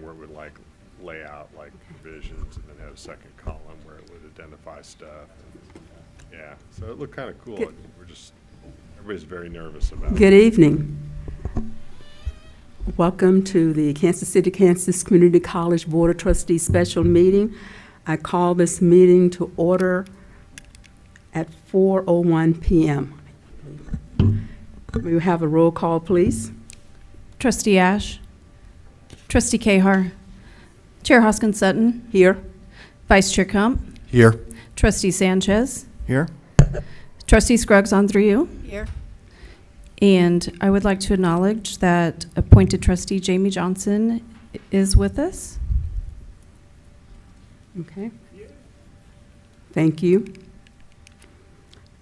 where it would like lay out like provisions and then have a second column where it would identify stuff. And, yeah, so it looked kind of cool. Good. Everybody's very nervous about it. Good evening. Welcome to the Kansas City, Kansas Community College Board of Trustees special meeting. I call this meeting to order at 4:01 p.m. We have a roll call, please. Trustee Ash, Trustee Cahar, Chair Hoskins Sutton, Here. Vice Chair Kump, Here. Trustee Sanchez, Here. Trustee Scruggs on through you. Here. And I would like to acknowledge that appointed trustee Jamie Johnson is with us. Okay. Thank you.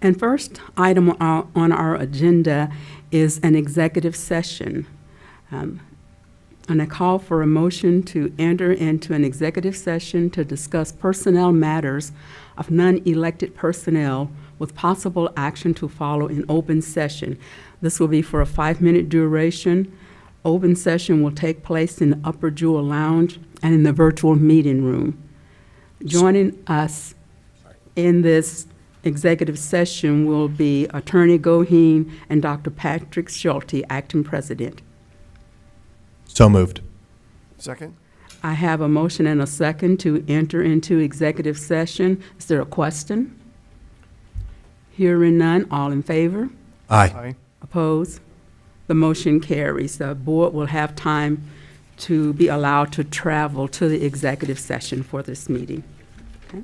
And first item on our agenda is an executive session. And I call for a motion to enter into an executive session to discuss personnel matters of non-elected personnel with possible action to follow in open session. This will be for a 5-minute duration. Open session will take place in the Upper Jewel Lounge and in the virtual meeting room. Joining us in this executive session will be Attorney Goheen and Dr. Patrick Schulte, Acting President. So moved. Second? I have a motion and a second to enter into executive session. Is there a question? Hearing none, all in favor? Aye. Opposed? The motion carries. The board will have time to be allowed to travel to the executive session for this meeting. Okay.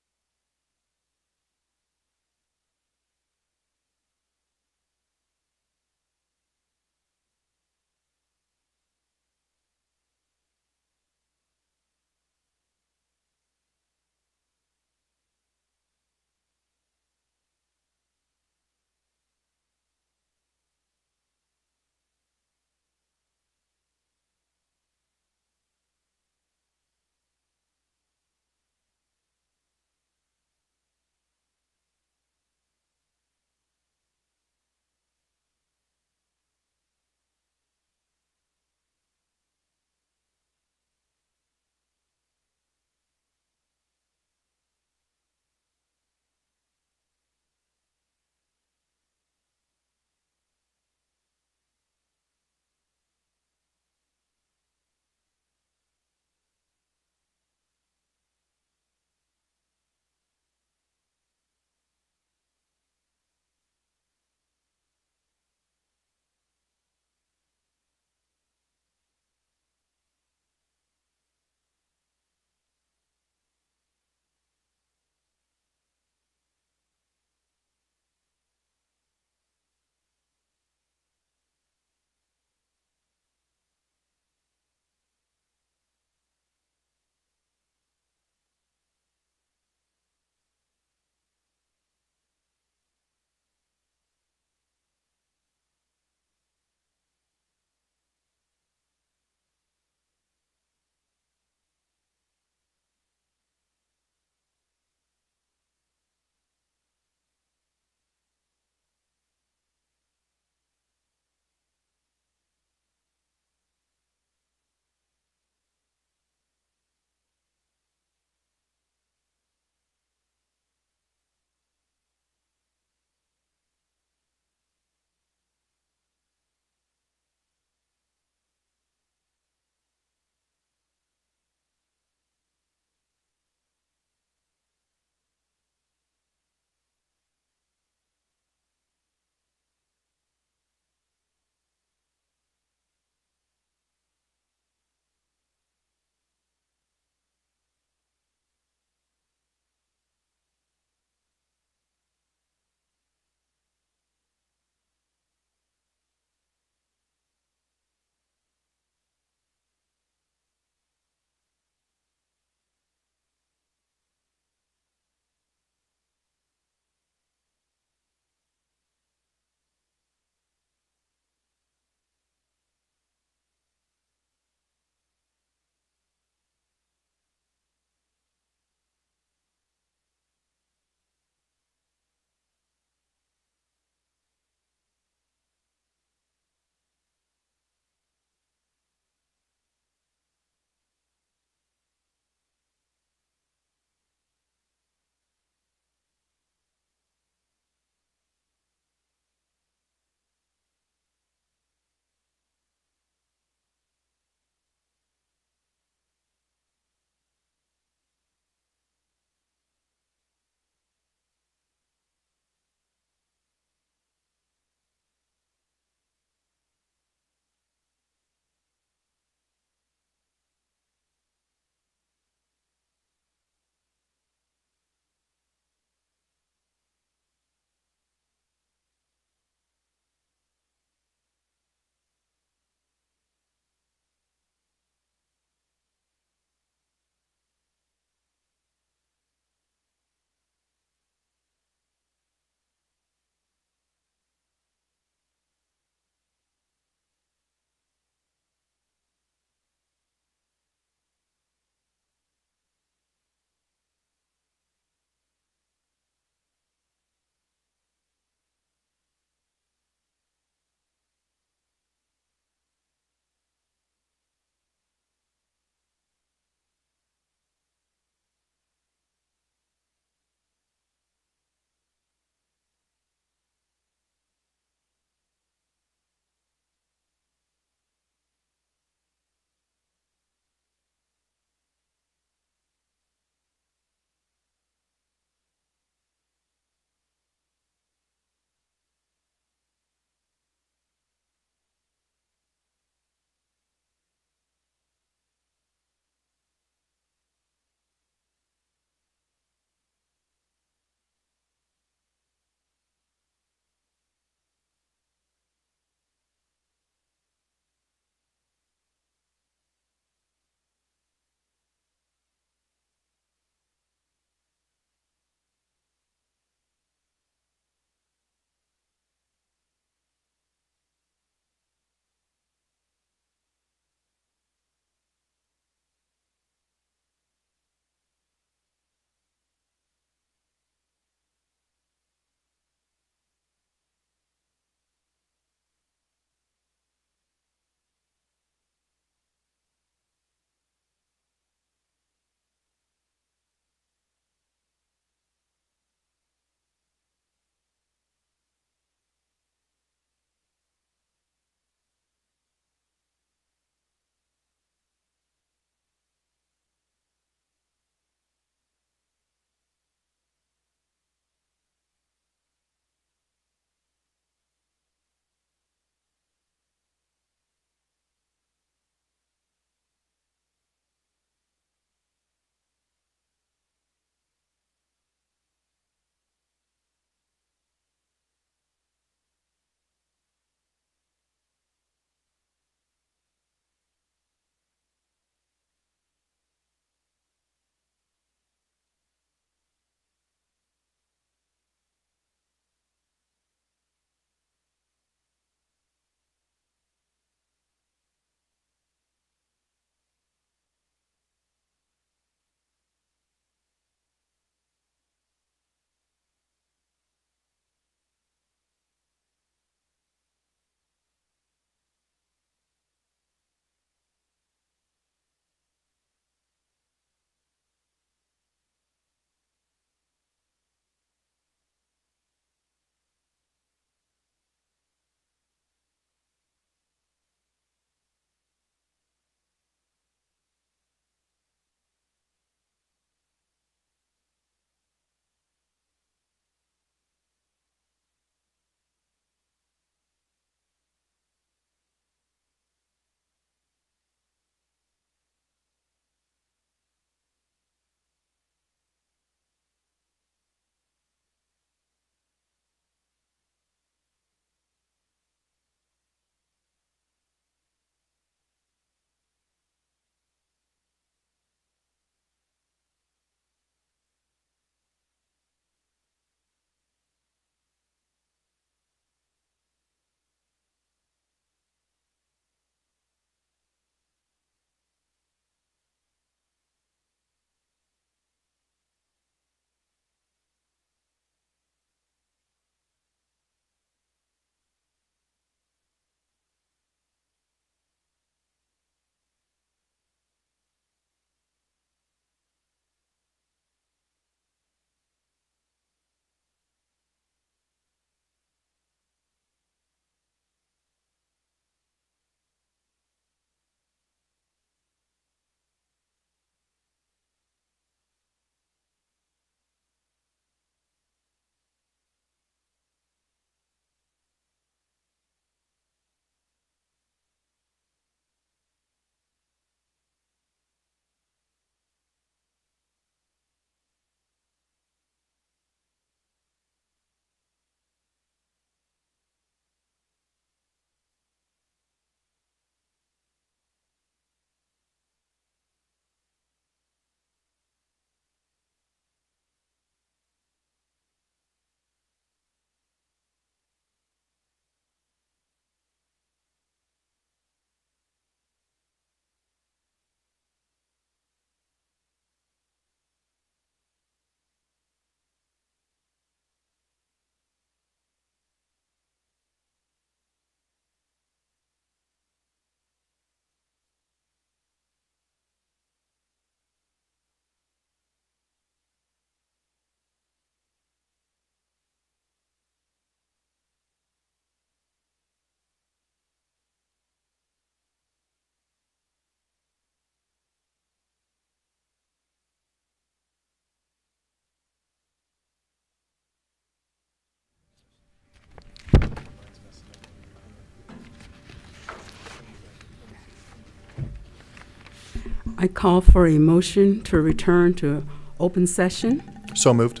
I call for a motion to return to open session. So moved.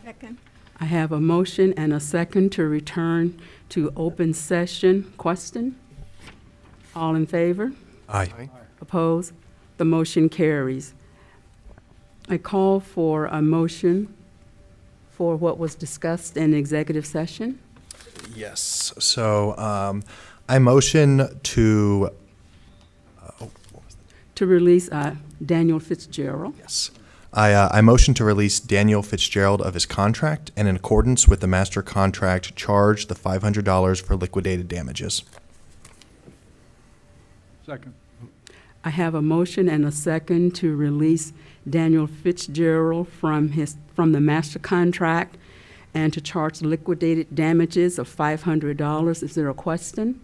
Second. I have a motion and a second to return to open session. Question? All in favor? Aye. Opposed? The motion carries. I call for a motion for what was discussed in executive session. Yes. So I motion to. To release Daniel Fitzgerald. Yes. I motion to release Daniel Fitzgerald of his contract and in accordance with the master contract, charge the $500 for liquidated damages. Second. I have a motion and a second to release Daniel Fitzgerald from the master contract and to charge liquidated damages of $500. Is there a question?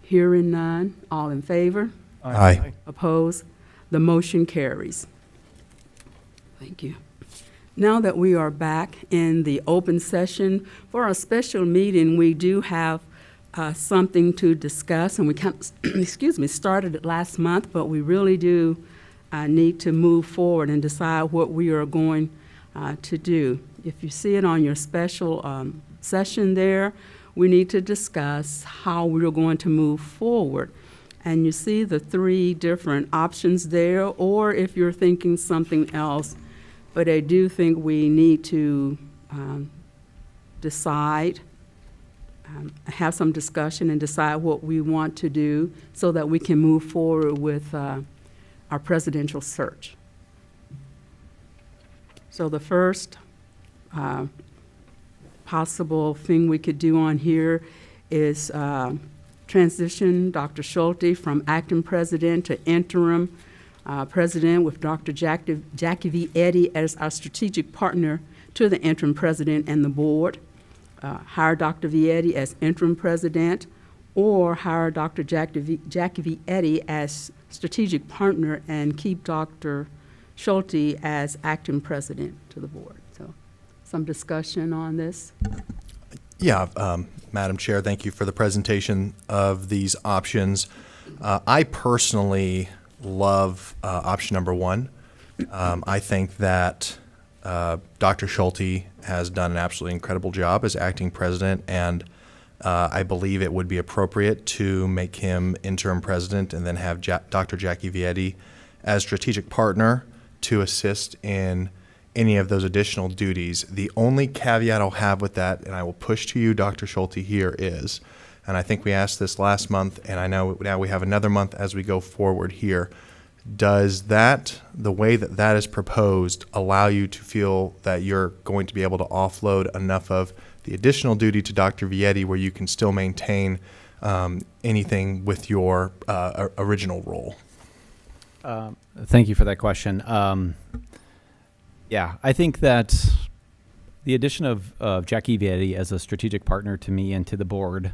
Hearing none. All in favor? Aye. Opposed? The motion carries. Thank you. Now that we are back in the open session for our special meeting, we do have something to discuss, and we started it last month, but we really do need to move forward and decide what we are going to do. If you see it on your special session there, we need to discuss how we are going to move forward. And you see the three different options there, or if you're thinking something else, but I do think we need to decide, have some discussion and decide what we want to do so that we can move forward with our presidential search. So the first possible thing we could do on here is transition Dr. Schulte from acting president to interim president with Dr. Jackie V. Eddy as our strategic partner to the interim president and the board. Hire Dr. V. Eddy as interim president, or hire Dr. Jackie V. Eddy as strategic partner and keep Dr. Schulte as acting president to the board. So some discussion on this. Yeah, Madam Chair, thank you for the presentation of these options. I personally love option number one. I think that Dr. Schulte has done an absolutely incredible job as acting president, and I believe it would be appropriate to make him interim president and then have Dr. Jackie Vietti as strategic partner to assist in any of those additional duties. The only caveat I'll have with that, and I will push to you, Dr. Schulte, here is, and I think we asked this last month, and I know now we have another month as we go forward here, does that, the way that that is proposed, allow you to feel that you're going to be able to offload enough of the additional duty to Dr. Vietti where you can still maintain anything with your original role? Thank you for that question. Yeah, I think that the addition of Jackie Vietti as a strategic partner to me and to the board,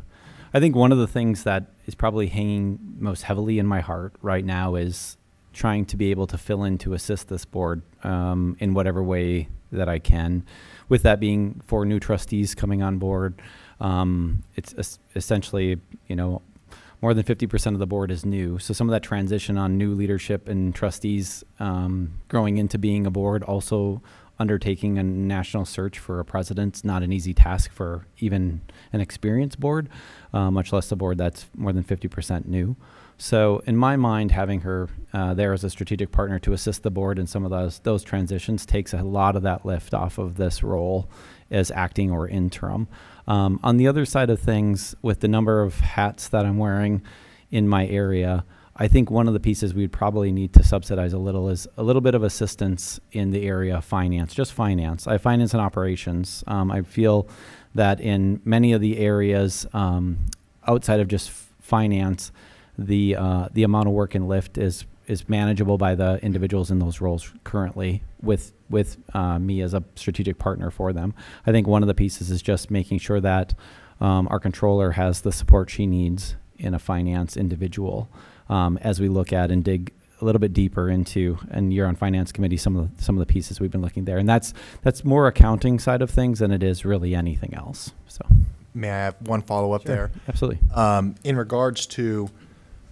I think one of the things that is probably hanging most heavily in my heart right now is trying to be able to fill in to assist this board in whatever way that I can. With that being 4 new trustees coming on board, it's essentially, more than 50% of the board is new. So some of that transition on new leadership and trustees growing into being a board, also undertaking a national search for a president's not an easy task for even an experienced board, much less a board that's more than 50% new. So in my mind, having her there as a strategic partner to assist the board in some of those transitions takes a lot of that lift off of this role as acting or interim. On the other side of things, with the number of hats that I'm wearing in my area, I think one of the pieces we'd probably need to subsidize a little is a little bit of assistance in the area of finance, just finance. I finance and operations. I feel that in many of the areas outside of just finance, the amount of work and lift is manageable by the individuals in those roles currently with me as a strategic partner for them. I think one of the pieces is just making sure that our controller has the support she needs in a finance individual as we look at and dig a little bit deeper into, and you're on finance committee, some of the pieces we've been looking there. And that's more accounting side of things than it is really anything else. So May I have one follow-up there? Absolutely. In regards to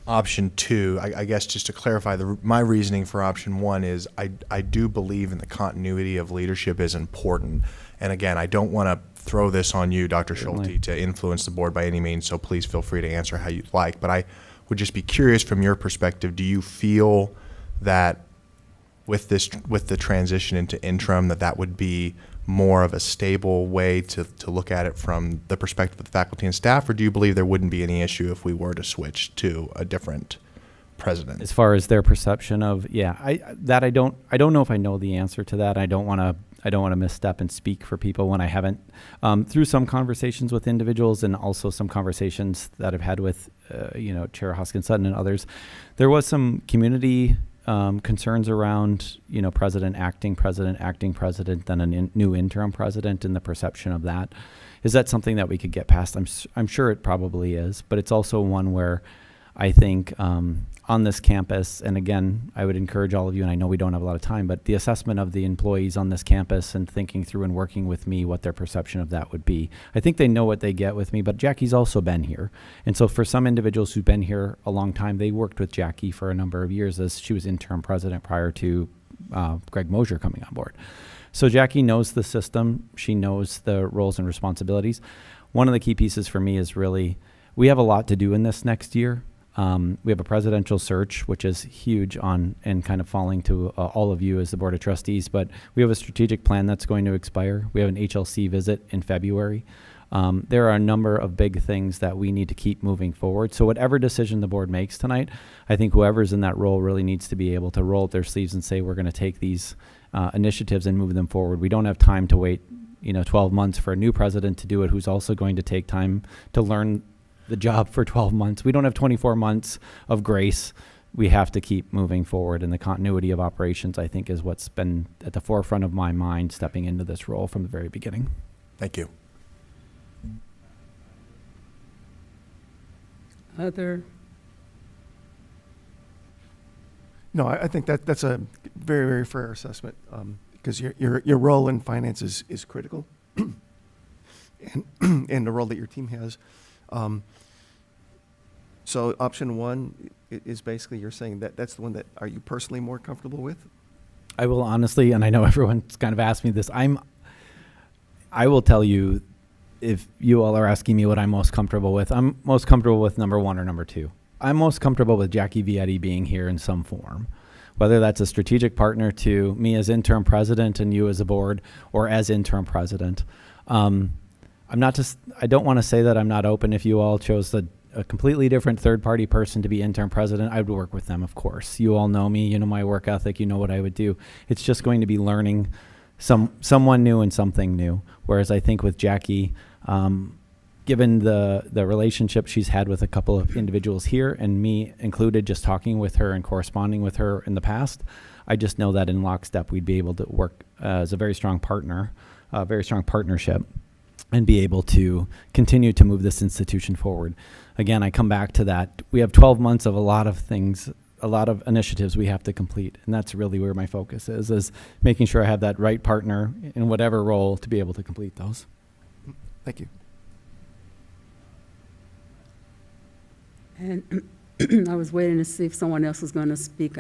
option 2, I guess just to clarify, my reasoning for option 1 is I do believe in the continuity of leadership is important. And again, I don't want to throw this on you, Dr. Certainly. Schulte, to influence the board by any means, so please feel free to answer how you'd like. But I would just be curious from your perspective, do you feel that with the transition into interim, that would be more of a stable way to look at it from the perspective of the faculty and staff, or do you believe there wouldn't be any issue if we were to switch to a different president? As far as their perception of, I don't know if I know the answer to that. I don't want to misstep and speak for people when I haven't. Through some conversations with individuals and also some conversations that I've had with, Chair Hoskins Sutton and others, there was some community concerns around, president, acting president, then a new interim president, and the perception of that. Is that something that we could get past? I'm sure it probably is, but it's also one where I think on this campus, and again, I would encourage all of you, and I know we don't have a lot of time, but the assessment of the employees on this campus and thinking through and working with me what their perception of that would be. I think they know what they get with me, but Jackie's also been here. And so for some individuals who've been here a long time, they worked with Jackie for a number of years as she was interim president prior to Greg Mosier coming on board. So Jackie knows the system. She knows the roles and responsibilities. One of the key pieces for me is really, we have a lot to do in this next year. We have a presidential search, which is huge on and kind of falling to all of you as the Board of Trustees, but we have a strategic plan that's going to expire. We have an HLC visit in February. There are a number of big things that we need to keep moving forward. So whatever decision the board makes tonight, I think whoever's in that role really needs to be able to roll up their sleeves and say, we're going to take these initiatives and move them forward. We don't have time to wait, 12 months for a new president to do it, who's also going to take time to learn the job for 12 months. We don't have 24 months of grace. We have to keep moving forward, and the continuity of operations, I think, is what's been at the forefront of my mind stepping into this role from the very beginning. Thank you. Other, No, I think that's a very, very fair assessment, because your role in finance is critical, and the role that your team has. So option 1 is basically, you're saying that's the one that are you personally more comfortable with? I will honestly, and I know everyone's kind of asked me this, I will tell you, if you all are asking me what I'm most comfortable with, I'm most comfortable with number 1 or number 2. I'm most comfortable with Jackie Vietti being here in some form, whether that's a strategic partner to me as interim president and you as a board, or as interim president. I don't want to say that I'm not open. If you all chose a completely different third-party person to be interim president, I would work with them, of course. You all know me, you know my work ethic, you know what I would do. It's just going to be learning someone new and something new. Whereas I think with Jackie, given the relationship she's had with a couple of individuals here, and me included, just talking with her and corresponding with her in the past, I just know that in lockstep we'd be able to work as a very strong partner, a very strong partnership, and be able to continue to move this institution forward. Again, I come back to that. We have 12 months of a lot of things, a lot of initiatives we have to complete, and that's really where my focus is making sure I have that right partner in whatever role to be able to complete those. Thank you. and I was waiting to see if someone else was going to speak.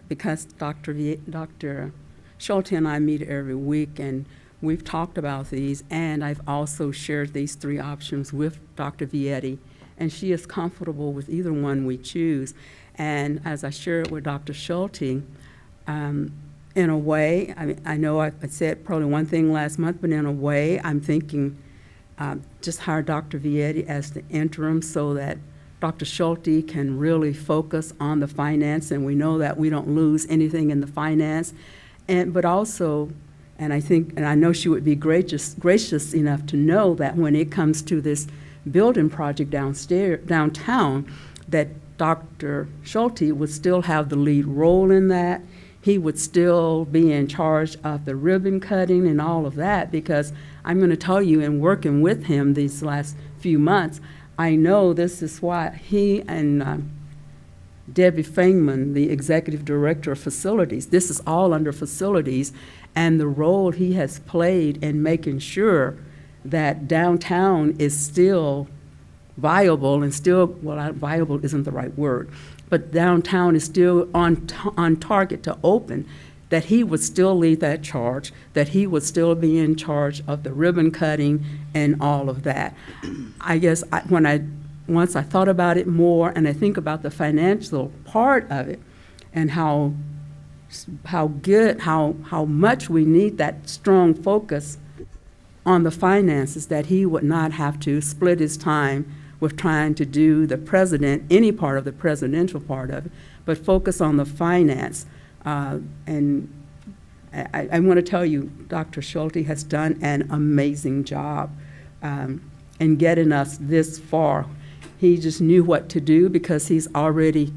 Because Dr. Schulte and I meet every week, and we've talked about these, and I've also shared these 3 options with Dr. Vietti, and she is comfortable with either one we choose. And as I shared with Dr. Schulte, in a way, I know I said probably one thing last month, but in a way, I'm thinking just hire Dr. Vietti as the interim so that Dr. Schulte can really focus on the finance, and we know that we don't lose anything in the finance. But also, and I know she would be gracious enough to know that when it comes to this building project downtown, that Dr. Schulte would still have the lead role in that. He would still be in charge of the ribbon cutting and all of that, because I'm going to tell you, in working with him these last few months, I know this is why he and Debbie Fangman, the executive director of facilities, this is all under facilities, and the role he has played in making sure that downtown is still viable and still, well, viable isn't the right word, but downtown is still on target to open, that he would still lead that charge, that he would still be in charge of the ribbon cutting and all of that. I guess once I thought about it more and I think about the financial part of it and how much we need that strong focus on the finances, that he would not have to split his time with trying to do the president, any part of the presidential part of it, but focus on the finance. And I want to tell you, Dr. Schulte has done an amazing job in getting us this far. He just knew what to do because he's already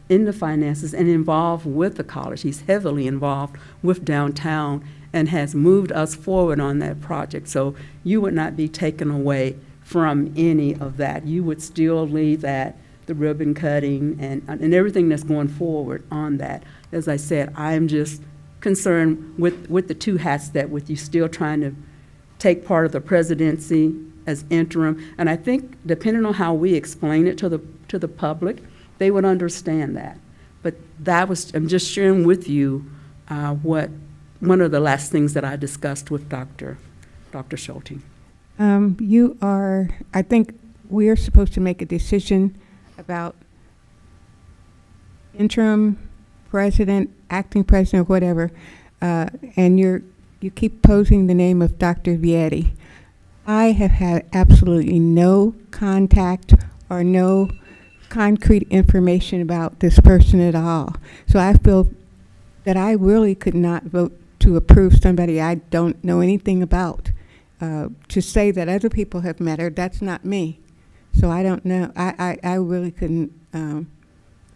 in the finances and involved with the college. He's heavily involved with downtown and has moved us forward on that project. So you would not be taken away from any of that. You would still lead that, the ribbon cutting and everything that's going forward on that. As I said, I'm just concerned with the two hats that with you still trying to take part of the presidency as interim. And I think depending on how we explain it to the public, they would understand that. But I'm just sharing with you one of the last things that I discussed with Dr. Schulte. I think we are supposed to make a decision about interim president, acting president, or whatever, and you keep posing the name of Dr. Vietti. I have had absolutely no contact or no concrete information about this person at all. So I feel that I really could not vote to approve somebody I don't know anything about. To say that other people have met her, that's not me. So I don't know. I really couldn't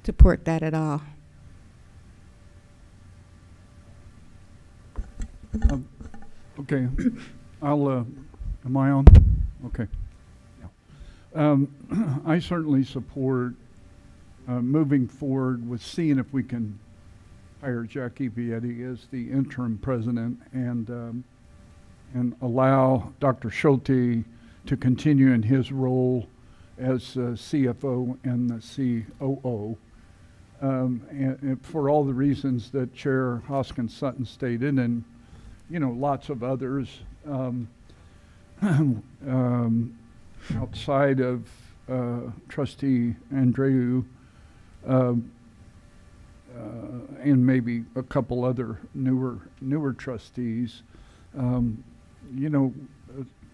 support that at all. Okay, am I on? Okay. I certainly support moving forward with seeing if we can hire Jackie Vietti as the interim president and allow Dr. Schulte to continue in his role as CFO and the COO. And for all the reasons that Chair Hoskins Sutton stated, and lots of others outside of Trustee Andreu, and maybe a couple other newer trustees.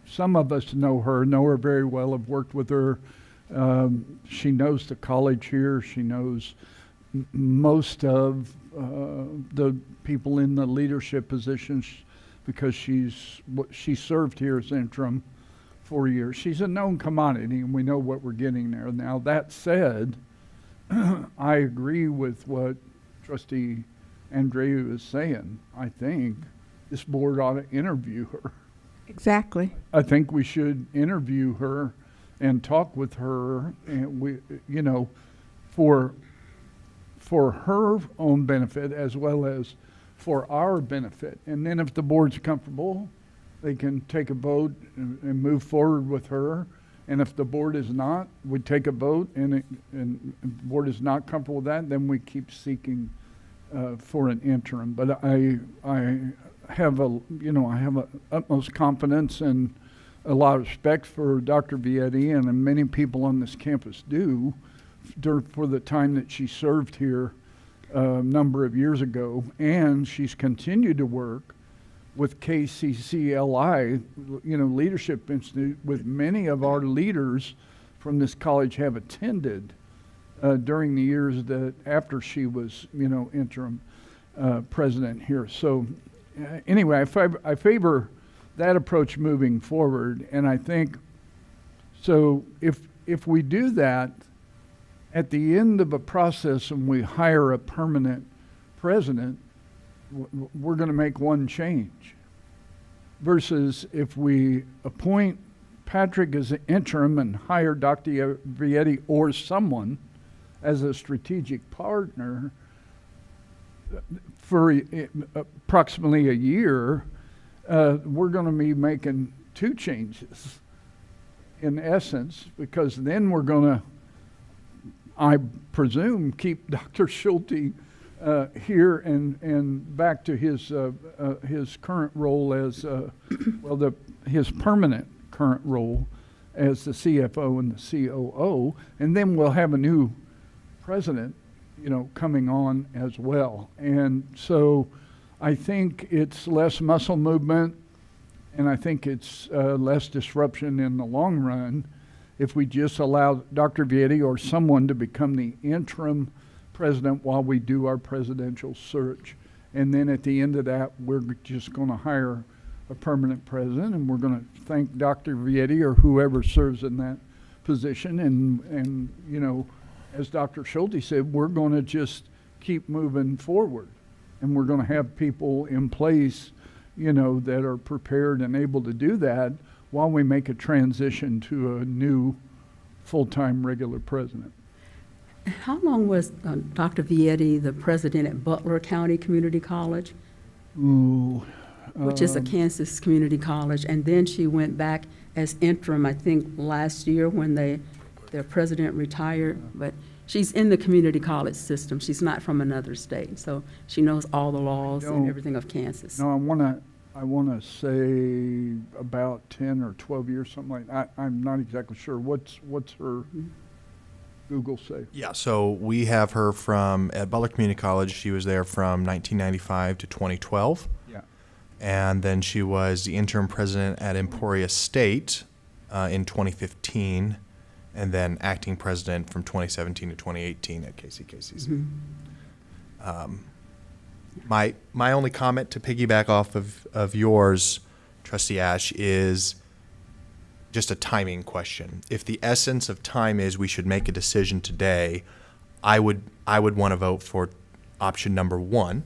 Some of us know her very well, have worked with her. She knows the college here. She knows most of the people in the leadership positions because she served here as interim 4 years. She's a known commodity, and we know what we're getting there. Now, that said, I agree with what Trustee Andreu is saying. I think this board ought to interview her. Exactly. I think we should interview her and talk with her, and we, for her own benefit as well as for our benefit. And then if the board's comfortable, they can take a vote and move forward with her. And if the board is not, we take a vote, and the board is not comfortable with that, then we keep seeking for an interim. But I have a utmost confidence and a lot of respect for Dr. Vietti, and many people on this campus do, for the time that she served here a number of years ago. And she's continued to work with KCCCC, Leadership Institute, with many of our leaders from this college have attended during the years that after she was, interim president here. So anyway, I favor that approach moving forward. And I think, so if we do that, at the end of a process and we hire a permanent president, we're going to make one change. Versus if we appoint Patrick as an interim and hire Dr. Vietti or someone as a strategic partner for approximately a year, we're going to be making two changes. in essence, because then we're gonna, I presume, keep Dr. Schulte here and back to his current role as, his permanent current role as the CFO and the COO, and then we'll have a new president, coming on as well. And so I think it's less muscle movement, and I think it's less disruption in the long run if we just allow Dr. Vietti or someone to become the interim president while we do our presidential search. And then at the end of that, we're just going to hire a permanent president, and we're going to thank Dr. Vietti or whoever serves in that position. And as Dr. Schulte said, we're going to just keep moving forward. And we're going to have people in place, that are prepared and able to do that while we make a transition to a new full-time regular president. How long was Dr. Vietti the president at Butler County Community College, Ooh. which is a Kansas community college? And then she went back as interim, I think, last year when their president retired. But she's in the community college system. She's not from another state, so she knows all the laws and everything of Kansas. No, I wanna say about 10 or 12 years, something like that. I'm not exactly sure. What's her Google say? Yeah, so we have her at Butler Community College. She was there from 1995 to 2012. Yeah. And then she was the interim president at Emporia State in 2015, and then acting president from 2017 to 2018 at KCKCC. My only comment to piggyback off of yours, Trustee Ash, is just a timing question. If the essence of time is we should make a decision today, I would want to vote for option number 1,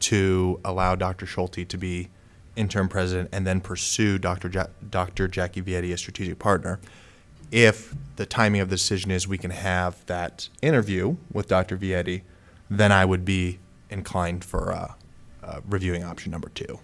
to allow Dr. Schulte to be interim president and then pursue Dr. Jackie Vietti as strategic partner. If the timing of the decision is we can have that interview with Dr. Vietti, then I would be inclined for reviewing option number 2.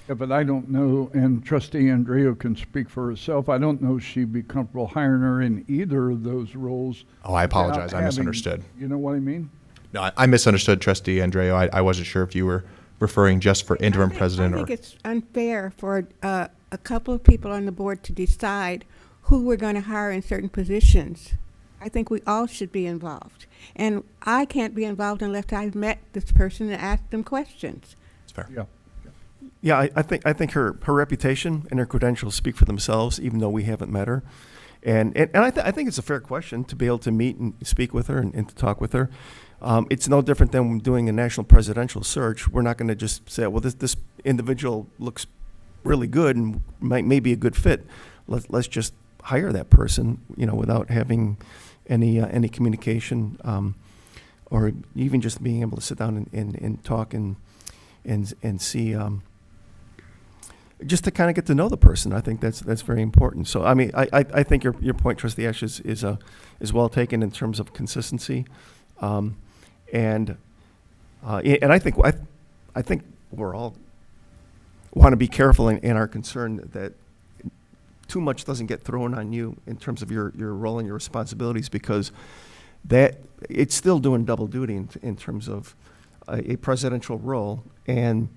Yeah, but I don't know, and Trustee Andreo can speak for herself. I don't know if she'd be comfortable hiring her in either of those roles. Oh, I apologize. without I misunderstood. You know what I mean? No, I misunderstood, Trustee Andreo. I wasn't sure if you were referring just for interim president I or. think it's unfair for a couple of people on the board to decide who we're going to hire in certain positions. I think we all should be involved. And I can't be involved unless I've met this person and asked them questions. It's fair. Yeah. Yeah, I think her reputation and her credentials speak for themselves, even though we haven't met her. And I think it's a fair question to be able to meet and speak with her and to talk with her. It's no different than when doing a national presidential search. We're not going to just say, well, this individual looks really good and may be a good fit. Let's just hire that person, without having any communication, or even just being able to sit down and talk and see. Just to kind of get to know the person. I think that's very important. So I mean, I think your point, Trustee Ash, is well taken in terms of consistency, and I think we're all want to be careful and are concerned that too much doesn't get thrown on you in terms of your role and your responsibilities, because that it's still doing double duty in terms of a presidential role and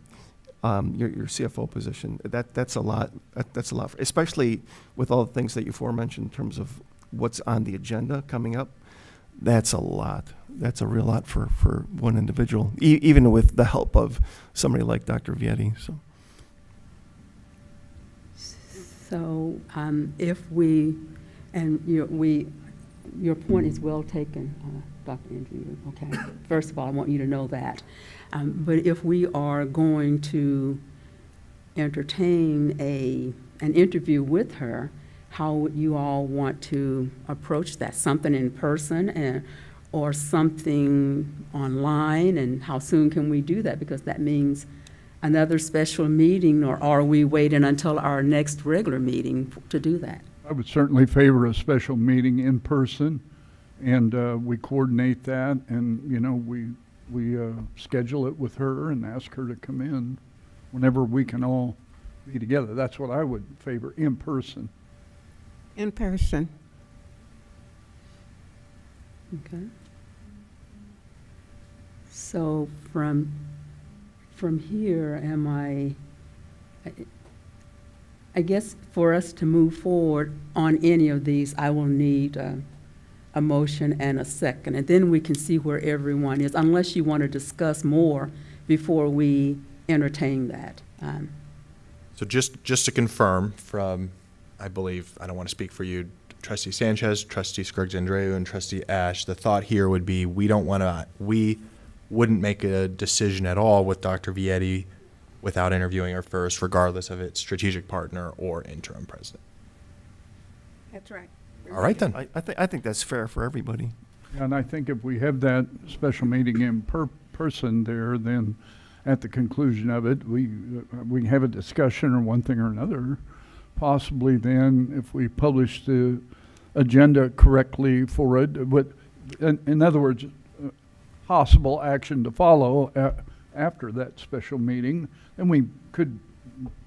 your CFO position. That's a lot. That's a lot, especially with all the things that you aforementioned in terms of what's on the agenda coming up. That's a lot. That's a real lot for one individual, even with the help of somebody like Dr. Vietti. So if we, and your point is well taken, Dr. Andrew, okay? First of all, I want you to know that. But if we are going to entertain an interview with her, how would you all want to approach that? Something in person or something online? And how soon can we do that? Because that means another special meeting, or are we waiting until our next regular meeting to do that? I would certainly favor a special meeting in person, and we coordinate that, and we schedule it with her and ask her to come in whenever we can all be together. That's what I would favor, in person. In person. Okay. So from here, I guess for us to move forward on any of these, I will need a motion and a second, and then we can see where everyone is, unless you want to discuss more before we entertain that. So just to confirm from, I believe, I don't want to speak for you, Trustee Sanchez, Trustee Scruggs-Andreu, and Trustee Ash, the thought here would be we wouldn't make a decision at all with Dr. Vietti without interviewing her first, regardless of its strategic partner or interim president. That's right. All right, then. I think that's fair for everybody. And I think if we have that special meeting in person there, then at the conclusion of it, we have a discussion or one thing or another. Possibly then, if we publish the agenda correctly for it, but in other words, possible action to follow after that special meeting, then we could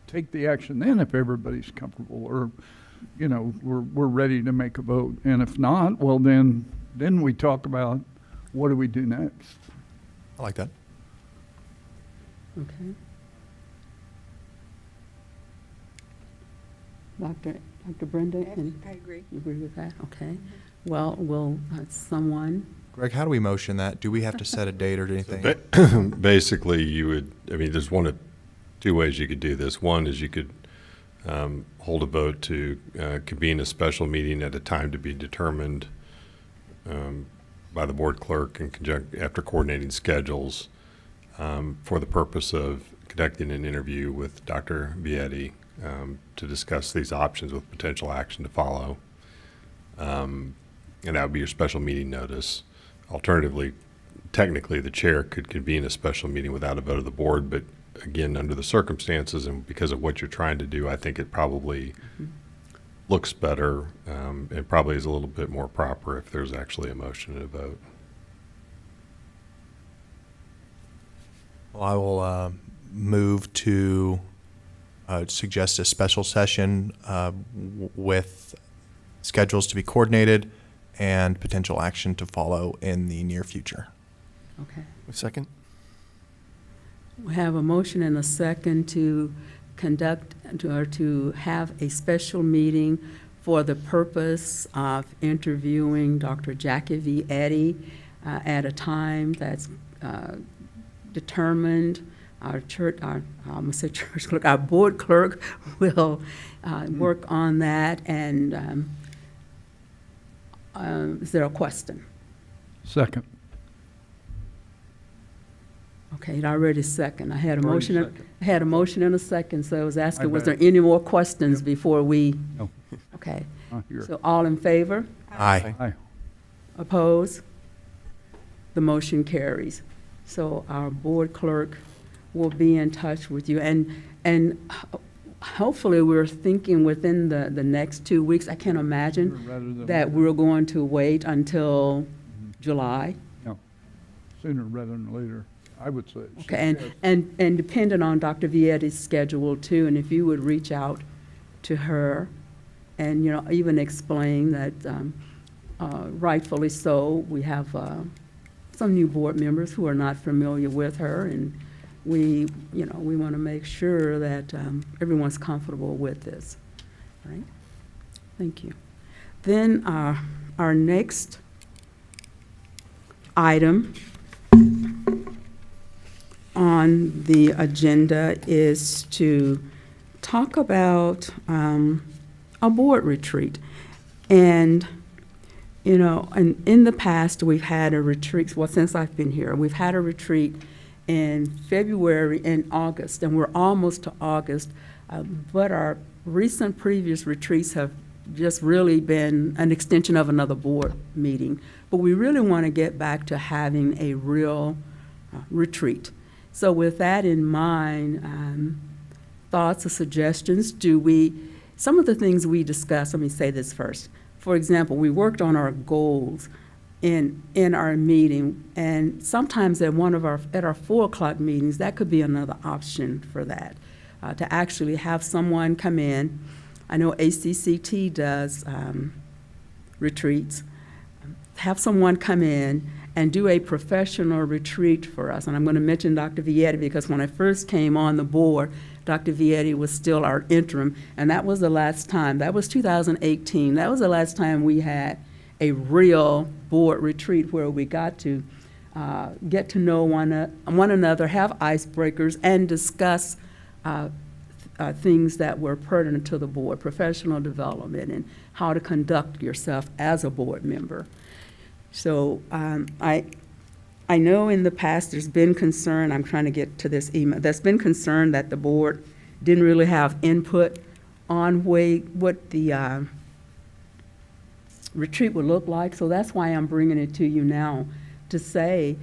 take the action then if everybody's comfortable, or, you know, we're ready to make a vote. And if not, well, then we talk about what do we do next. I like that. Okay. Dr. Brenda, I agree. you agree with that? Okay. Well, will someone, Greg, how do we motion that? Do we have to set a date or anything? Basically, you would, I mean, there's one of two ways you could do this. One is you could hold a vote to convene a special meeting at a time to be determined by the board clerk in after coordinating schedules for the purpose of conducting an interview with Dr. Vietti to discuss these options with potential action to follow. And that would be your special meeting notice. Alternatively, technically, the chair could convene a special meeting without a vote of the board, but again, under the circumstances and because of what you're trying to do, I think it probably looks better. It probably is a little bit more proper if there's actually a motion and a vote. Well, I will move to suggest a special session with schedules to be coordinated and potential action to follow in the near future. okay. A second? We have a motion and a second to conduct or to have a special meeting for the purpose of interviewing Dr. Jackie Vietti at a time that's determined. Our church, I'm gonna say church clerk, our board clerk will work on that. And is there a question? Second. Okay, it already second. I had a Already motion. second. I had a motion and a second, so I was asking, was there bet. any more questions Yep. before we? No. Okay, Here. so all in favor? Aye. Aye. Oppose? The motion carries. So our board clerk will be in touch with you. And hopefully, we're thinking within the next 2 weeks. I can't imagine Rather than that we're going to wait until July. No, sooner rather than later, I would say. Okay, and depending on Dr. Vietti's schedule too, and if you would reach out to her and, you know, even explain that rightfully so, we have some new board members who are not familiar with her, and we want to make sure that everyone's comfortable with this. All right? Thank you. Then our next item on the agenda is to talk about a board retreat. And, you know, and in the past, we've had a retreat, well, since I've been here, we've had a retreat in February and August, and we're almost to August, but our recent previous retreats have just really been an extension of another board meeting. But we really want to get back to having a real retreat. So with that in mind, thoughts or suggestions, some of the things we discussed, let me say this first. For example, we worked on our goals in our meeting, and sometimes at our 4 o'clock meetings, that could be another option for that, to actually have someone come in I know ACCT does retreats. Have someone come in and do a professional retreat for us. And I'm going to mention Dr. Vietti because when I first came on the board, Dr. Vietti was still our interim, and that was the last time. That was 2018. That was the last time we had a real board retreat where we got to get to know one another, have icebreakers, and discuss things that were pertinent to the board, professional development, and how to conduct yourself as a board member. So I know in the past there's been concern, I'm trying to get to this email, there's been concern that the board didn't really have input on what the retreat would look like. So that's why I'm bringing it to you now to say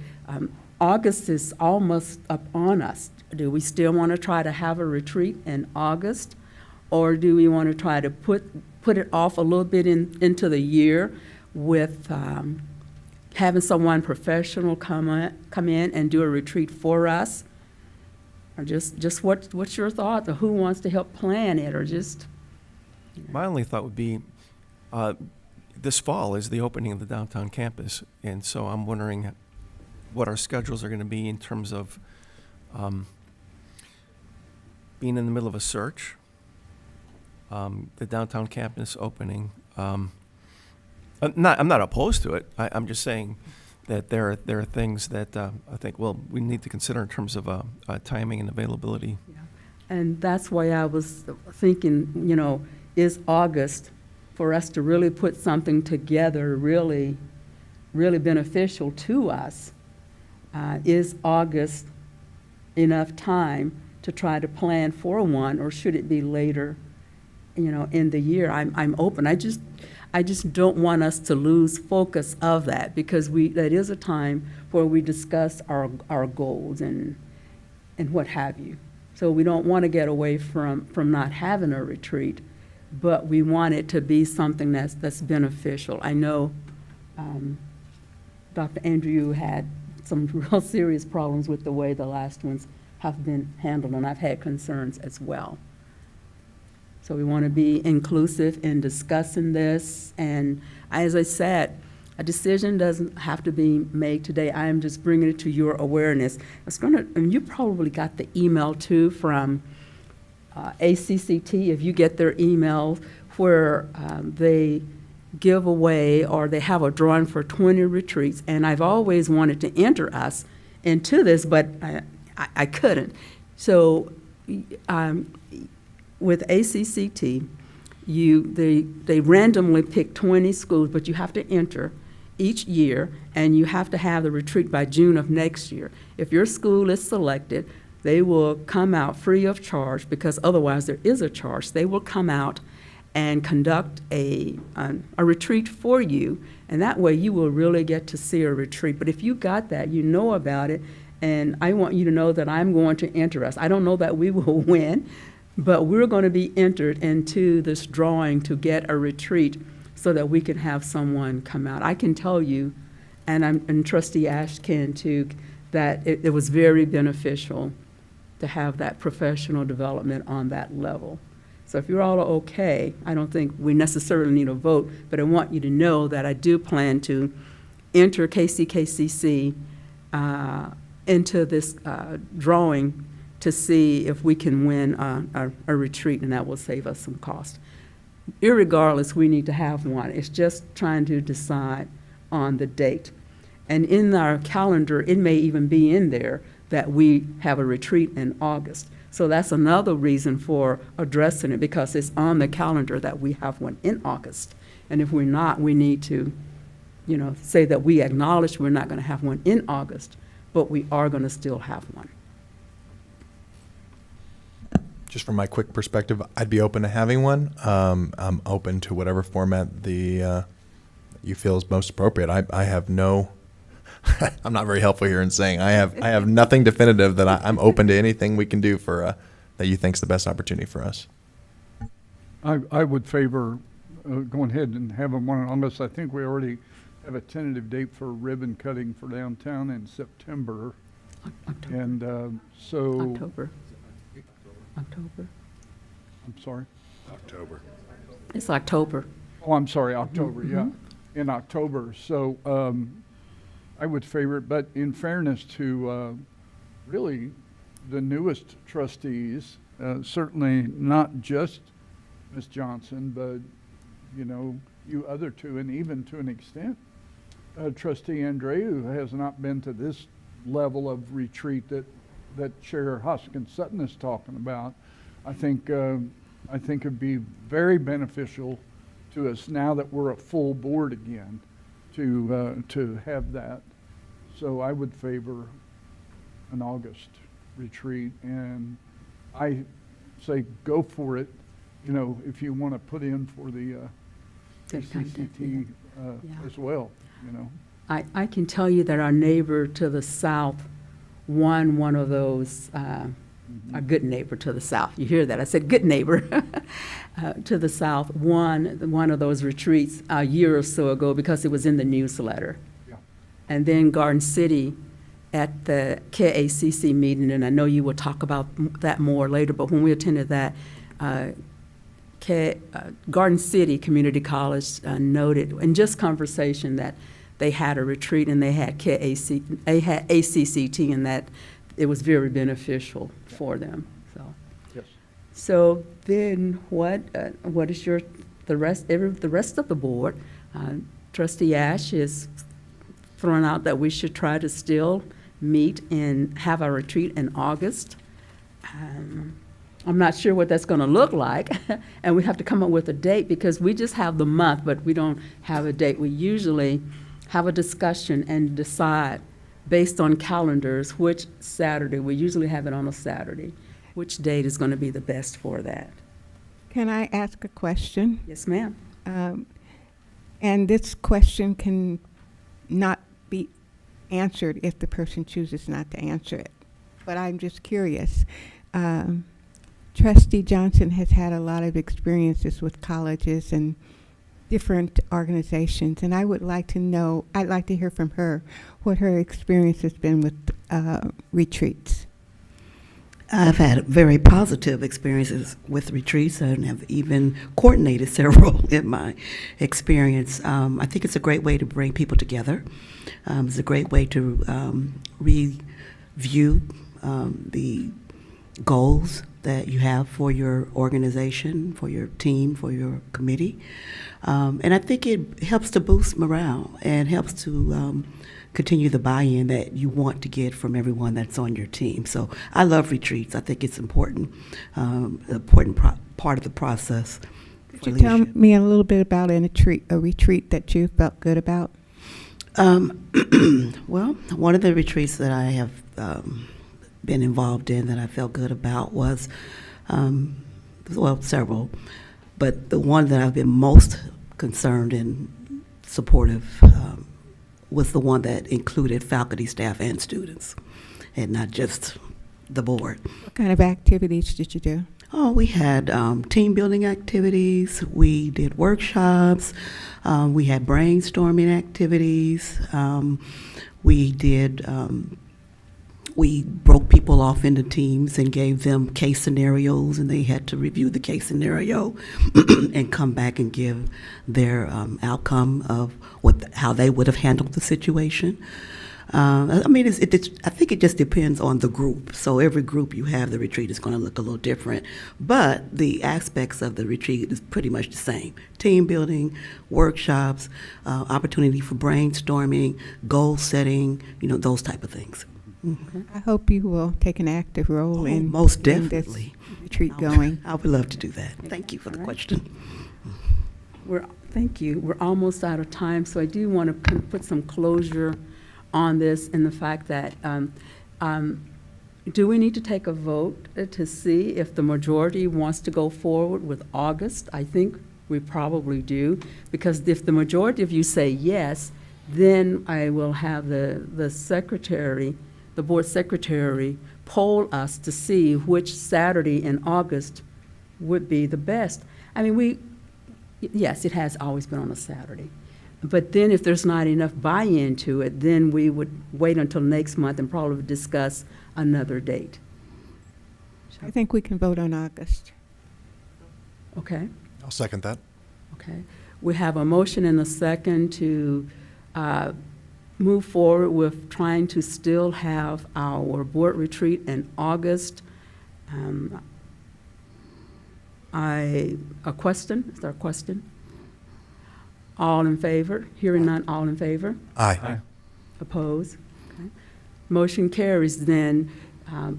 August is almost up on us. Do we still want to try to have a retreat in August? Or do we want to try to put it off a little bit into the year with having someone professional come in and do a retreat for us? Or just what's your thought? Or who wants to help plan it? Or just My only thought would be, this fall is the opening of the downtown campus, and so I'm wondering what our schedules are going to be in terms of being in the middle of a search, the downtown campus opening. I'm not opposed to it. I'm just saying that there are things that I think, well, we need to consider in terms of timing and availability. And that's why I was thinking, is August for us to really put something together really, really beneficial to us? Is August enough time to try to plan for one, or should it be later, in the year? I'm open. I just don't want us to lose focus of that, because that is a time where we discuss our goals and what have you. So we don't want to get away from not having a retreat, but we want it to be something that's beneficial. I know Dr. Andrew had some real serious problems with the way the last ones have been handled, and I've had concerns as well. So we want to be inclusive in discussing this, and as I said, a decision doesn't have to be made today. I am just bringing it to your awareness. And you probably got the email too from ACCT, if you get their email, where they give away or they have a drawing for 20 retreats, and I've always wanted to enter us into this, but I couldn't. So with ACCT, they randomly pick 20 schools, but you have to enter each year, and you have to have the retreat by June of next year. If your school is selected, they will come out free of charge, because otherwise there is a charge. They will come out and conduct a retreat for you, and that way you will really get to see a retreat. But if you got that, you know about it, and I want you to know that I'm going to enter us. I don't know that we will win, but we're going to be entered into this drawing to get a retreat so that we can have someone come out. I can tell you, and Trustee Ash can too, that it was very beneficial to have that professional development on that level. So if you're all okay, I don't think we necessarily need a vote, but I want you to know that I do plan to enter KCKCC into this drawing to see if we can win a retreat, and that will save us some cost. Irregardless, we need to have one. It's just trying to decide on the date. And in our calendar, it may even be in there that we have a retreat in August. So that's another reason for addressing it, because it's on the calendar that we have one in August. And if we're not, we need to, say that we acknowledge we're not going to have one in August, but we are going to still have one. Just from my quick perspective, I'd be open to having one. I'm open to whatever format you feel is most appropriate. I have no, I'm not very helpful here in saying I have nothing definitive that I'm open to anything we can do for that you think's the best opportunity for us. I would favor going ahead and having one in August. I think we already have a tentative date for ribbon cutting for downtown in September. October. And so. October. I'm sorry? October. It's October. Oh, I'm sorry, October, yeah, in October. So I would favor it, but in fairness to really the newest trustees, certainly not just Ms. Johnson, but, you know, you other two, and even to an extent, Trustee Andreu has not been to this level of retreat that Chair Hoskins Sutton is talking about. I think it'd be very beneficial to us now that we're a full board again to have that. So I would favor an August retreat, and I say go for it. You know, if you want to put in for the Good content, KCKCC yeah. as well, you know. I can tell you that our neighbor to the south won one of those, a good neighbor to the south. You hear that? I said good neighbor to the south won one of those retreats a year or so ago because it was in the newsletter. Yeah. And then Garden City at the KCKCC meeting, and I know you will talk about that more later, but when we attended that, Garden City Community College noted in just conversation that they had a retreat and they had ACCT, and that it was very beneficial for them. So, Yes. so then what is the rest of the board? Trustee Ash is throwing out that we should try to still meet and have a retreat in August. I'm not sure what that's going to look like, and we have to come up with a date because we just have the month, but we don't have a date. We usually have a discussion and decide based on calendars which Saturday. We usually have it on a Saturday. Which date is going to be the best for that? Can I ask a question? Yes, ma'am. And this question can not be answered if the person chooses not to answer it. But I'm just curious. Trustee Johnson has had a lot of experiences with colleges and different organizations, and I would like to know, I'd like to hear from her what her experience has been with retreats. I've had very positive experiences with retreats and have even coordinated several in my experience. I think it's a great way to bring people together. It's a great way to review the goals that you have for your organization, for your team, for your committee. And I think it helps to boost morale and helps to continue the buy-in that you want to get from everyone that's on your team. So I love retreats. I think it's important, part of the process. Could you tell me a little bit about a retreat that you felt good about? Well, one of the retreats that I have been involved in that I felt good about was, well, several, but the one that I've been most concerned and supportive was the one that included faculty, staff, and students, and not just the board. What kind of activities did you do? Oh, we had team building activities, we did workshops, we had brainstorming activities, we broke people off into teams and gave them case scenarios, and they had to review the case scenario and come back and give their outcome of how they would have handled the situation. I mean, I think it just depends on the group. So every group you have, the retreat is going to look a little different. But the aspects of the retreat is pretty much the same. Team building, workshops, opportunity for brainstorming, goal setting, those type of things. Mm-hmm. I hope you will take an active role in most getting definitely this retreat going. I would love to do that. Thank you for the question. Thank you. We're almost out of time, so I do want to put some closure on this and the fact that do we need to take a vote to see if the majority wants to go forward with August? I think we probably do, because if the majority of you say yes, then I will have the board secretary poll us to see which Saturday in August would be the best. I mean, yes, it has always been on a Saturday. But then if there's not enough buy-in to it, then we would wait until next month and probably discuss another date. I think we can vote on August. Okay, I'll second that. okay. We have a motion and a second to move forward with trying to still have our board retreat in August. A question? Is there a question? All in favor? Hearing none, all in favor? Aye. Oppose? Okay. Motion carries then.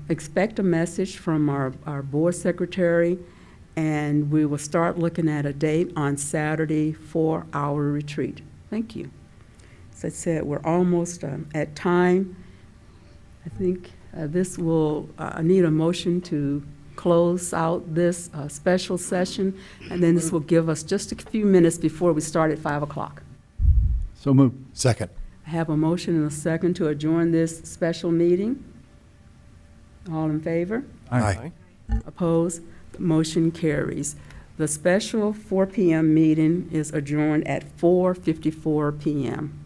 Expect a message from our board secretary, and we will start looking at a date on Saturday for our retreat. Thank you. As I said, we're almost at time. I think this will, I need a motion to close out this special session, and then this will give us just a few minutes before we start at 5 o'clock. So move. Second. I have a motion and a second to adjourn this special meeting. All in favor? Aye. Opposed? The motion carries. The special 4 p.m. meeting is adjourned at 4:54 p.m.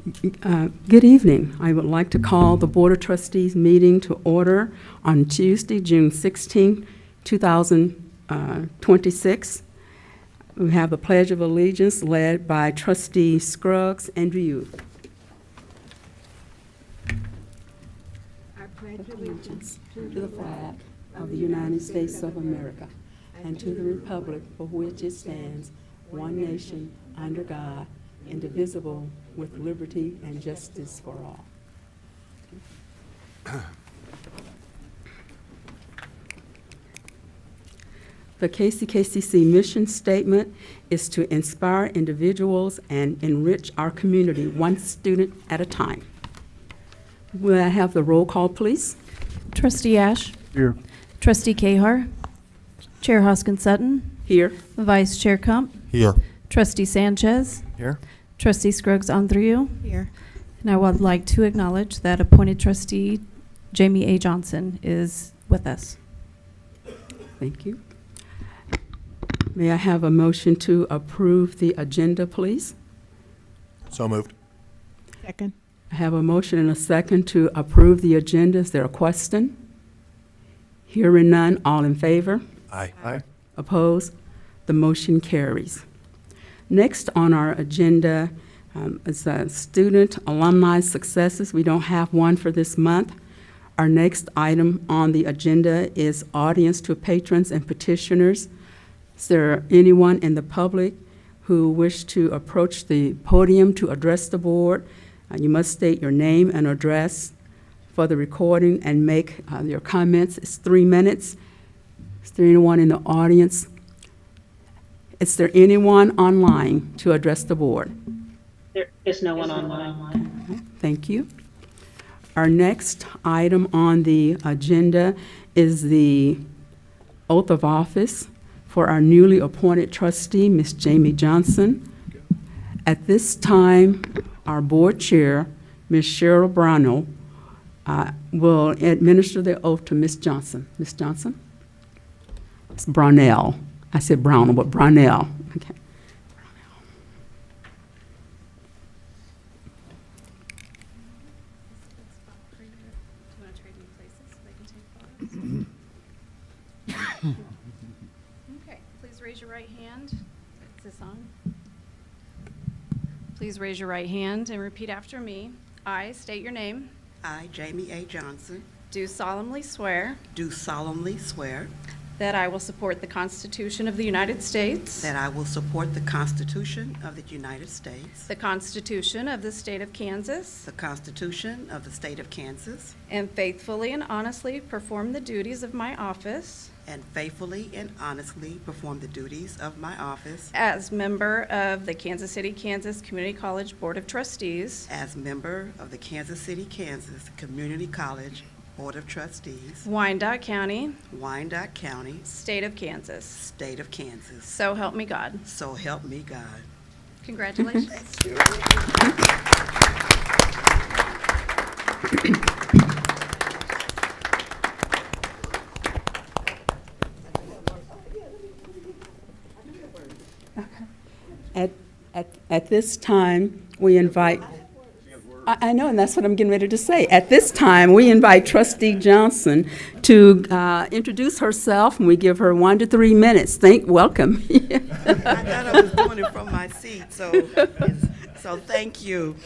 Good evening. I would like to call the Board of Trustees meeting to order on Tuesday, June 16, 2026. We have the Pledge of Allegiance led by Trustee Scruggs and Ryu. I pledge allegiance to the flag of the United States of America and to the republic for which it stands, one nation, under God, indivisible, with liberty and justice for all. The KCKCC mission statement is to inspire individuals and enrich our community one student at a time. Will I have the roll call, please? Trustee Ash. Here. Trustee Cahar. Chair Hoskin Sutton. Here. Vice Chair Kump. Here. Trustee Sanchez. Here? Trustee Scruggs Andrew. Here. And I would like to acknowledge that appointed trustee Jamie A. Johnson is with us. Thank you. May I have a motion to approve the agenda, please? So moved. Second. I have a motion and a second to approve the agenda. Is there a question? Hearing none, all in favor? Aye. Aye. Opposed? The motion carries. Next on our agenda is student alumni successes. We don't have one for this month. Our next item on the agenda is audience to patrons and petitioners. Is there anyone in the public who wish to approach the podium to address the board? You must state your name and address for the recording and make your comments. It's 3 minutes. Is there anyone in the audience? Is there anyone online to address the board? There is no one online. Thank you. Our next item on the agenda is the oath of office for our newly appointed trustee, Ms. Jamie Johnson. At this time, our board chair, Ms. Cheryl Brownell, will administer the oath to Ms. Johnson. Ms. Johnson? It's Brownell. I said Brownell, but Brownell. Okay. Okay, please raise your right hand. Is this on? Please raise your right hand and repeat after me. I state your name. I, Jamie A. Johnson, Do solemnly swear do solemnly swear that I will support the Constitution of the United States, that I will support the Constitution of the United States, the Constitution of the State of Kansas, the Constitution of the State of Kansas, and faithfully and honestly perform the duties of my office and faithfully and honestly perform the duties of my office as member of the Kansas City, Kansas Community College Board of Trustees, as member of the Kansas City, Kansas Community College Board of Trustees, Wyandotte County, Wyandotte County, State of Kansas. State of Kansas. So help me God. So help me God. Congratulations. At this time, we invite, I know, and that's what I'm getting ready to say. At this time, we invite Trustee Johnson to introduce herself, and we give her 1 to 3 minutes. Welcome. I thought I was doing it from my seat, so thank you.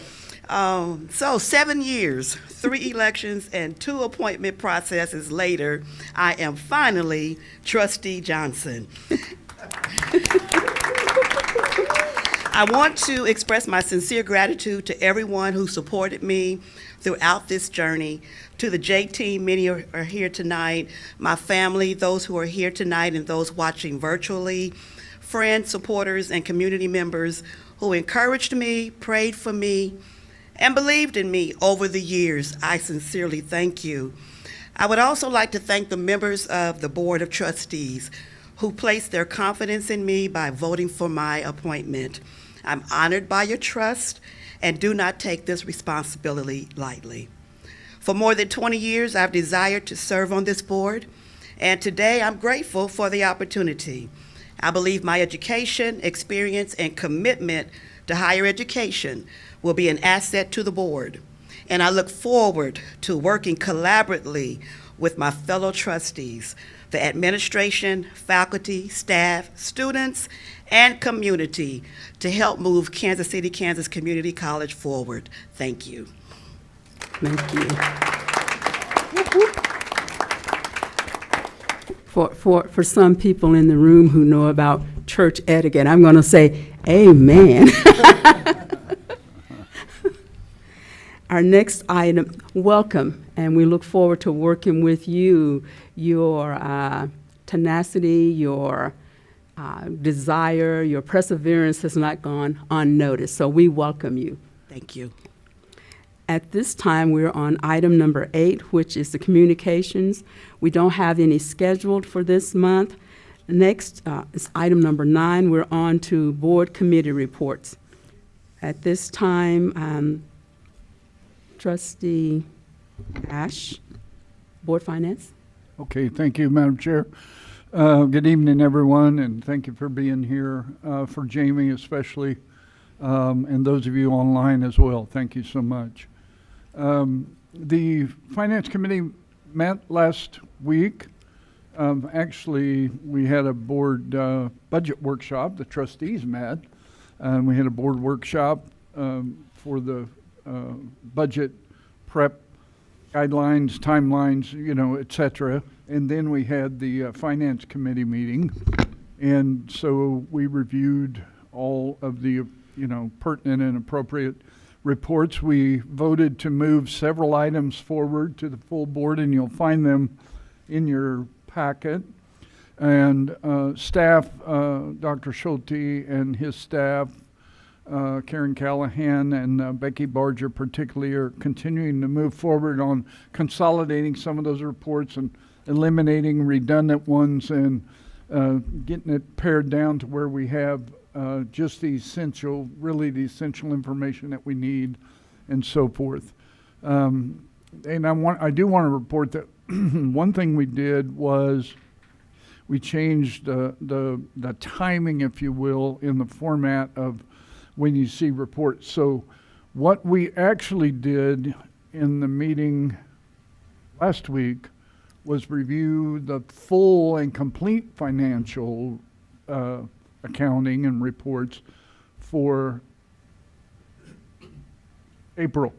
So 7 years, 3 elections, and 2 appointment processes later, I am finally Trustee Johnson. I want to express my sincere gratitude to everyone who supported me throughout this journey. To the J team, many are here tonight, my family, those who are here tonight and those watching virtually, friends, supporters, and community members who encouraged me, prayed for me, and believed in me over the years. I sincerely thank you. I would also like to thank the members of the Board of Trustees who placed their confidence in me by voting for my appointment. I'm honored by your trust and do not take this responsibility lightly. For more than 20 years, I've desired to serve on this board, and today I'm grateful for the opportunity. I believe my education, experience, and commitment to higher education will be an asset to the board, and I look forward to working collaboratively with my fellow trustees, the administration, faculty, staff, students, and community to help move Kansas City, Kansas Community College forward. Thank you. Thank you. For some people in the room who know about church etiquette, I'm going to say amen. Our next item, welcome, and we look forward to working with you. Your tenacity, your desire, your perseverance has not gone unnoticed, so we welcome you. Thank you. At this time, we're on item number 8, which is the communications. We don't have any scheduled for this month. Next is item number 9. We're on to board committee reports. At this time, Trustee Ash, Board Finance. Okay, thank you, Madam Chair. Good evening, everyone, and thank you for being here, for Jamie especially, and those of you online as well. Thank you so much. The Finance Committee met last week. Actually, we had a board budget workshop. The trustees met. We had a board workshop for the budget prep guidelines, timelines, et cetera. And then we had the Finance Committee meeting. And so we reviewed all of the, pertinent and appropriate reports. We voted to move several items forward to the full board, and you'll find them in your packet. And staff, Dr. Schulte and his staff, Karen Callahan and Becky Barger particularly, are continuing to move forward on consolidating some of those reports and eliminating redundant ones and getting it pared down to where we have just the essential information that we need and so forth. And I do want to report that one thing we did was we changed the timing, if you will, in the format of when you see reports. So what we actually did in the meeting last week was review the full and complete financial accounting and reports for April.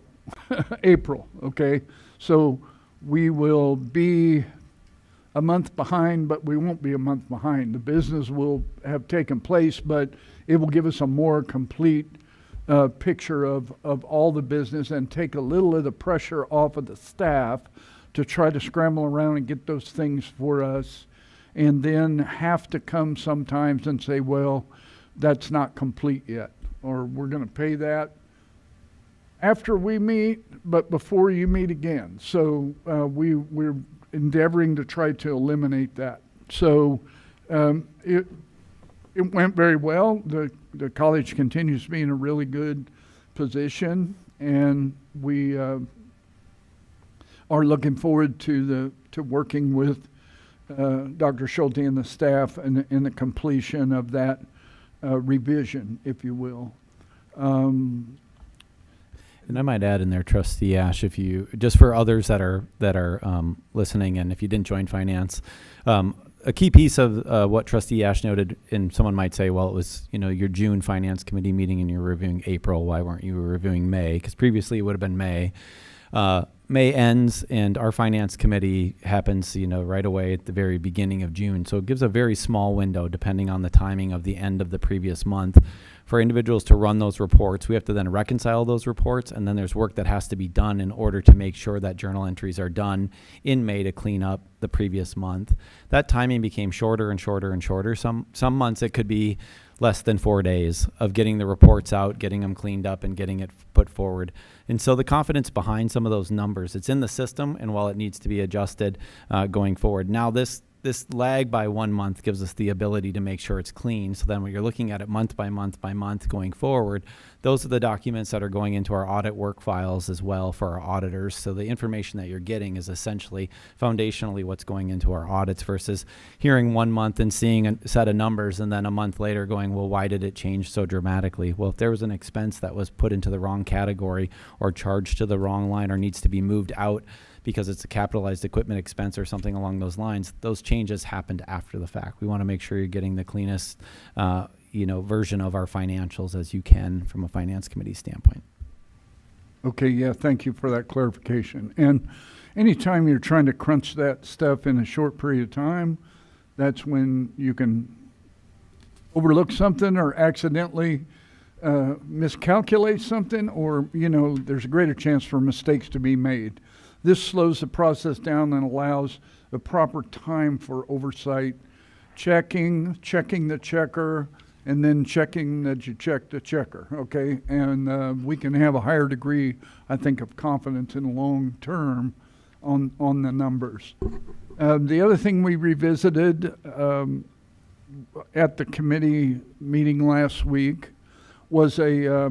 April, okay? So we will be a month behind, but we won't be a month behind. The business will have taken place, but it will give us a more complete picture of all the business and take a little of the pressure off of the staff to try to scramble around and get those things for us, and then have to come sometimes and say, well, that's not complete yet, or we're going to pay that after we meet, but before you meet again. So we're endeavoring to try to eliminate that. So it went very well. The college continues to be in a really good position, and we are looking forward to working with Dr. Schulte and the staff in the completion of that revision, if you will. And I might add in there, Trustee Ash, if you, just for others that are listening, and if you didn't join finance, a key piece of what Trustee Ash noted, and someone might say, well, it was your June Finance Committee meeting and you're reviewing April. Why weren't you reviewing May? Because previously it would have been May. May ends and our Finance Committee happens, right away at the very beginning of June. So it gives a very small window, depending on the timing of the end of the previous month, for individuals to run those reports. We have to then reconcile those reports, and then there's work that has to be done in order to make sure that journal entries are done in May to clean up the previous month. That timing became shorter and shorter and shorter. Some months it could be less than 4 days of getting the reports out, getting them cleaned up, and getting it put forward. And so the confidence behind some of those numbers, it's in the system, and while it needs to be adjusted going forward. Now this this lag by 1 month gives us the ability to make sure it's clean. So then when you're looking at it month by month by month going forward, those are the documents that are going into our audit work files as well for our auditors. So the information that you're getting is essentially foundationally what's going into our audits versus hearing 1 month and seeing a set of numbers and then a month later going, well, why did it change so dramatically? Well, if there was an expense that was put into the wrong category or charged to the wrong line or needs to be moved out because it's a capitalized equipment expense or something along those lines, those changes happened after the fact. We want to make sure you're getting the cleanest, version of our financials as you can from a finance committee standpoint. Okay, yeah, thank you for that clarification. And anytime you're trying to crunch that stuff in a short period of time, that's when you can overlook something or accidentally miscalculate something, or, there's a greater chance for mistakes to be made. This slows the process down and allows the proper time for oversight, checking the checker, and then checking that you checked the checker, okay? And we can have a higher degree, I think, of confidence in the long term on the numbers. The other thing we revisited at the committee meeting last week was a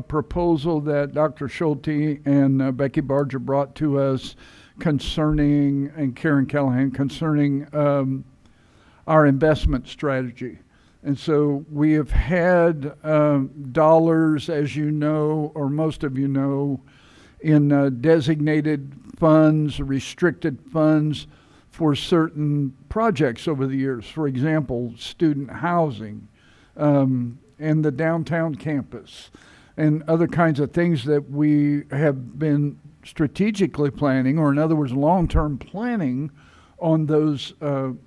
proposal that Dr. Schulte and Becky Barger brought to us concerning, and Karen Callahan, concerning our investment strategy. And so we have had dollars, as you know, or most of you know, in designated funds, restricted funds for certain projects over the years. For example, student housing and the downtown campus and other kinds of things that we have been strategically planning, or in other words, long-term planning on those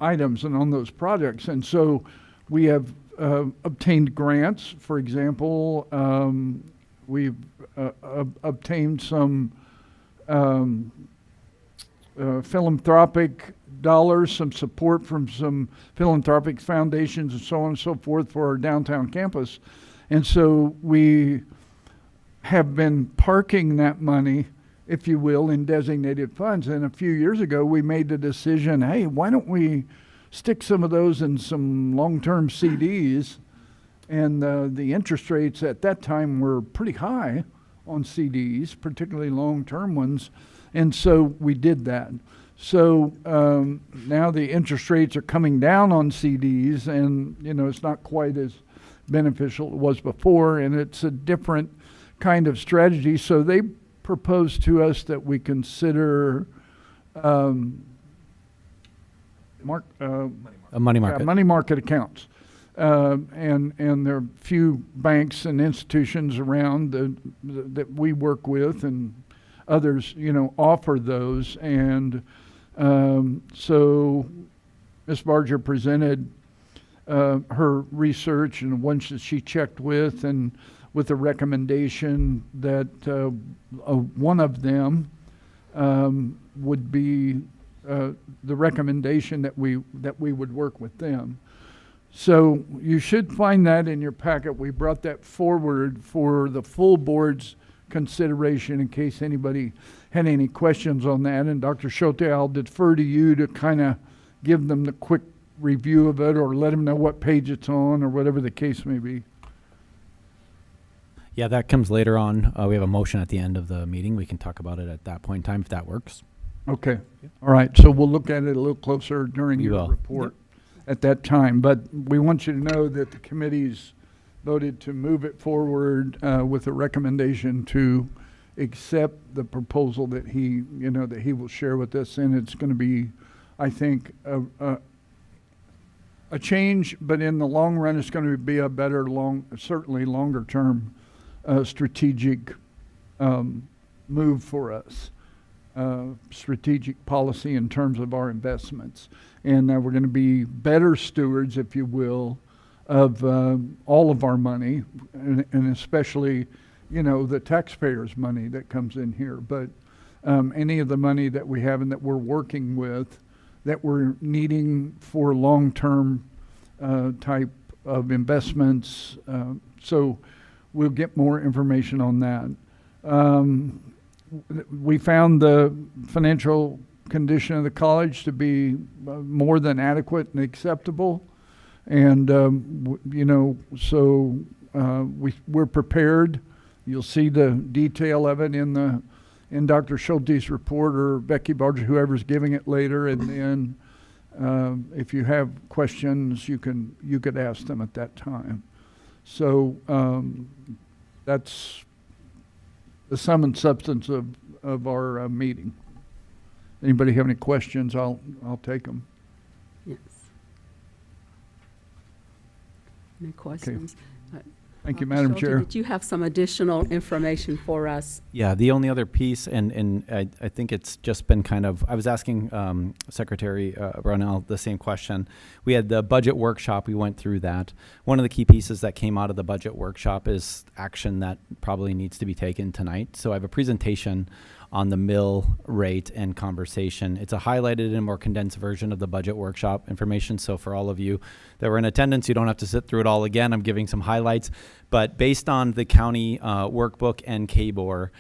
items and on those projects. And so we have obtained grants. For example, we've obtained some philanthropic dollars, some support from some philanthropic foundations and so on and so forth for our downtown campus. And so we have been parking that money, if you will, in designated funds. And a few years ago, we made the decision, hey, why don't we stick some of those in some long-term CDs? And the interest rates at that time were pretty high on CDs, particularly long-term ones. And so we did that. So now the interest rates are coming down on CDs, and it's not quite as beneficial as it was before, and it's a different kind of strategy. So they proposed to us that we consider A money market. money market accounts. And there are a few banks and institutions around that we work with, and others, offer those. And so Ms. Barger presented her research and ones that she checked with, and with a recommendation that one of them would be the recommendation that we would work with them. So you should find that in your packet. We brought that forward for the full board's consideration in case anybody had any questions on that. And Dr. Schulte, I'll defer to you to kind of give them the quick review of it, or let them know what page it's on, or whatever the case may be. Yeah, that comes later on. We have a motion at the end of the meeting. We can talk about it at that point in time if that works. Okay. All right. So we'll look at it a little closer during We your will. report at that time. But we want you to know that the committee's voted to move it forward with a recommendation to accept the proposal that he will share with us. And it's going to be, I think, a change, but in the long run, it's going to be a better, certainly longer term strategic move for us. Strategic policy in terms of our investments. And we're going to be better stewards, if you will, of all of our money, and especially, the taxpayers' money that comes in here. But any of the money that we have and that we're working with, that we're needing for long-term type of investments. So we'll get more information on that. We found the financial condition of the college to be more than adequate and acceptable. And, we're prepared. You'll see the detail of it in Dr. Schulte's report, or Becky Barger, whoever's giving it later. And then if you have questions, you could ask them at that time. So that's the sum and substance of our meeting. Anybody have any questions? I'll take them. Yes. Any questions? Thank you, Dr. Madam Schulte, Chair. did you have some additional information for us? Yeah, the only other piece, and I think it's just been kind of, I was asking Secretary Brownell the same question. We had the budget workshop, we went through that. One of the key pieces that came out of the budget workshop is action that probably needs to be taken tonight. So I have a presentation on the mill rate and conversation. It's a highlighted and more condensed version of the budget workshop information. So for all of you that were in attendance, you don't have to sit through it all again. I'm giving some highlights. But based on the county workbook and KBOR,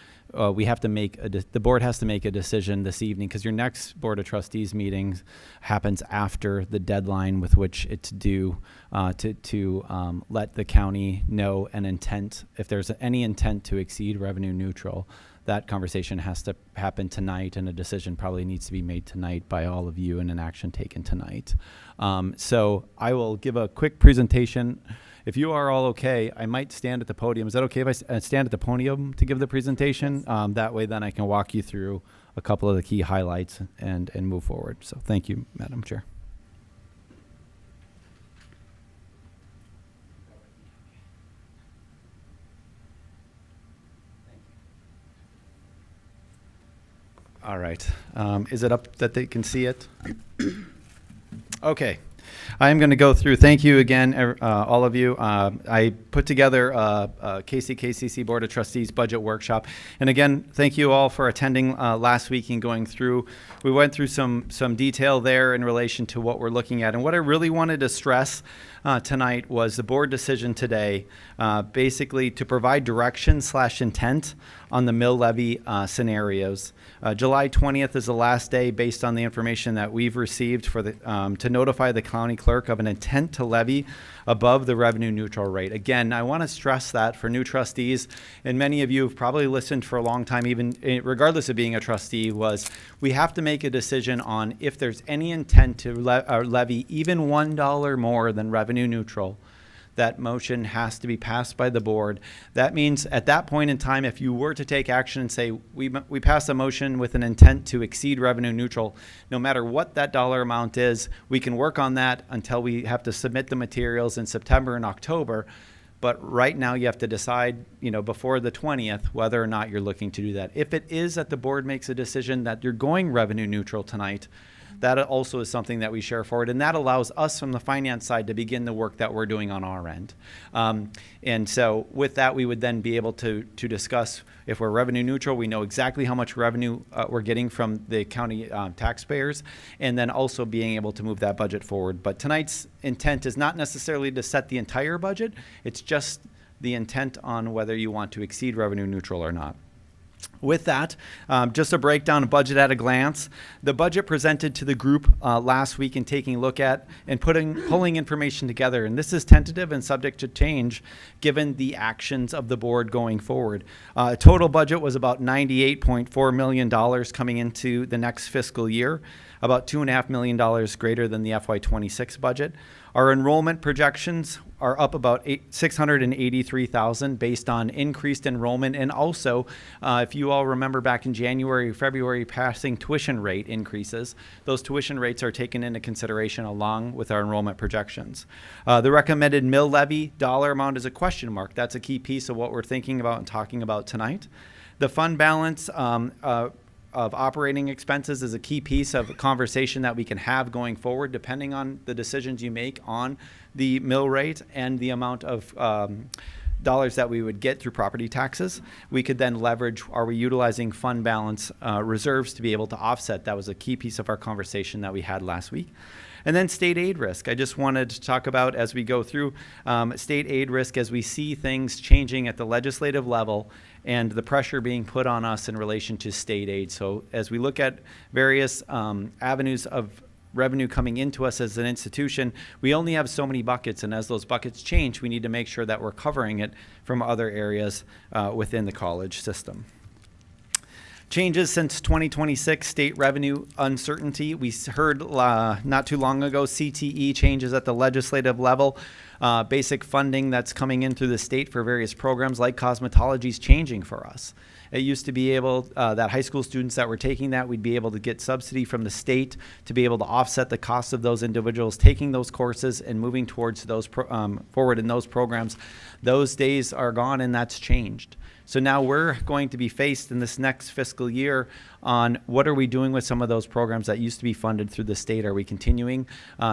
we have to make the board has to make a decision this evening, because your next Board of Trustees meeting happens after the deadline with which it's due to let the county know an intent. If there's any intent to exceed revenue neutral, that conversation has to happen tonight, and a decision probably needs to be made tonight by all of you and an action taken tonight. So I will give a quick presentation. If you are all okay, I might stand at the podium. Is that okay if I stand at the podium to give the presentation? That way then I can walk you through a couple of the key highlights and move forward. So thank you, Madam Chair. All right. Is it up that they can see it? Okay. I'm going to go through. Thank you again, all of you. I put together a KCKCC Board of Trustees budget workshop. And again, thank you all for attending last week and going through. We went through some detail there in relation to what we're looking at. And what I really wanted to stress tonight was the board decision today, basically to provide direction/intent on the mill levy scenarios. July 20th is the last day, based on the information that we've received, for the to notify the county clerk of an intent to levy above the revenue neutral rate. Again, I want to stress that for new trustees, and many of you have probably listened for a long time, even regardless of being a trustee, was we have to make a decision on if there's any intent to levy even $1 more than revenue neutral. That motion has to be passed by the board. That means at that point in time, if you were to take action and say, we pass a motion with an intent to exceed revenue neutral, no matter what that dollar amount is, we can work on that until we have to submit the materials in September and October. But right now you have to decide, before the 20th, whether or not you're looking to do that. If it is that the board makes a decision that you're going revenue neutral tonight, that also is something that we share forward, and that allows us from the finance side to begin the work that we're doing on our end. And so with that, we would then be able to discuss if we're revenue neutral, we know exactly how much revenue we're getting from the county taxpayers, and then also being able to move that budget forward. But tonight's intent is not necessarily to set the entire budget, it's just the intent on whether you want to exceed revenue neutral or not. With that, just a breakdown of budget at a glance. The budget presented to the group last week and taking a look at and pulling information together. And this is tentative and subject to change given the actions of the board going forward. Total budget was about $98.4 million coming into the next fiscal year, about $2.5 million greater than the FY26 budget. Our enrollment projections are up about 683,000 based on increased enrollment, and also, if you all remember back in January, February, passing tuition rate increases. Those tuition rates are taken into consideration along with our enrollment projections. The recommended mill levy dollar amount is a question mark. That's a key piece of what we're thinking about and talking about tonight. The fund balance of operating expenses is a key piece of conversation that we can have going forward, depending on the decisions you make on the mill rate and the amount of dollars that we would get through property taxes. We could then leverage, are we utilizing fund balance reserves to be able to offset? That was a key piece of our conversation that we had last week. And then state aid risk. I just wanted to talk about as we go through state aid risk as we see things changing at the legislative level and the pressure being put on us in relation to state aid. So as we look at various avenues of revenue coming into us as an institution, we only have so many buckets, and as those buckets change, we need to make sure that we're covering it from other areas within the college system. Changes since 2026, state revenue uncertainty. We heard not too long ago CTE changes at the legislative level. Basic funding that's coming in through the state for various programs like cosmetology is changing for us. It used to be able that high school students that were taking that, we'd be able to get subsidy from the state to be able to offset the cost of those individuals taking those courses and moving towards those forward in those programs. Those days are gone, and that's changed. So now we're going to be faced in this next fiscal year on what are we doing with some of those programs that used to be funded through the state? Are we continuing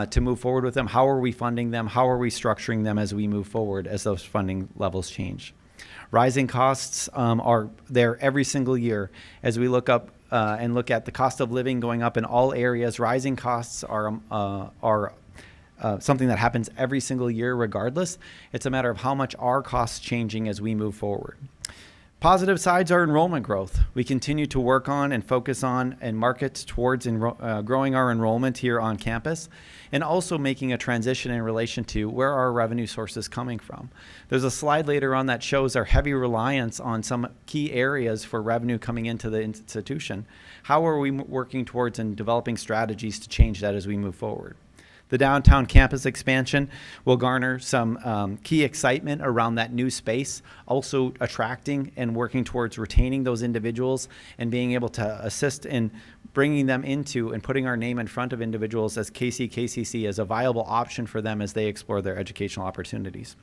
to move forward with them? How are we funding them? How are we structuring them as we move forward as those funding levels change? Rising costs are there every single year. As we look up and look at the cost of living going up in all areas, rising costs are something that happens every single year regardless. It's a matter of how much our costs changing as we move forward. Positive sides are enrollment growth. We continue to work on and focus on and market towards growing our enrollment here on campus, and also making a transition in relation to where our revenue sources coming from. There's a slide later on that shows our heavy reliance on some key areas for revenue coming into the institution. How are we working towards and developing strategies to change that as we move forward? The downtown campus expansion will garner some key excitement around that new space, also attracting and working towards retaining those individuals and being able to assist in bringing them into and putting our name in front of individuals as KCKCC as a viable option for them as they explore their educational opportunities.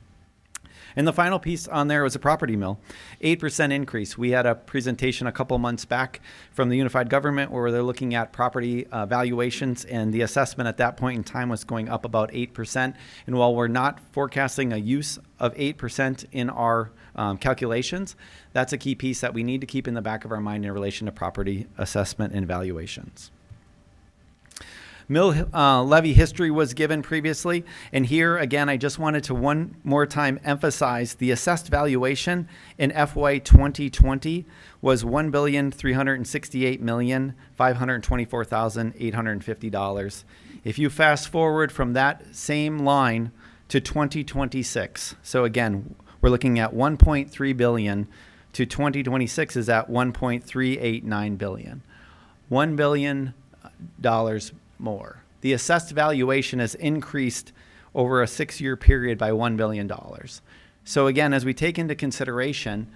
And the final piece on there was a property mill, 8% increase. We had a presentation a couple months back from the unified government where they're looking at property valuations, and the assessment at that point in time was going up about 8%. And while we're not forecasting a use of 8% in our calculations, that's a key piece that we need to keep in the back of our mind in relation to property assessment and valuations. Mill levy history was given previously, and here again I just wanted to one more time emphasize the assessed valuation in FY 2020 was $1,368,524,850. If you fast forward from that same line to 2026, so again we're looking at 1.3 billion to 2026 is at 1.389 billion. $1 billion more. The assessed valuation has increased over a 6-year period by $1 billion. So again, as we take into consideration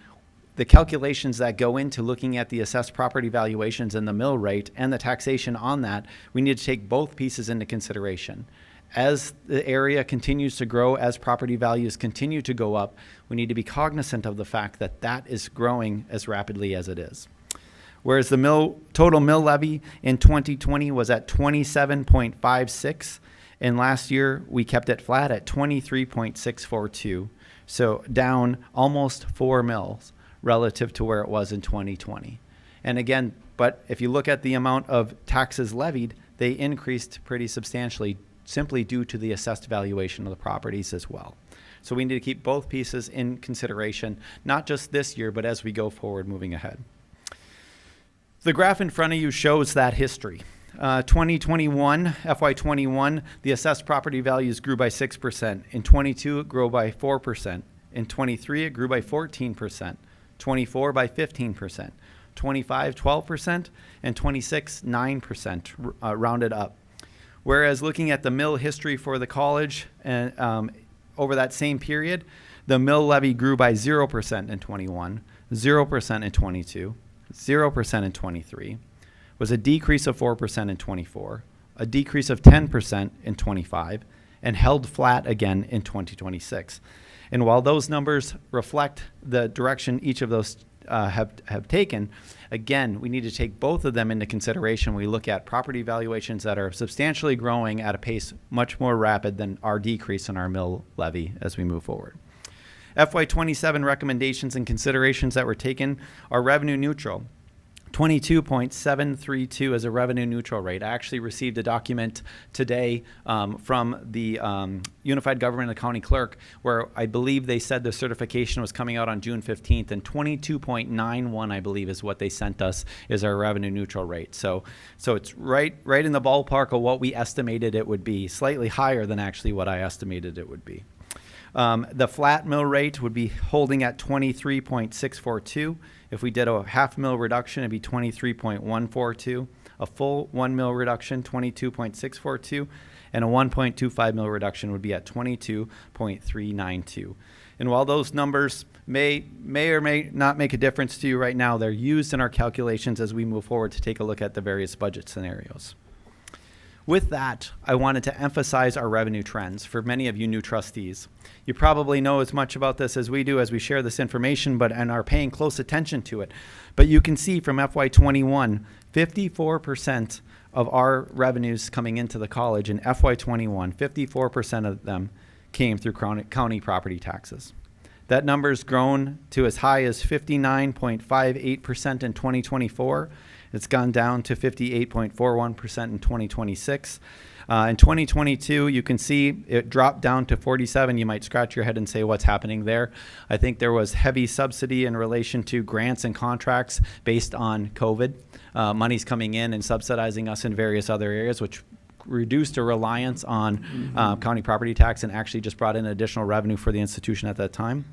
the calculations that go into looking at the assessed property valuations and the mill rate and the taxation on that, we need to take both pieces into consideration. As the area continues to grow, as property values continue to go up, we need to be cognizant of the fact that that is growing as rapidly as it is. Whereas the total mill levy in 2020 was at 27.56, and last year we kept it flat at 23.642, so down almost 4 mils relative to where it was in 2020. And again, but if you look at the amount of taxes levied, they increased pretty substantially simply due to the assessed valuation of the properties as well. So we need to keep both pieces in consideration, not just this year, but as we go forward moving ahead. The graph in front of you shows that history. 2021, FY21, the assessed property values grew by 6%. In 22, it grew by 4%. In 23, it grew by 14%. 24 by 15%. 25, 12%. And 26, 9%, rounded up. Whereas looking at the mill history for the college and over that same period, the mill levy grew by 0% in 21, 0% in 22, 0% in 23, was a decrease of 4% in 24, a decrease of 10% in 25, and held flat again in 2026. And while those numbers reflect the direction each of those have taken, again, we need to take both of them into consideration when we look at property valuations that are substantially growing at a pace much more rapid than our decrease in our mill levy as we move forward. FY27 recommendations and considerations that were taken are revenue neutral. 22.732 as a revenue neutral rate. I actually received a document today from the Unified Government and County Clerk where I believe they said the certification was coming out on June 15th, and 22.91, I believe, is what they sent us is our revenue neutral rate. So it's right in the ballpark of what we estimated it would be, slightly higher than actually what I estimated it would be. The flat mill rate would be holding at 23.642. If we did a half mill reduction, it'd be 23.142. A full 1 mil reduction, 22.642. And a 1.25 mil reduction would be at 22.392. And while those numbers may or may not make a difference to you right now, they're used in our calculations as we move forward to take a look at the various budget scenarios. With that, I wanted to emphasize our revenue trends for many of you new trustees. You probably know as much about this as we do as we share this information, and are paying close attention to it. But you can see from FY21, 54% of our revenues coming into the college in FY21, 54% of them came through county property taxes. That number's grown to as high as 59.58% in 2024. It's gone down to 58.41% in 2026. In 2022, you can see it dropped down to 47. You might scratch your head and say, what's happening there? I think there was heavy subsidy in relation to grants and contracts based on COVID. Money's coming in and subsidizing us in various other areas, which reduced a reliance on county property tax and actually just brought in additional revenue for the institution at that time.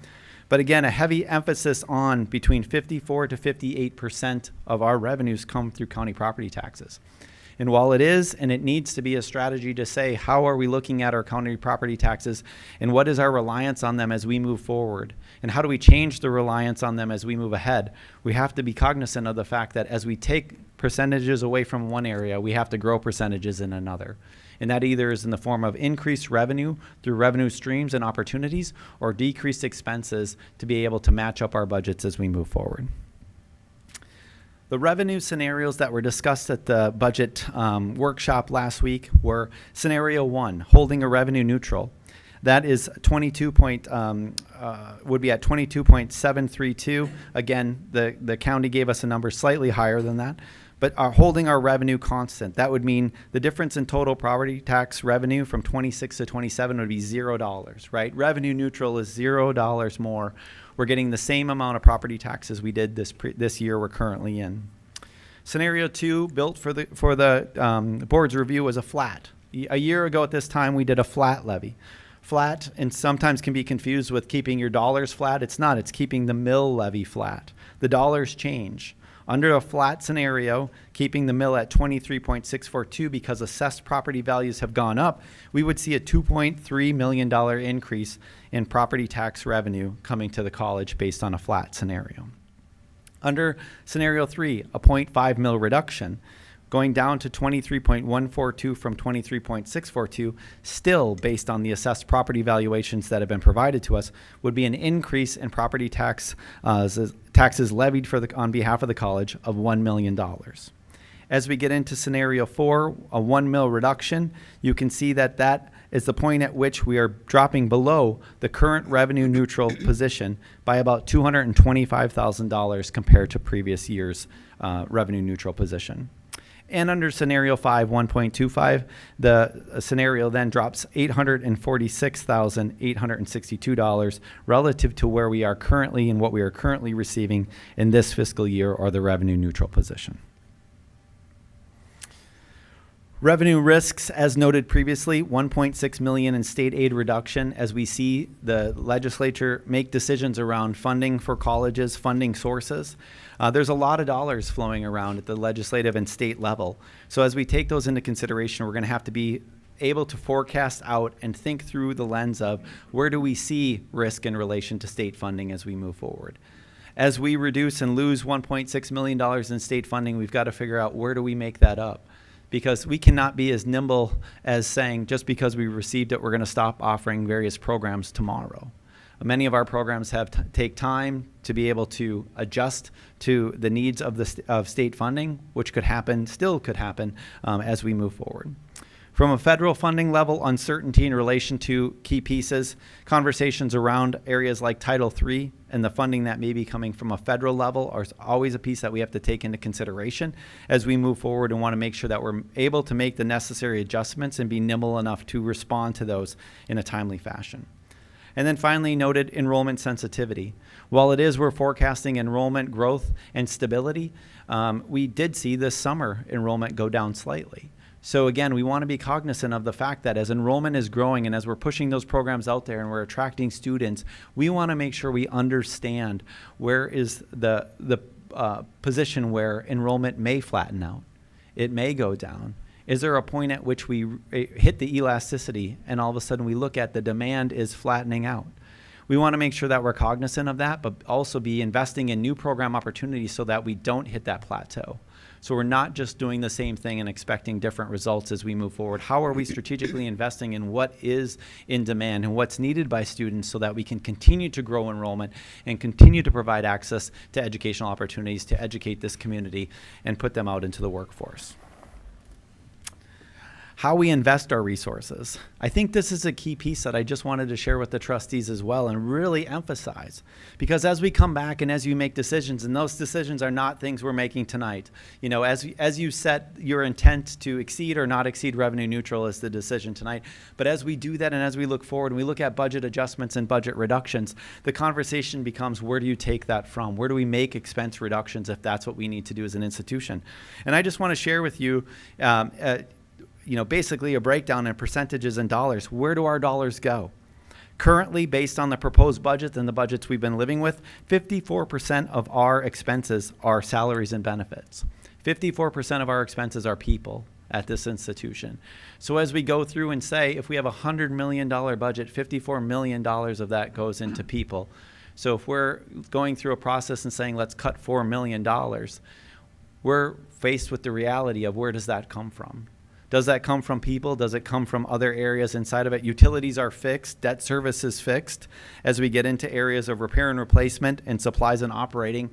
But again, a heavy emphasis on between 54 to 58% of our revenues come through county property taxes. And while it is and it needs to be a strategy to say, how are we looking at our county property taxes and what is our reliance on them as we move forward? And how do we change the reliance on them as we move ahead? We have to be cognizant of the fact that as we take percentages away from one area, we have to grow percentages in another. And that either is in the form of increased revenue through revenue streams and opportunities, or decreased expenses to be able to match up our budgets as we move forward. The revenue scenarios that were discussed at the budget workshop last week were scenario 1, holding a revenue neutral. That is would be at 22.732. Again, the county gave us a number slightly higher than that, but holding our revenue constant. That would mean the difference in total property tax revenue from 26 to 27 would be $0, right? Revenue neutral is $0 more. We're getting the same amount of property taxes we did this year we're currently in. Scenario 2, built for the board's review, was a flat. A year ago at this time, we did a flat levy. Flat, and sometimes can be confused with keeping your dollars flat. It's not, it's keeping the mill levy flat. The dollars change. Under a flat scenario, keeping the mill at 23.642 because assessed property values have gone up, we would see a $2.3 million increase in property tax revenue coming to the college based on a flat scenario. Under scenario 3, a 0.5 mil reduction, going down to 23.142 from 23.642, still based on the assessed property valuations that have been provided to us, would be an increase in property taxes levied on behalf of the college of $1 million. As we get into scenario 4, a 1 mil reduction, you can see that is the point at which we are dropping below the current revenue neutral position by about $225,000 compared to previous year's revenue neutral position. And under scenario 5, 1.25, the scenario then drops $846,862 relative to where we are currently and what we are currently receiving in this fiscal year, or the revenue neutral position. Revenue risks, as noted previously, $1.6 million in state aid reduction as we see the legislature make decisions around funding for colleges, funding sources. There's a lot of dollars flowing around at the legislative and state level. So as we take those into consideration, we're going to have to be able to forecast out and think through the lens of where do we see risk in relation to state funding as we move forward. As we reduce and lose $1.6 million in state funding, we've got to figure out where do we make that up. Because we cannot be as nimble as saying just because we received it, we're going to stop offering various programs tomorrow. Many of our programs take time to be able to adjust to the needs of state funding, which still could happen as we move forward. From a federal funding level, uncertainty in relation to key pieces, conversations around areas like Title III and the funding that may be coming from a federal level are always a piece that we have to take into consideration as we move forward and want to make sure that we're able to make the necessary adjustments and be nimble enough to respond to those in a timely fashion. And then finally, noted enrollment sensitivity. While it is we're forecasting enrollment growth and stability, we did see this summer enrollment go down slightly. So again, we want to be cognizant of the fact that as enrollment is growing and as we're pushing those programs out there and we're attracting students, we want to make sure we understand where is the position where enrollment may flatten out. It may go down. Is there a point at which we hit the elasticity and all of a sudden we look at the demand is flattening out? We want to make sure that we're cognizant of that, but also be investing in new program opportunities so that we don't hit that plateau. So we're not just doing the same thing and expecting different results as we move forward. How are we strategically investing in what is in demand and what's needed by students so that we can continue to grow enrollment and continue to provide access to educational opportunities to educate this community and put them out into the workforce? How we invest our resources. I think this is a key piece that I just wanted to share with the trustees as well and really emphasize, because as we come back and as you make decisions, and those decisions are not things we're making tonight, you know, as you set your intent to exceed or not exceed revenue neutral is the decision tonight. But as we do that and as we look forward and we look at budget adjustments and budget reductions, the conversation becomes, where do you take that from? Where do we make expense reductions if that's what we need to do as an institution? And I just want to share with you, basically a breakdown in percentages and dollars. Where do our dollars go? Currently, based on the proposed budget and the budgets we've been living with, 54% of our expenses are salaries and benefits. 54% of our expenses are people at this institution. So as we go through and say, if we have a $100 million budget, $54 million of that goes into people. So if we're going through a process and saying, let's cut $4 million, we're faced with the reality of where does that come from? Does that come from people? Does it come from other areas inside of it? Utilities are fixed, debt service is fixed. As we get into areas of repair and replacement and supplies and operating,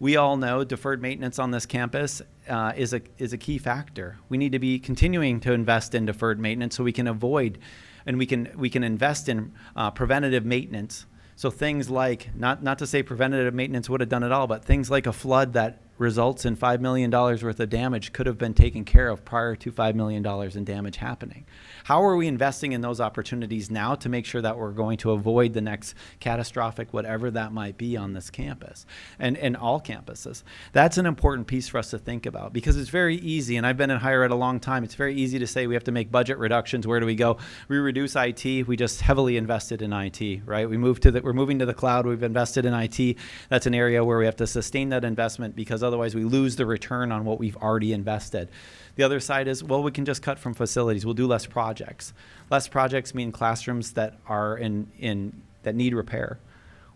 we all know deferred maintenance on this campus is a key factor. We need to be continuing to invest in deferred maintenance so we can avoid and we can invest in preventative maintenance. So things like, not to say preventative maintenance would have done it all, but things like a flood that results in $5 million worth of damage could have been taken care of prior to $5 million in damage happening. How are we investing in those opportunities now to make sure that we're going to avoid the next catastrophic, whatever that might be on this campus and all campuses? That's an important piece for us to think about, because it's very easy, and I've been in higher ed a long time, it's very easy to say we have to make budget reductions. Where do we go? We reduce IT. We just heavily invested in IT, right? We're moving to the cloud. We've invested in IT. That's an area where we have to sustain that investment because otherwise we lose the return on what we've already invested. The other side is, well, we can just cut from facilities. We'll do less projects. Less projects mean classrooms that are that need repair.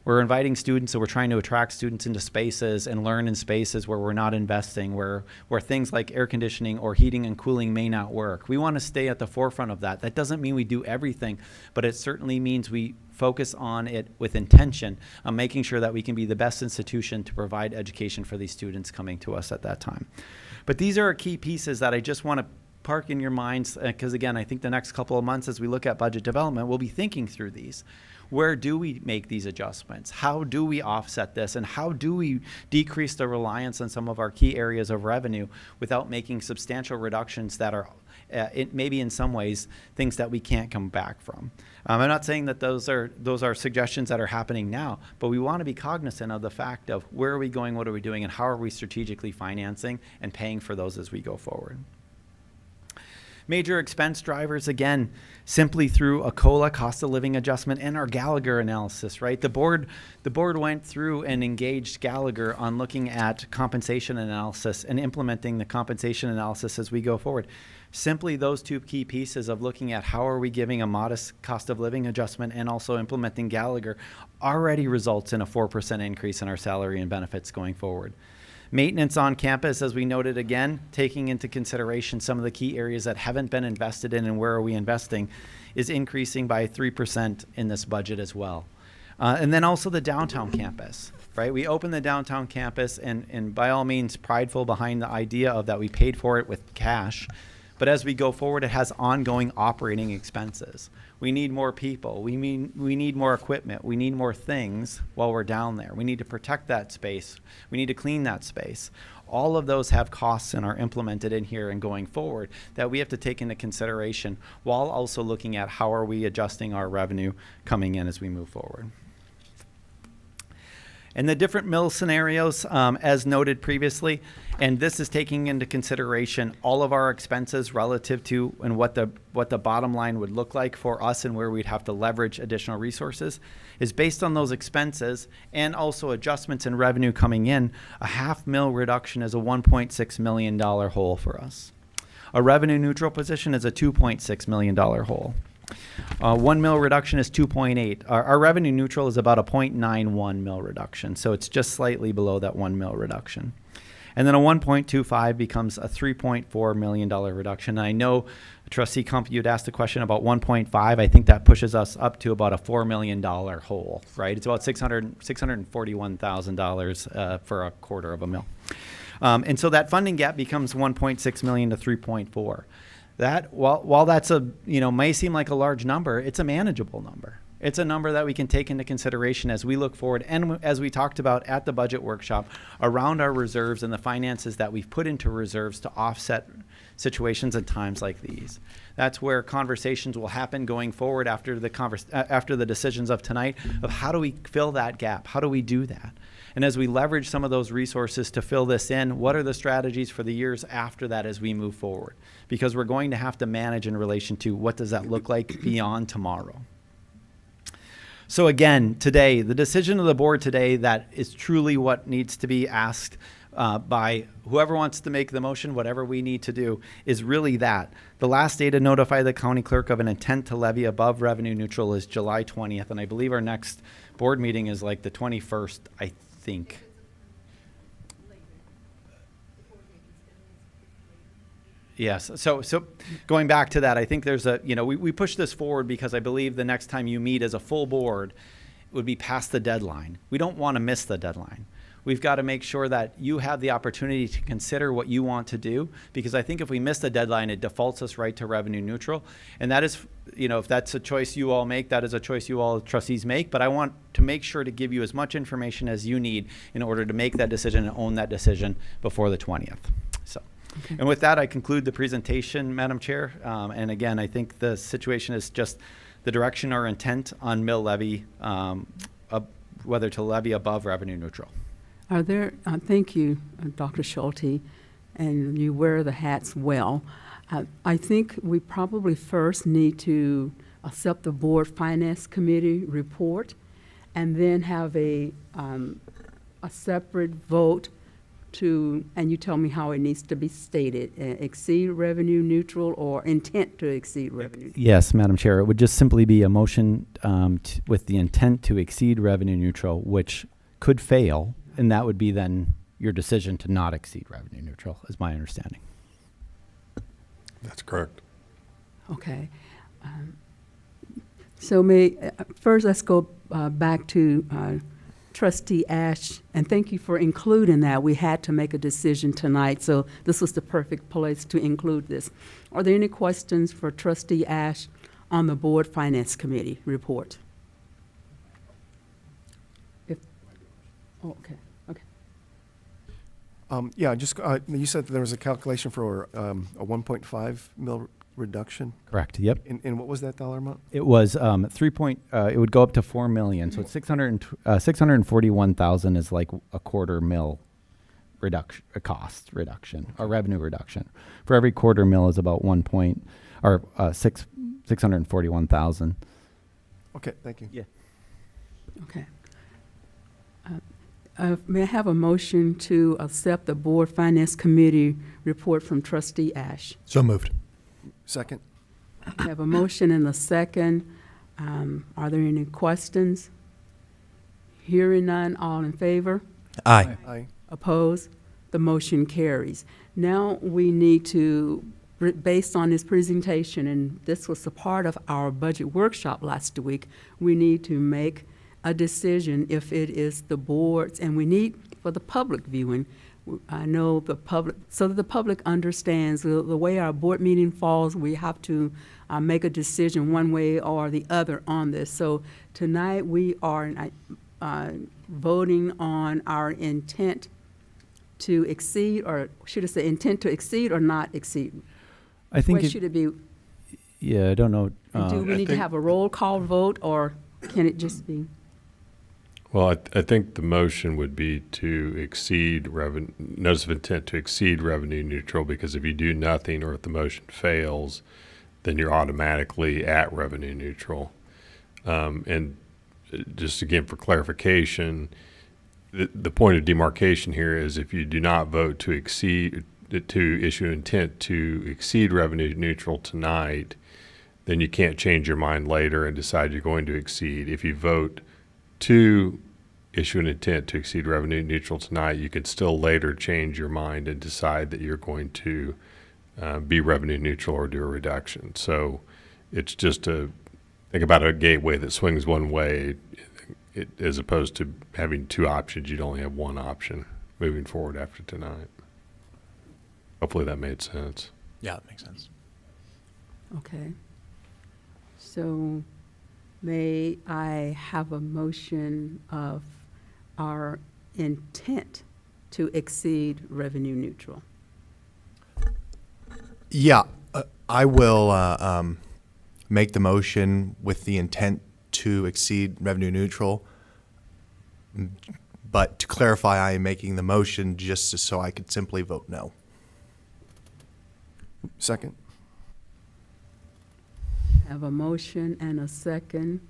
We're inviting students, so we're trying to attract students into spaces and learn in spaces where we're not investing, where things like air conditioning or heating and cooling may not work. We want to stay at the forefront of that. That doesn't mean we do everything, but it certainly means we focus on it with intention, on making sure that we can be the best institution to provide education for these students coming to us at that time. But these are key pieces that I just want to park in your minds, because again, I think the next couple of months as we look at budget development, we'll be thinking through these. Where do we make these adjustments? How do we offset this? And how do we decrease the reliance on some of our key areas of revenue without making substantial reductions that are maybe in some ways things that we can't come back from? I'm not saying that those are suggestions that are happening now, but we want to be cognizant of the fact of where are we going, what are we doing, and how are we strategically financing and paying for those as we go forward. Major expense drivers, again, simply through a COLA, cost of living adjustment, and our Gallagher analysis, right? The board went through and engaged Gallagher on looking at compensation analysis and implementing the compensation analysis as we go forward. Simply those two key pieces of looking at how are we giving a modest cost of living adjustment and also implementing Gallagher already results in a 4% increase in our salary and benefits going forward. Maintenance on campus, as we noted again, taking into consideration some of the key areas that haven't been invested in and where are we investing, is increasing by 3% in this budget as well. And then also the downtown campus, right? We opened the downtown campus and by all means prideful behind the idea of that we paid for it with cash. But as we go forward, it has ongoing operating expenses. We need more people. We need more equipment. We need more things while we're down there. We need to protect that space. We need to clean that space. All of those have costs and are implemented in here and going forward that we have to take into consideration while also looking at how are we adjusting our revenue coming in as we move forward. And the different mill scenarios, as noted previously, and this is taking into consideration all of our expenses relative to and what the bottom line would look like for us and where we'd have to leverage additional resources, is based on those expenses and also adjustments in revenue coming in. A half mil reduction is a $1.6 million hole for us. A revenue neutral position is a $2.6 million hole. 1 mil reduction is 2.8. Our revenue neutral is about a 0.91 mil reduction, so it's just slightly below that 1 mil reduction. And then a 1.25 becomes a $3.4 million reduction. And I know, Trustee Kump, you'd asked a question about 1.5. I think that pushes us up to about a $4 million hole, right? It's about $641,000 for a quarter of a mil. And so that funding gap becomes 1.6 million to 3.4. That, while that's may seem like a large number, it's a manageable number. It's a number that we can take into consideration as we look forward and as we talked about at the budget workshop around our reserves and the finances that we've put into reserves to offset situations and times like these. That's where conversations will happen going forward after the decisions of tonight of how do we fill that gap? How do we do that? And as we leverage some of those resources to fill this in, what are the strategies for the years after that as we move forward? Because we're going to have to manage in relation to what does that look like beyond tomorrow. So again, today, the decision of the board today that is truly what needs to be asked by whoever wants to make the motion, whatever we need to do, is really that. The last day to notify the county clerk of an intent to levy above revenue neutral is July 20th, and I believe our next board meeting is like the 21st, I think. Yes. So going back to that, I think there's we push this forward because I believe the next time you meet as a full board, it would be past the deadline. We don't want to miss the deadline. We've got to make sure that you have the opportunity to consider what you want to do, because I think if we miss the deadline, it defaults us right to revenue neutral. And that is, if that's a choice you all make, that is a choice you all trustees make. But I want to make sure to give you as much information as you need in order to make that decision and own that decision before the 20th. So. Okay. And with that, I conclude the presentation, Madam Chair. And again, I think the situation is just the direction or intent on mill levy, whether to levy above revenue neutral. Are there, thank you, Dr. Schulte, and you wear the hats well. I think we probably first need to accept the Board Finance Committee report and then have a separate vote to, and you tell me how it needs to be stated, exceed revenue neutral or intent to exceed revenue. Yes, Madam Chair, it would just simply be a motion with the intent to exceed revenue neutral, which could fail, and that would be then your decision to not exceed revenue neutral, is my understanding. That's correct. Okay. So first let's go back to Trustee Ash, and thank you for including that. We had to make a decision tonight, so this was the perfect place to include this. Are there any questions for Trustee Ash on the Board Finance Committee report? Okay. Yeah, just you said that there was a calculation for a 1.5 mil reduction. Correct. Yep. And what was that dollar amount? It was it would go up to 4 million. So it's 641,000 is like a quarter mil reduction, a cost reduction, a revenue reduction. For every quarter mil is about 641,000. Okay, thank you. Yeah. Okay. May I have a motion to accept the Board Finance Committee report from Trustee Ash? So moved. Second. I have a motion and a second. Are there any questions? Hearing none, all in favor? Aye. Aye. Opposed? The motion carries. Now we need to, based on this presentation, and this was a part of our budget workshop last week, we need to make a decision if it is the board's, and we need, for the public viewing, I know the public, so that the public understands the way our board meeting falls, we have to make a decision one way or the other on this. So tonight, we are voting on our intent to exceed, or should I say intent to exceed or not exceed? I think What should it be? yeah, I don't know. Do we need to have a roll call vote, or can it just be? Well, I think the motion would be to exceed notice of intent to exceed revenue neutral, because if you do nothing or if the motion fails, then you're automatically at revenue neutral. And just again, for clarification, the point of demarcation here is if you do not vote to issue an intent to exceed revenue neutral tonight, then you can't change your mind later and decide you're going to exceed. If you vote to issue an intent to exceed revenue neutral tonight, you can still later change your mind and decide that you're going to be revenue neutral or do a reduction. So it's just think about a gateway that swings one way, as opposed to having two options. You'd only have one option moving forward after tonight. Hopefully that made sense. Yeah, that makes sense. Okay. So may I have a motion of our intent to exceed revenue neutral? Yeah, I will make the motion with the intent to exceed revenue neutral. But to clarify, I am making the motion just so I could simply vote no. Second. Have a motion and a second.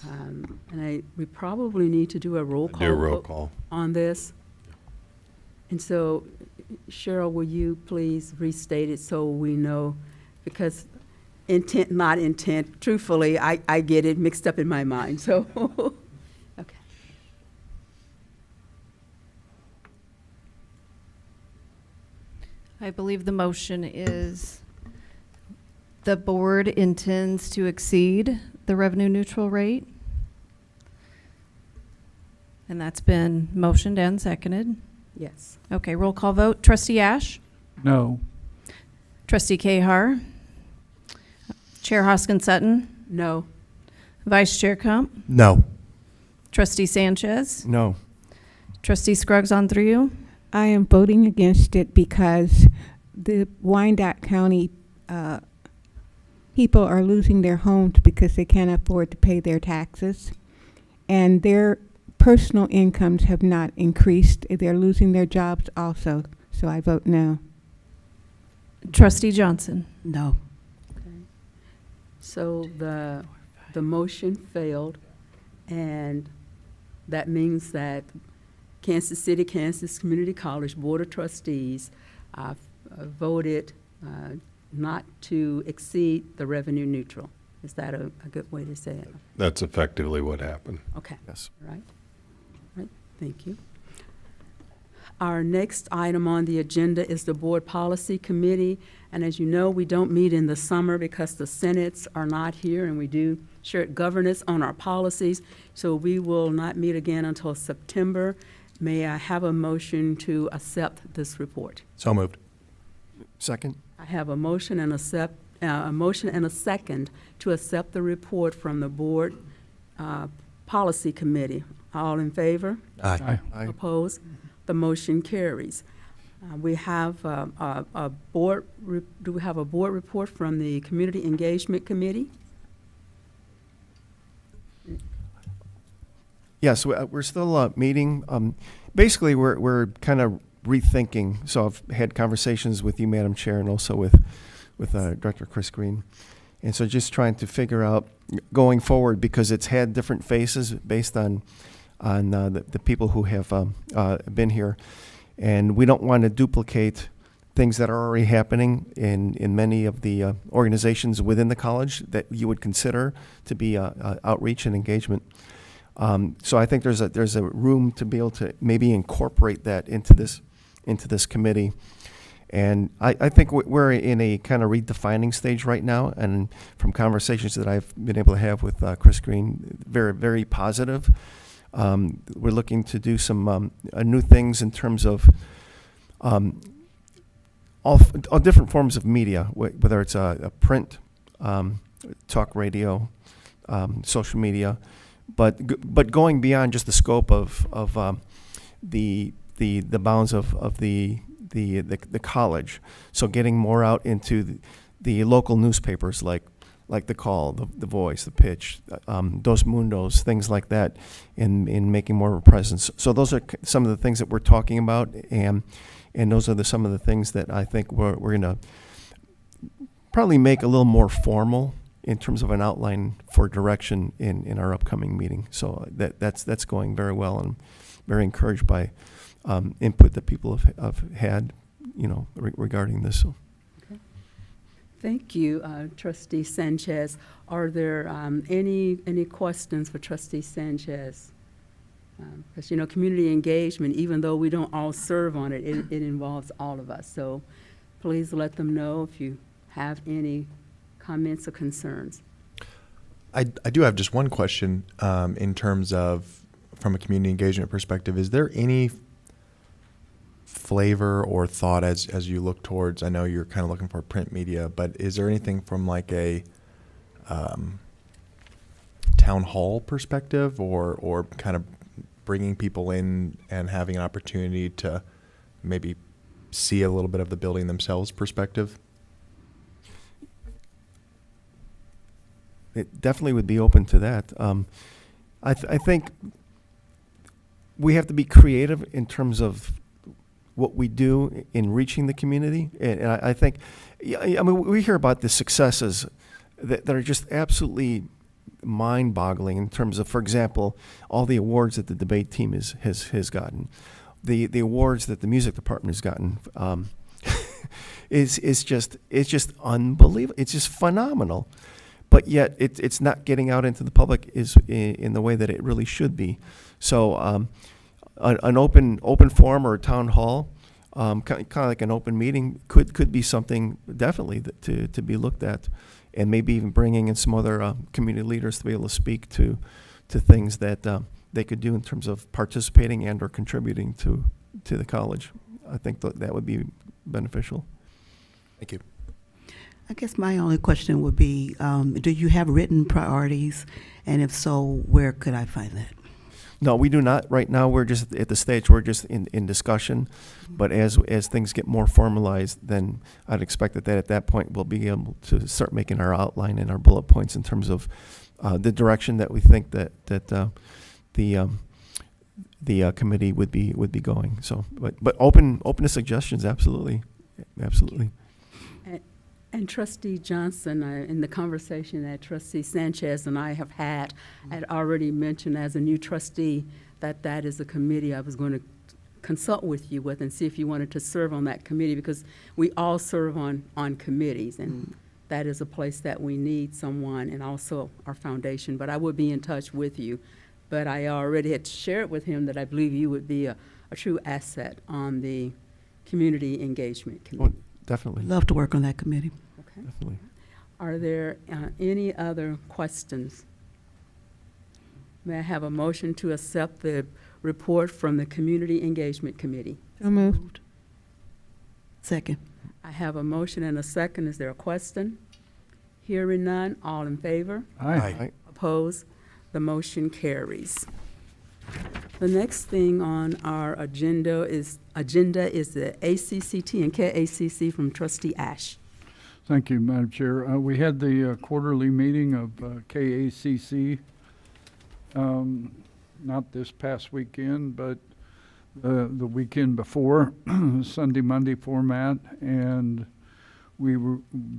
And we probably need to do a roll call. Do a roll vote call. on this. And so, Cheryl, will you please restate it so we know? Because intent, not intent, truthfully, I get it mixed up in my mind, so, okay. I believe the motion is the board intends to exceed the revenue neutral rate. And that's been motioned and seconded. Yes. Okay, roll call vote. Trustee Ash? No. Trustee Cahar? Chair Hoskin Sutton? No. Vice Chair Kump? No. Trustee Sanchez? No. Trustee Scruggs on through? I am voting against it because the Wyandotte County people are losing their homes because they can't afford to pay their taxes, and their personal incomes have not increased. They're losing their jobs also, so I vote no. Trustee Johnson? No. Okay. So the motion failed, and that means that Kansas City, Kansas Community College Board of Trustees voted not to exceed the revenue neutral. Is that a good way to say it? That's effectively what happened. Okay. Yes. Right. Right. Thank you. Our next item on the agenda is the Board Policy Committee. And as you know, we don't meet in the summer because the senates are not here, and we do shared governance on our policies. So we will not meet again until September. May I have a motion to accept this report? So moved. Second. I have a motion and a second to accept the report from the Board Policy Committee. All in favor? Aye. Aye. Opposed? The motion carries. We have a board. Do we have a board report from the Community Engagement Committee? Yes, we're still meeting. Basically, we're kind of rethinking. So I've had conversations with you, Madam Chair, and also with Director Chris Green. And so just trying to figure out going forward, because it's had different faces based on the people who have been here. And we don't want to duplicate things that are already happening in many of the organizations within the college that you would consider to be outreach and engagement. So I think there's a room to be able to maybe incorporate that into this committee. And I think we're in a kind of redefining stage right now, and from conversations that I've been able to have with Chris Green, very, very positive. We're looking to do some new things in terms of all different forms of media, whether it's a print, talk radio, social media, but going beyond just the scope of the bounds of the college. So getting more out into the local newspapers like The Call, the Voice, The Pitch, Dos Mundos, things like that, in making more of a presence. So those are some of the things that we're talking about, and those are some of the things that I think we're going to probably make a little more formal in terms of an outline for direction in our upcoming meeting. So that's going very well, and very encouraged by input that people have had, regarding this. So. Thank you, Trustee Sanchez. Are there any questions for Trustee Sanchez? Because, community engagement, even though we don't all serve on it, it involves all of us. So please let them know if you have any comments or concerns. I do have just one question in terms of, from a community engagement perspective. Is there any flavor or thought as you look towards, I know you're kind of looking for print media, but is there anything from like a town hall perspective or kind of bringing people in and having an opportunity to maybe see a little bit of the building themselves perspective? It definitely would be open to that. I think we have to be creative in terms of what we do in reaching the community. And I think, we hear about the successes that are just absolutely mind-boggling in terms of, for example, all the awards that the debate team has gotten, the awards that the music department has gotten. It's just unbelievable. It's just phenomenal. But yet it's not getting out into the public in the way that it really should be. So an open forum or a town hall, kind of like an open meeting, could be something definitely to be looked at, and maybe even bringing in some other community leaders to be able to speak to things that they could do in terms of participating and or contributing to the college. I think that would be beneficial. Thank you. I guess my only question would be, do you have written priorities? And if so, where could I find that? No, we do not. Right now, we're just at the stage, we're just in discussion. But as things get more formalized, then I'd expect that at that point, we'll be able to start making our outline and our bullet points in terms of the direction that we think that the committee would be going. So, but open to suggestions, absolutely. And Trustee Johnson, in the conversation that Trustee Sanchez and I have had, had already mentioned as a new trustee that is a committee I was going to consult with you with and see if you wanted to serve on that committee, because we all serve on committees, and that is a place that we need someone, and also our foundation. But I would be in touch with you. But I already had shared with him that I believe you would be a true asset on the community engagement committee. Oh, definitely. Love to work on that committee. Okay. Definitely. Are there any other questions? May I have a motion to accept the report from the Community Engagement Committee? So moved. Second. I have a motion and a second. Is there a question? Hearing none, all in favor? Aye. Opposed? The motion carries. The next thing on our agenda is the ACCT and KCKCC from Trustee Ash. Thank you, Madam Chair. We had the quarterly meeting of KCKCC, not this past weekend, but the weekend before, Sunday, Monday format, and we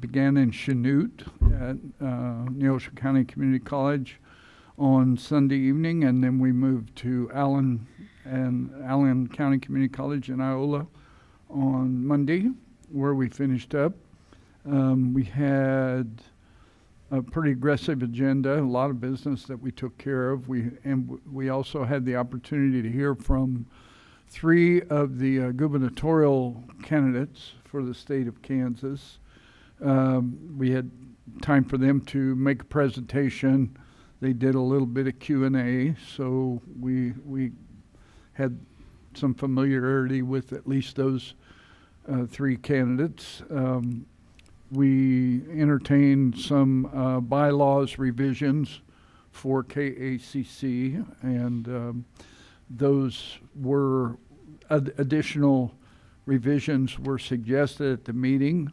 began in Chanute at Neosho County Community College on Sunday evening, and then we moved to Allen County Community College in Iola on Monday, where we finished up. We had a pretty aggressive agenda, a lot of business that we took care of. We also had the opportunity to hear from 3 of the gubernatorial candidates for the state of Kansas. We had time for them to make a presentation. They did a little bit of Q&A, so we had some familiarity with at least those three candidates. We entertained some bylaws revisions for KACC, and those were additional revisions were suggested at the meeting.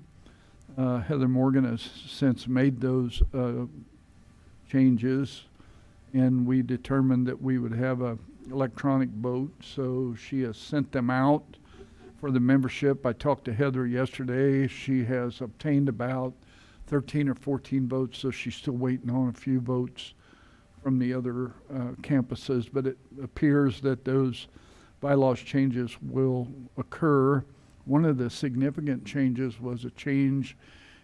Heather Morgan has since made those changes, and we determined that we would have a electronic vote, so she has sent them out for the membership. I talked to Heather yesterday. She has obtained about 13 or 14 votes, so she's still waiting on a few votes from the other campuses, but it appears that those bylaws changes will occur. One of the significant changes was a change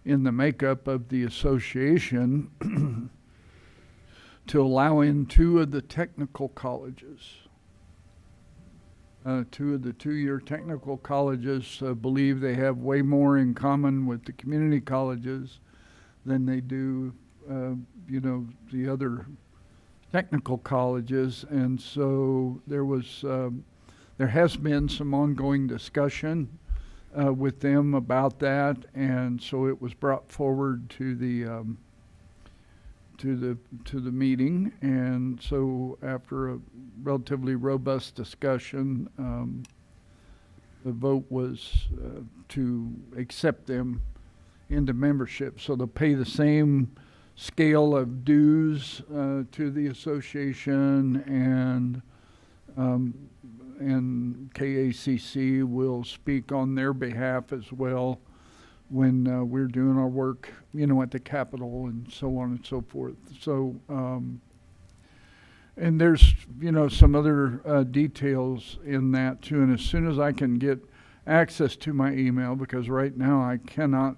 in the makeup of the association to allow in two of the technical colleges. Two of the two-year technical colleges believe they have way more in common with the community colleges than they do, the other technical colleges. And so there has been some ongoing discussion with them about that, and so it was brought forward to the meeting. And so after a relatively robust discussion, the vote was to accept them into membership. So they'll pay the same scale of dues to the association, and KACC will speak on their behalf as well when we're doing our work, at the Capitol and so on and so forth. So, and there's, some other details in that too. And as soon as I can get access to my email, because right now I cannot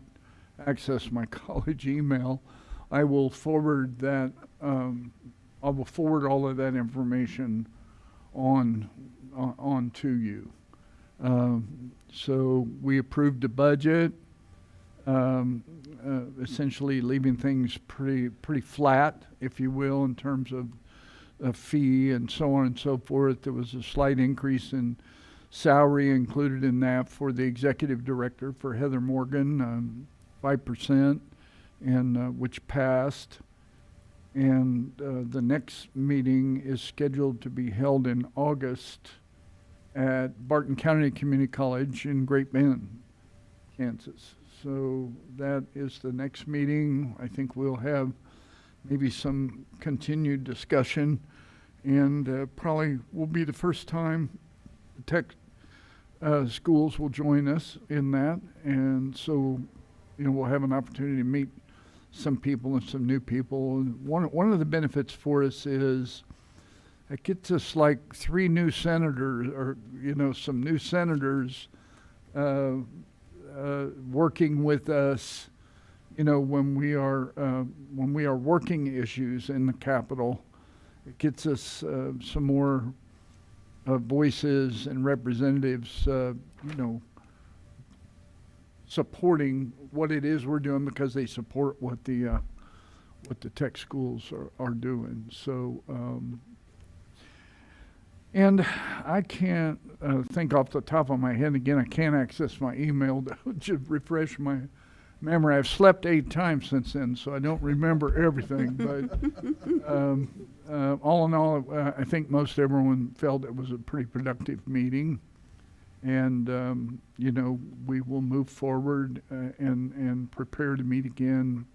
access my college email, I will forward that. I will forward all of that information on to you. So we approved the budget, essentially leaving things pretty flat, if you will, in terms of a fee and so on and so forth. There was a slight increase in salary included in that for the executive director, for Heather Morgan, 5%, and which passed. And the next meeting is scheduled to be held in August at Barton County Community College in Great Bend, Kansas. So that is the next meeting. I think we'll have maybe some continued discussion, and probably will be the first time the tech schools will join us in that. And so, we'll have an opportunity to meet some people and some new people. And one of the benefits for us is it gets us like 3 new senators, or some new senators working with us, when we are working issues in the Capitol. It gets us some more voices and representatives, supporting what it is we're doing, because they support what the tech schools are doing. So, and I can't think off the top of my head. Again, I can't access my email to refresh my memory. I've slept 8 times since then, so I don't remember everything. But all in all, I think most everyone felt it was a pretty productive meeting. And, we will move forward and prepare to meet again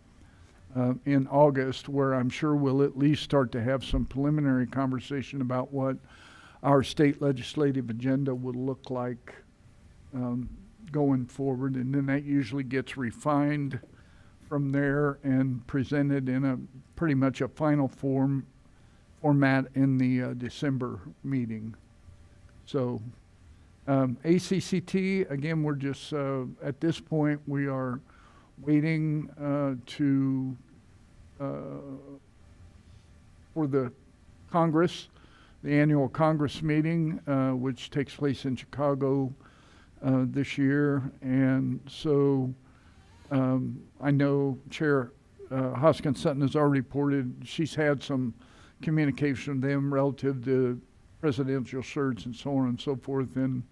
in August, where I'm sure we'll at least start to have some preliminary conversation about what our state legislative agenda would look like going forward. And then that usually gets refined from there and presented in a pretty much a final format in the December meeting. So ACCT, again, we're just, at this point, we are waiting for the Congress, the annual Congress meeting, which takes place in Chicago this year. And so I know Chair Hoskins Sutton has already reported she's had some communication with them relative to presidential shirts and so on and so forth. And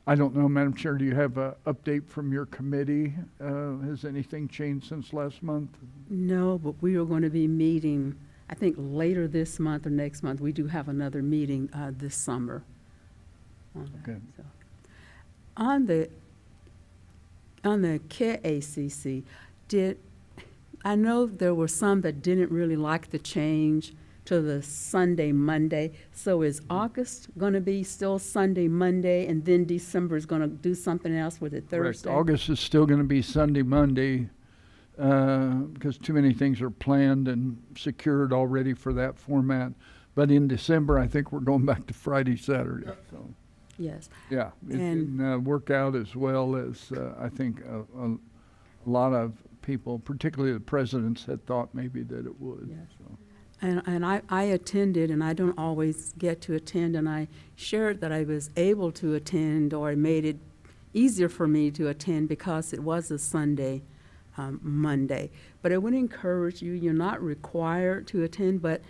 I don't know, Madam Chair, do you have an update from your committee? Has anything changed since last month? No, but we are going to be meeting, I think later this month or next month. We do have another meeting this summer. on that, Okay. so. On the KCKCC, I know there were some that didn't really like the change to the Sunday, Monday. So is August going to be still Sunday, Monday, and then December is going to do something else with it Correct. Thursday? August is still going to be Sunday, Monday, because too many things are planned and secured already for that format. But in December, I think we're going back to Friday, Saturday. So, Yes. yeah, it And- can work out as well as I think a lot of people, particularly the presidents, had thought maybe that it would. Yes. So. And I attended, and I don't always get to attend, and I shared that I was able to attend, or it made it easier for me to attend because it was a Sunday, Monday. But I would encourage you, you're not required to attend, but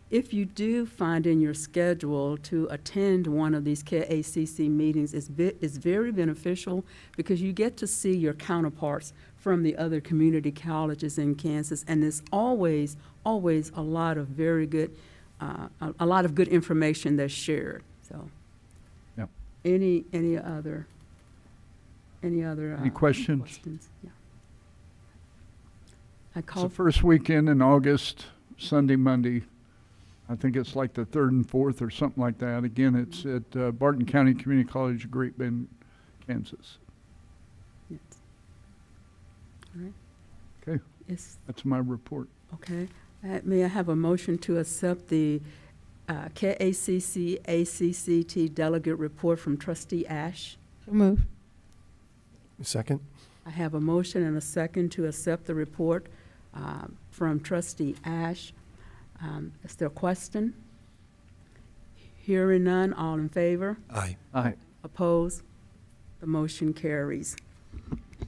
if you do find in your schedule to attend one of these KCKCC meetings, it's very beneficial because you get to see your counterparts from the other community colleges in Kansas, and there's always a lot of very good, a lot of good information that's shared. So, Yep. Any other? Any questions? Yeah. I It's the call. first weekend in August, Sunday, Monday. I think it's like the 3rd and 4th or something like that. Again, it's at Barton County Community College, Great Bend, Kansas. Yes. All right. Okay, Yes. that's my report. Okay. May I have a motion to accept the KCKCC ACCT delegate report from Trustee Ash? So moved. Second? I have a motion and a second to accept the report from Trustee Ash. Is there a question? Hearing none, all in favor? Aye. Aye. Opposed? The motion carries.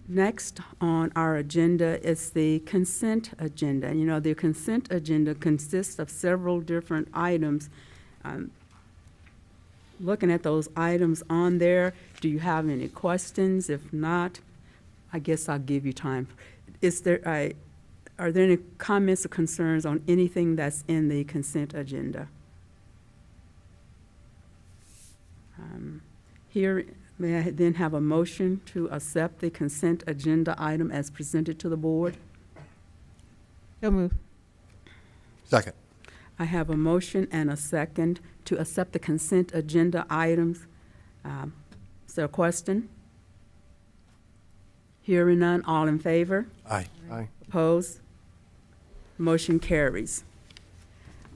Next on our agenda is the consent agenda. You know, the consent agenda consists of several different items. Looking at those items on there, do you have any questions? If not, I guess I'll give you time. Are there any comments or concerns on anything that's in the consent agenda? Here, may I then have a motion to accept the consent agenda item as presented to the board? So moved. Second. I have a motion and a second to accept the consent agenda items. Is there a question? Hearing none, all in favor? Aye. Aye. Opposed? Motion carries.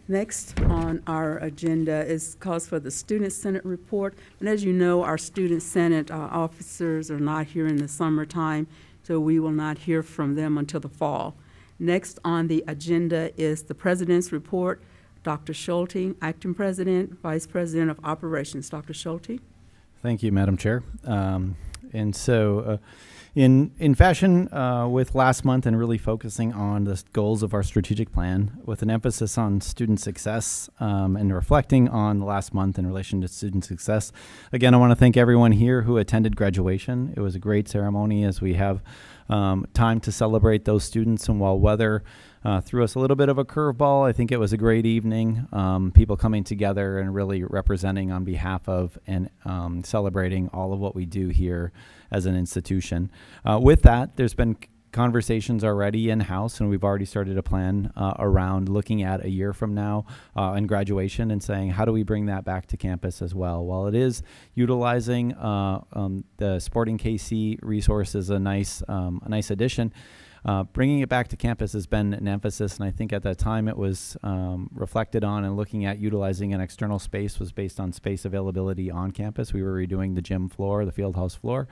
Next on our agenda is calls for the Student Senate report. And as you know, our Student Senate officers are not here in the summertime, so we will not hear from them until the fall. Next on the agenda is the President's report. Dr. Schulte, Acting President, Vice President of Operations. Dr. Schulte? Thank you, Madam Chair. And so, in fashion with last month and really focusing on the goals of our strategic plan with an emphasis on student success and reflecting on the last month in relation to student success. Again, I want to thank everyone here who attended graduation. It was a great ceremony as we have time to celebrate those students, and while weather threw us a little bit of a curveball, I think it was a great evening. People coming together and really representing on behalf of and celebrating all of what we do here as an institution. With that, there's been conversations already in-house, and we've already started a plan around looking at a year from now in graduation and saying, how do we bring that back to campus as well? While it is utilizing the Sporting KC resource is a nice addition, bringing it back to campus has been an emphasis, and I think at that time it was reflected on and looking at utilizing an external space was based on space availability on campus. We were redoing the gym floor, the field house floor.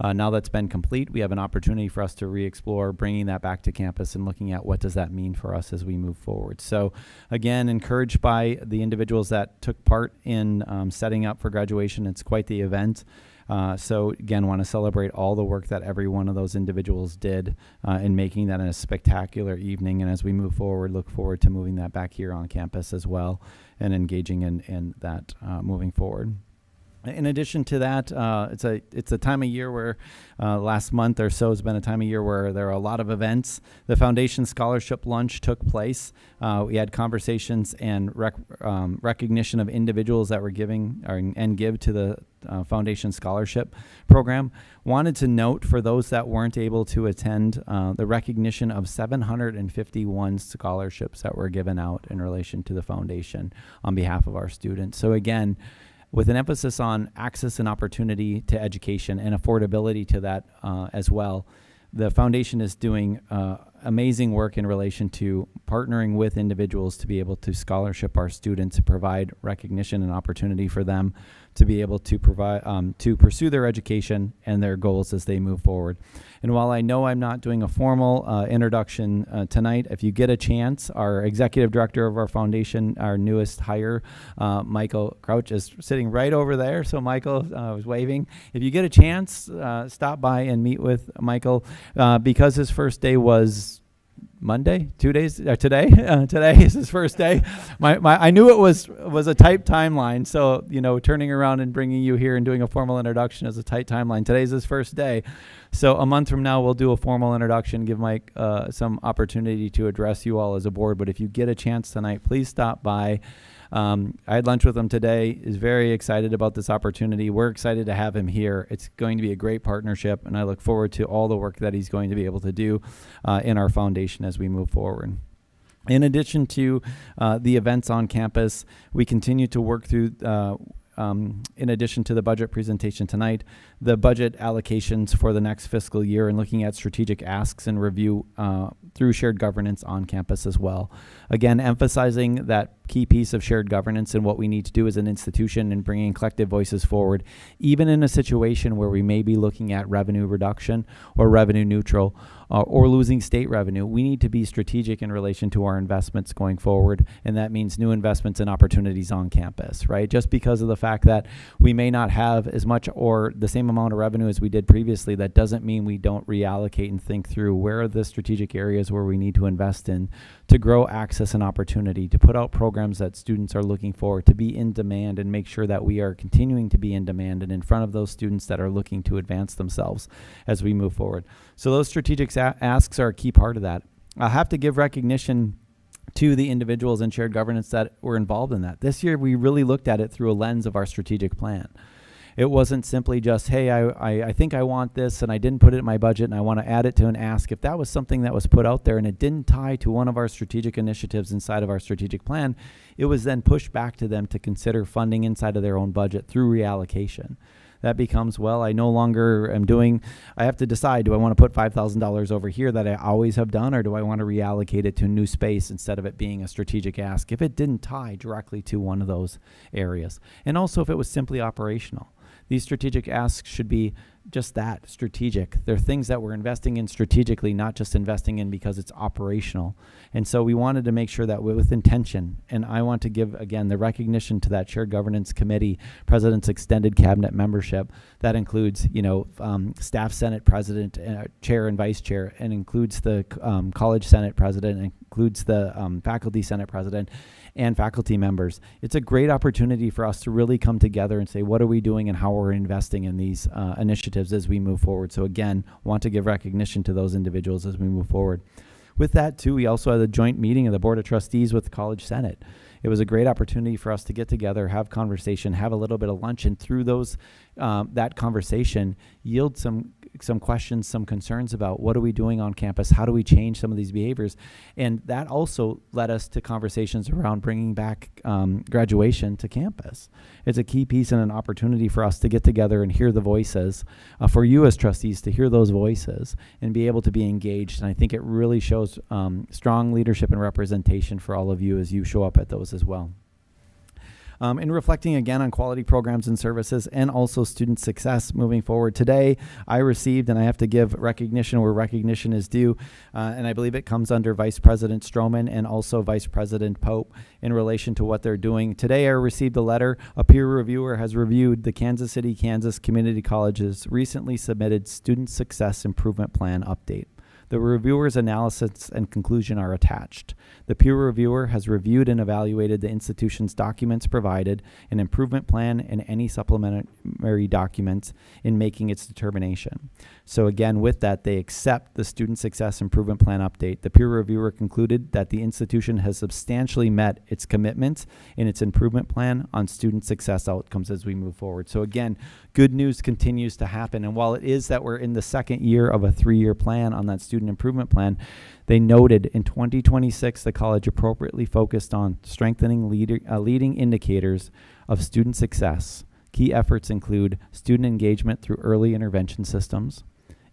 Now that's been complete, we have an opportunity for us to re-explore bringing that back to campus and looking at what does that mean for us as we move forward. So again, encouraged by the individuals that took part in setting up for graduation. It's quite the event. So again, want to celebrate all the work that every one of those individuals did in making that a spectacular evening. And as we move forward, look forward to moving that back here on campus as well and engaging in that moving forward. In addition to that, it's a time of year where last month or so has been a time of year where there are a lot of events. The Foundation Scholarship Lunch took place. We had conversations and recognition of individuals that were giving and give to the Foundation Scholarship Program. Wanted to note for those that weren't able to attend the recognition of 751 scholarships that were given out in relation to the Foundation on behalf of our students. So again, with an emphasis on access and opportunity to education and affordability to that as well. The foundation is doing amazing work in relation to partnering with individuals to be able to scholarship our students, to provide recognition and opportunity for them to be able to provide to pursue their education and their goals as they move forward. And while I know I'm not doing a formal introduction tonight, if you get a chance, our executive director of our foundation, our newest hire, Michael Crouch, is sitting right over there. So Michael was waving. If you get a chance, stop by and meet with Michael because his first day was Monday, 2 days, today is his first day. I knew it was a tight timeline. So, turning around and bringing you here and doing a formal introduction is a tight timeline. Today's his first day. So a month from now, we'll do a formal introduction, give Mike some opportunity to address you all as a board. But if you get a chance tonight, please stop by. I had lunch with him today. Is very excited about this opportunity. We're excited to have him here. It's going to be a great partnership, and I look forward to all the work that he's going to be able to do in our foundation as we move forward. In addition to the events on campus, we continue to work through in addition to the budget presentation tonight, the budget allocations for the next fiscal year and looking at strategic asks and review through shared governance on campus as well. Again, emphasizing that key piece of shared governance and what we need to do as an institution and bringing collective voices forward, even in a situation where we may be looking at revenue reduction or revenue neutral or losing state revenue. We need to be strategic in relation to our investments going forward, and that means new investments and opportunities on campus, right? Just because of the fact that we may not have as much or the same amount of revenue as we did previously, that doesn't mean we don't reallocate and think through where are the strategic areas where we need to invest in to grow access and opportunity, to put out programs that students are looking for, to be in demand and make sure that we are continuing to be in demand and in front of those students that are looking to advance themselves as we move forward. So those strategic asks are a key part of that. I have to give recognition to the individuals in shared governance that were involved in that. This year, we really looked at it through a lens of our strategic plan. It wasn't simply just, hey, I think I want this and I didn't put it in my budget and I want to add it to an ask. If that was something that was put out there and it didn't tie to one of our strategic initiatives inside of our strategic plan, it was then pushed back to them to consider funding inside of their own budget through reallocation. That becomes, well, I no longer am doing, I have to decide, do I want to put $5,000 over here that I always have done, or do I want to reallocate it to a new space instead of it being a strategic ask if it didn't tie directly to one of those areas? And also if it was simply operational. These strategic asks should be just that, strategic. They're things that we're investing in strategically, not just investing in because it's operational. And so we wanted to make sure that with intention, and I want to give, again, the recognition to that Shared Governance Committee, President's Extended Cabinet membership. That includes, Staff Senate President, Chair and Vice Chair, and includes the College Senate President, and includes the Faculty Senate President, and faculty members. It's a great opportunity for us to really come together and say, what are we doing and how we're investing in these initiatives as we move forward. So again, want to give recognition to those individuals as we move forward. With that too, we also had a joint meeting of the Board of Trustees with the College Senate. It was a great opportunity for us to get together, have conversation, have a little bit of lunch, and through those that conversation, yield some questions, some concerns about what are we doing on campus, how do we change some of these behaviors, and that also led us to conversations around bringing back graduation to campus. It's a key piece and an opportunity for us to get together and hear the voices, for you as trustees to hear those voices and be able to be engaged, and I think it really shows strong leadership and representation for all of you as you show up at those as well. In reflecting again on quality programs and services and also student success moving forward. Today, I received, and I have to give recognition where recognition is due, and I believe it comes under Vice President Stroman and also Vice President Pope in relation to what they're doing. Today, I received a letter. A peer reviewer has reviewed the Kansas City, Kansas Community College's recently submitted Student Success Improvement Plan update. The reviewer's analysis and conclusion are attached. The peer reviewer has reviewed and evaluated the institution's documents provided, an improvement plan, and any supplementary documents in making its determination. So again, with that, they accept the student success improvement plan update. The peer reviewer concluded that the institution has substantially met its commitments in its improvement plan on student success outcomes as we move forward. So again, good news continues to happen. And while it is that we're in the second year of a 3-year plan on that student improvement plan, they noted in 2026 the college appropriately focused on strengthening leading indicators of student success. Key efforts include student engagement through early intervention systems,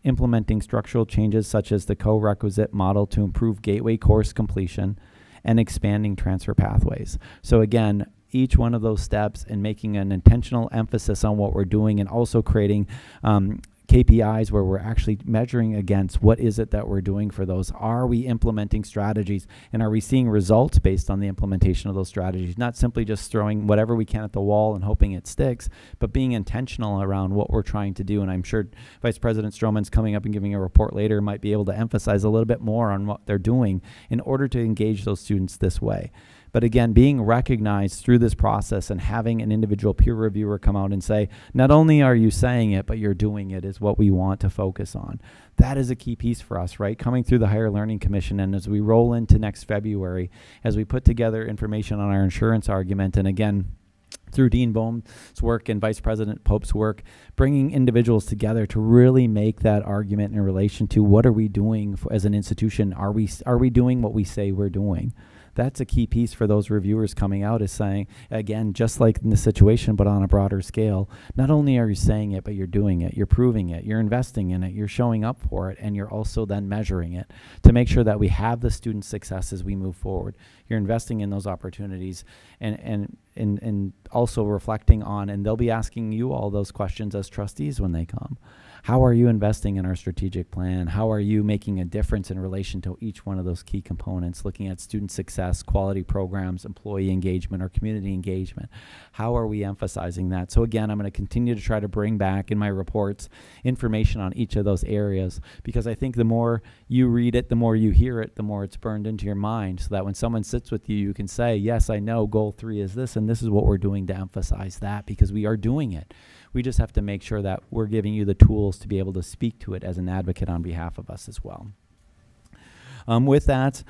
implementing structural changes such as the co-requisite model to improve gateway course completion, and expanding transfer pathways. So again, each one of those steps and making an intentional emphasis on what we're doing, and also creating KPIs where we're actually measuring against what is it that we're doing for those. Are we implementing strategies, and are we seeing results based on the implementation of those strategies? Not simply just throwing whatever we can at the wall and hoping it sticks, but being intentional around what we're trying to do. And I'm sure Vice President Stroman's coming up and giving a report later might be able to emphasize a little bit more on what they're doing in order to engage those students this way. But again, being recognized through this process and having an individual peer reviewer come out and say, not only are you saying it, but you're doing it, is what we want to focus on. That is a key piece for us, right? Coming through the Higher Learning Commission, and as we roll into next February, as we put together information on our insurance argument, and again, through Dean Bohm's work and Vice President Pope's work, bringing individuals together to really make that argument in relation to what are we doing as an institution? Are we doing what we say we're doing? That's a key piece for those reviewers coming out, is saying, again, just like in this situation, but on a broader scale, not only are you saying it, but you're doing it, you're proving it, you're investing in it, you're showing up for it, and you're also then measuring it to make sure that we have the student success as we move forward. You're investing in those opportunities and also reflecting on, and they'll be asking you all those questions as trustees when they come. How are you investing in our strategic plan? How are you making a difference in relation to each one of those key components, looking at student success, quality programs, employee engagement, or community engagement? How are we emphasizing that? So again, I'm going to continue to try to bring back in my reports information on each of those areas, because I think the more you read it, the more you hear it, the more it's burned into your mind, so that when someone sits with you, you can say, yes, I know goal 3 is this, and this is what we're doing to emphasize that, because we are doing it. We just have to make sure that we're giving you the tools to be able to speak to it as an advocate on behalf of us as well. With that,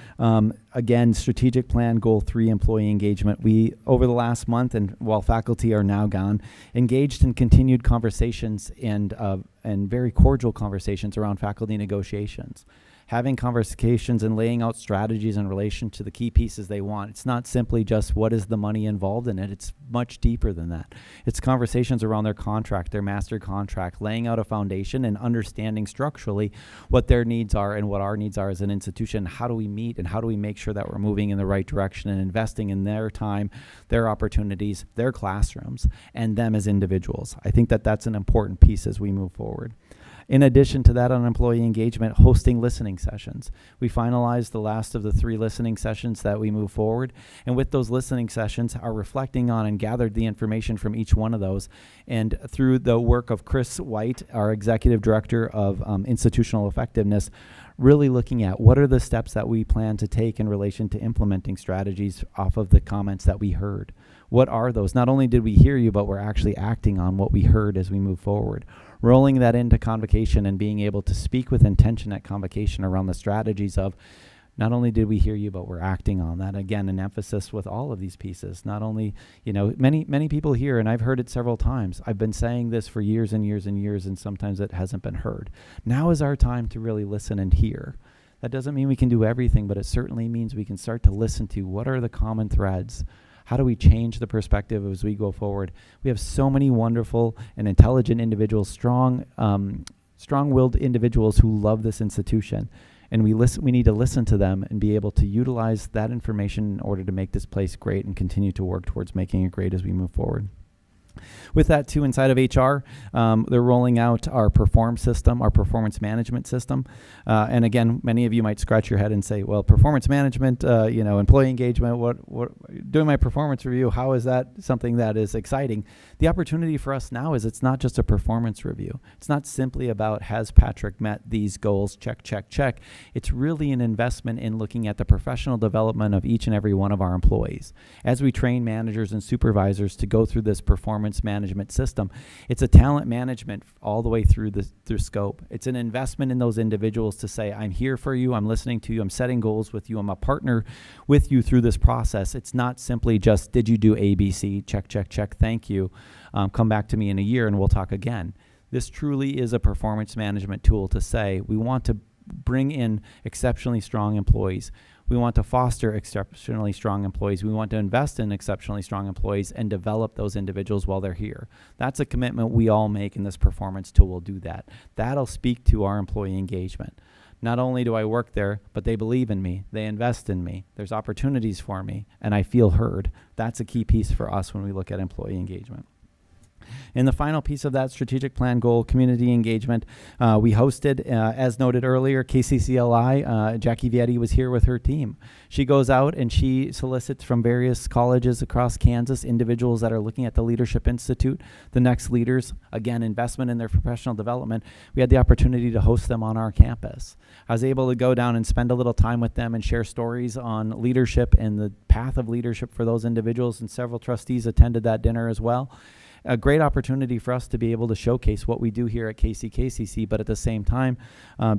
again, strategic plan, goal 3, employee engagement. We, over the last month, and while faculty are now gone, engaged in continued conversations and very cordial conversations around faculty negotiations. Having conversations and laying out strategies in relation to the key pieces they want. It's not simply just what is the money involved in it. It's much deeper than that. It's conversations around their contract, their master contract, laying out a foundation and understanding structurally what their needs are and what our needs are as an institution. How do we meet, and how do we make sure that we're moving in the right direction and investing in their time, their opportunities, their classrooms, and them as individuals. I think that that's an important piece as we move forward. In addition to that, on employee engagement, hosting listening sessions. We finalized the last of the 3 listening sessions that we move forward. And with those listening sessions, are reflecting on and gathered the information from each one of those. And through the work of Chris White, our Executive Director of Institutional Effectiveness, really looking at what are the steps that we plan to take in relation to implementing strategies off of the comments that we heard. What are those? Not only did we hear you, but we're actually acting on what we heard as we move forward. Rolling that into convocation and being able to speak with intention at convocation around the strategies of, not only did we hear you, but we're acting on that. Again, an emphasis with all of these pieces. Not only, many people here, and I've heard it several times, I've been saying this for years and years and years, and sometimes it hasn't been heard. Now is our time to really listen and hear. That doesn't mean we can do everything, but it certainly means we can start to listen to what are the common threads. How do we change the perspective as we go forward? We have so many wonderful and intelligent individuals, strong-willed individuals who love this institution. And we need to listen to them and be able to utilize that information in order to make this place great and continue to work towards making it great as we move forward. With that, too, inside of HR, they're rolling out our Perform system, our performance management system. And again, many of you might scratch your head and say, well, performance management, employee engagement, what doing my performance review, how is that something that is exciting? The opportunity for us now is it's not just a performance review. It's not simply about, has Patrick met these goals? Check, check, check. It's really an investment in looking at the professional development of each and every one of our employees. As we train managers and supervisors to go through this performance management system, it's a talent management all the way through scope. It's an investment in those individuals to say, I'm here for you, I'm listening to you, I'm setting goals with you, I'm a partner with you through this process. It's not simply just, did you do A, B, C, check, check, check, thank you, come back to me in a year and we'll talk again. This truly is a performance management tool to say, we want to bring in exceptionally strong employees. We want to foster exceptionally strong employees. We want to invest in exceptionally strong employees and develop those individuals while they're here. That's a commitment we all make, and this performance tool will do that. That'll speak to our employee engagement. Not only do I work there, but they believe in me. They invest in me. There's opportunities for me, and I feel heard. That's a key piece for us when we look at employee engagement. And the final piece of that strategic plan goal, community engagement, we hosted, as noted earlier, KCCLI. Jackie Vietti was here with her team. She goes out and she solicits from various colleges across Kansas individuals that are looking at the Leadership Institute, the next leaders, again, investment in their professional development. We had the opportunity to host them on our campus. I was able to go down and spend a little time with them and share stories on leadership and the path of leadership for those individuals, and several trustees attended that dinner as well. A great opportunity for us to be able to showcase what we do here at KCKCC, but at the same time,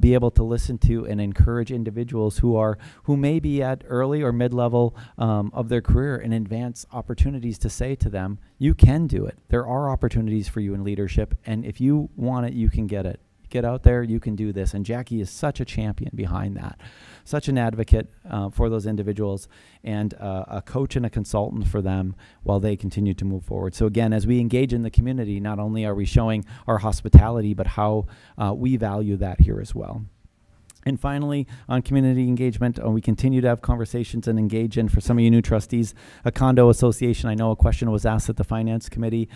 be able to listen to and encourage individuals who may be at early or mid-level of their career and advance opportunities to say to them, you can do it. There are opportunities for you in leadership, and if you want it, you can get it. Get out there, you can do this. And Jackie is such a champion behind that, such an advocate for those individuals, and a coach and a consultant for them while they continue to move forward. So again, as we engage in the community, not only are we showing our hospitality, but how we value that here as well. And finally, on community engagement, we continue to have conversations and engage in, for some of you new trustees, a condo association. I know a question was asked at the Finance Committee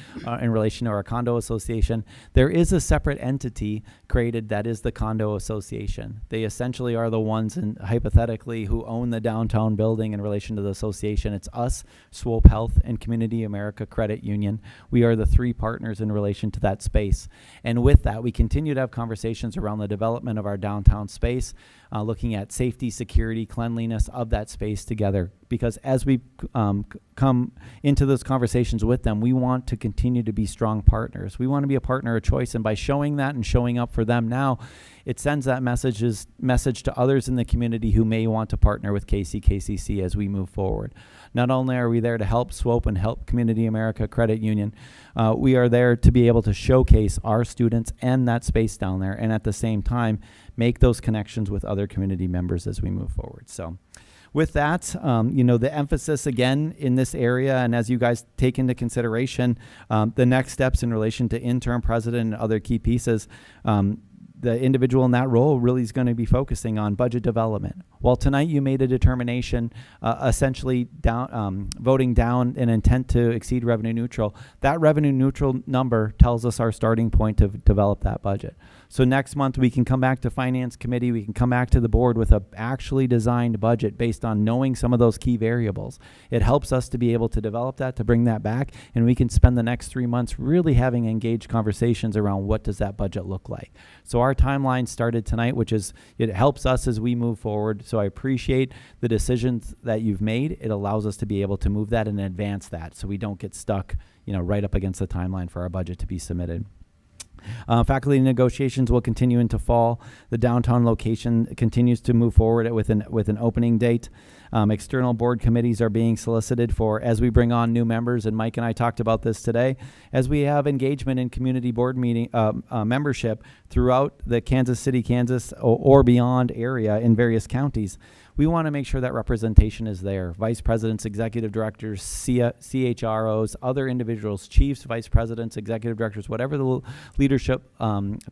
in relation to our condo association. There is a separate entity created that is the condo association. They essentially are the ones, hypothetically, who own the downtown building in relation to the association. It's us, Swope Health, and Community America Credit Union. We are the three partners in relation to that space. And with that, we continue to have conversations around the development of our downtown space, looking at safety, security, cleanliness of that space together. Because as we come into those conversations with them, we want to continue to be strong partners. We want to be a partner of choice, and by showing that and showing up for them now, it sends that message to others in the community who may want to partner with KCKCC as we move forward. Not only are we there to help Swope and help Community America Credit Union, we are there to be able to showcase our students and that space down there, and at the same time, make those connections with other community members as we move forward. So with that, the emphasis again in this area, and as you guys take into consideration the next steps in relation to interim president and other key pieces, the individual in that role really is going to be focusing on budget development. Well, tonight you made a determination, essentially voting down an intent to exceed revenue neutral. That revenue neutral number tells us our starting point to develop that budget. So next month we can come back to Finance Committee, we can come back to the board with a actually designed budget based on knowing some of those key variables. It helps us to be able to develop that, to bring that back, and we can spend the next 3 months really having engaged conversations around what does that budget look like. So our timeline started tonight, which is, it helps us as we move forward. So I appreciate the decisions that you've made. It allows us to be able to move that and advance that so we don't get stuck, right up against the timeline for our budget to be submitted. Faculty negotiations will continue into fall. The downtown location continues to move forward with an opening date. External board committees are being solicited for as we bring on new members, and Mike and I talked about this today. As we have engagement in community board meeting membership throughout the Kansas City, Kansas, or beyond area in various counties, we want to make sure that representation is there. Vice presidents, executive directors, CHROs, other individuals, chiefs, vice presidents, executive directors, whatever the leadership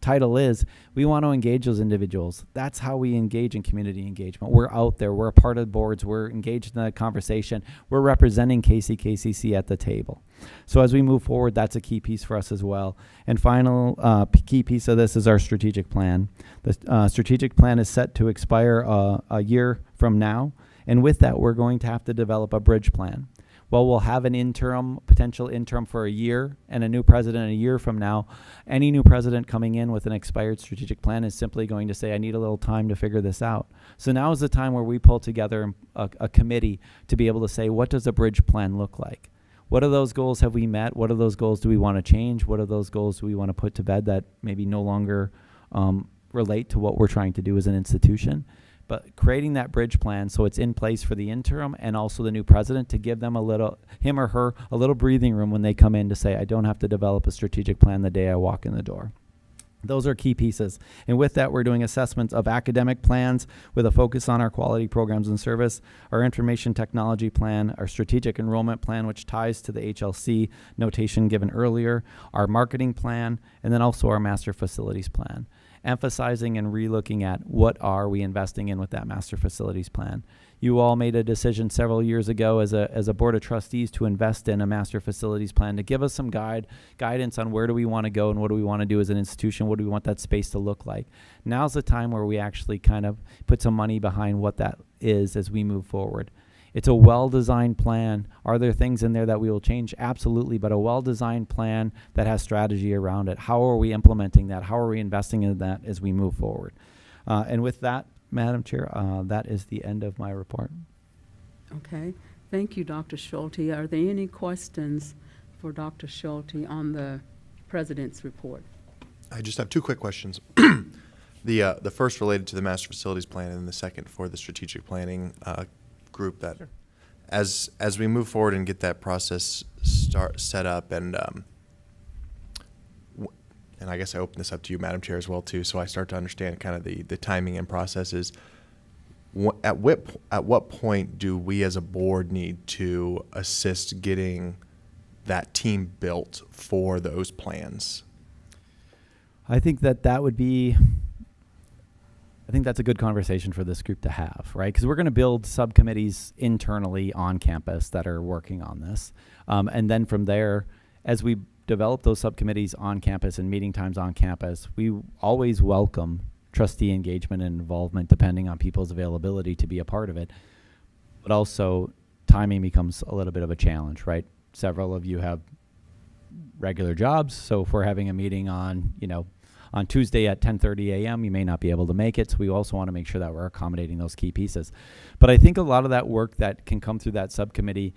title is, we want to engage those individuals. That's how we engage in community engagement. We're out there. We're a part of boards. We're engaged in the conversation. We're representing KCKCC at the table. So as we move forward, that's a key piece for us as well. And final key piece of this is our strategic plan. The strategic plan is set to expire a year from now. And with that, we're going to have to develop a bridge plan. Well, we'll have an potential interim for a year and a new president a year from now. Any new president coming in with an expired strategic plan is simply going to say, I need a little time to figure this out. So now is the time where we pull together a committee to be able to say, what does a bridge plan look like? What of those goals have we met? What of those goals do we want to change? What of those goals do we want to put to bed that maybe no longer relate to what we're trying to do as an institution? But creating that bridge plan so it's in place for the interim and also the new president to give them him or her, a little breathing room when they come in to say, I don't have to develop a strategic plan the day I walk in the door. Those are key pieces. And with that, we're doing assessments of academic plans with a focus on our quality programs and service, our information technology plan, our strategic enrollment plan, which ties to the HLC notation given earlier, our marketing plan, and then also our master facilities plan. Emphasizing and relooking at what are we investing in with that master facilities plan. You all made a decision several years ago as a board of trustees to invest in a master facilities plan to give us some guidance on where do we want to go and what do we want to do as an institution, what do we want that space to look like. Now's the time where we actually kind of put some money behind what that is as we move forward. It's a well-designed plan. Are there things in there that we will change? Absolutely, but a well-designed plan that has strategy around it. How are we implementing that? How are we investing in that as we move forward? And with that, Madam Chair, that is the end of my report. Okay. Thank you, Dr. Schulte. Are there any questions for Dr. Schulte on the president's report? I just have two quick questions. The first related to the master facilities plan, and the second for the strategic planning group. That, as we move forward and get that process set up, and I guess I open this up to you, Madam Chair, as well too, so I start to understand kind of the timing and processes. At what point do we as a board need to assist getting that team built for those plans? I think that would be, I think that's a good conversation for this group to have, right? Because we're going to build subcommittees internally on campus that are working on this. And then from there, as we develop those subcommittees on campus and meeting times on campus, we always welcome trustee engagement and involvement depending on people's availability to be a part of it. But also timing becomes a little bit of a challenge, right? Several of you have regular jobs, so if we're having a meeting on Tuesday at 10:30 a.m., you may not be able to make it, so we also want to make sure that we're accommodating those key pieces. But I think a lot of that work that can come through that subcommittee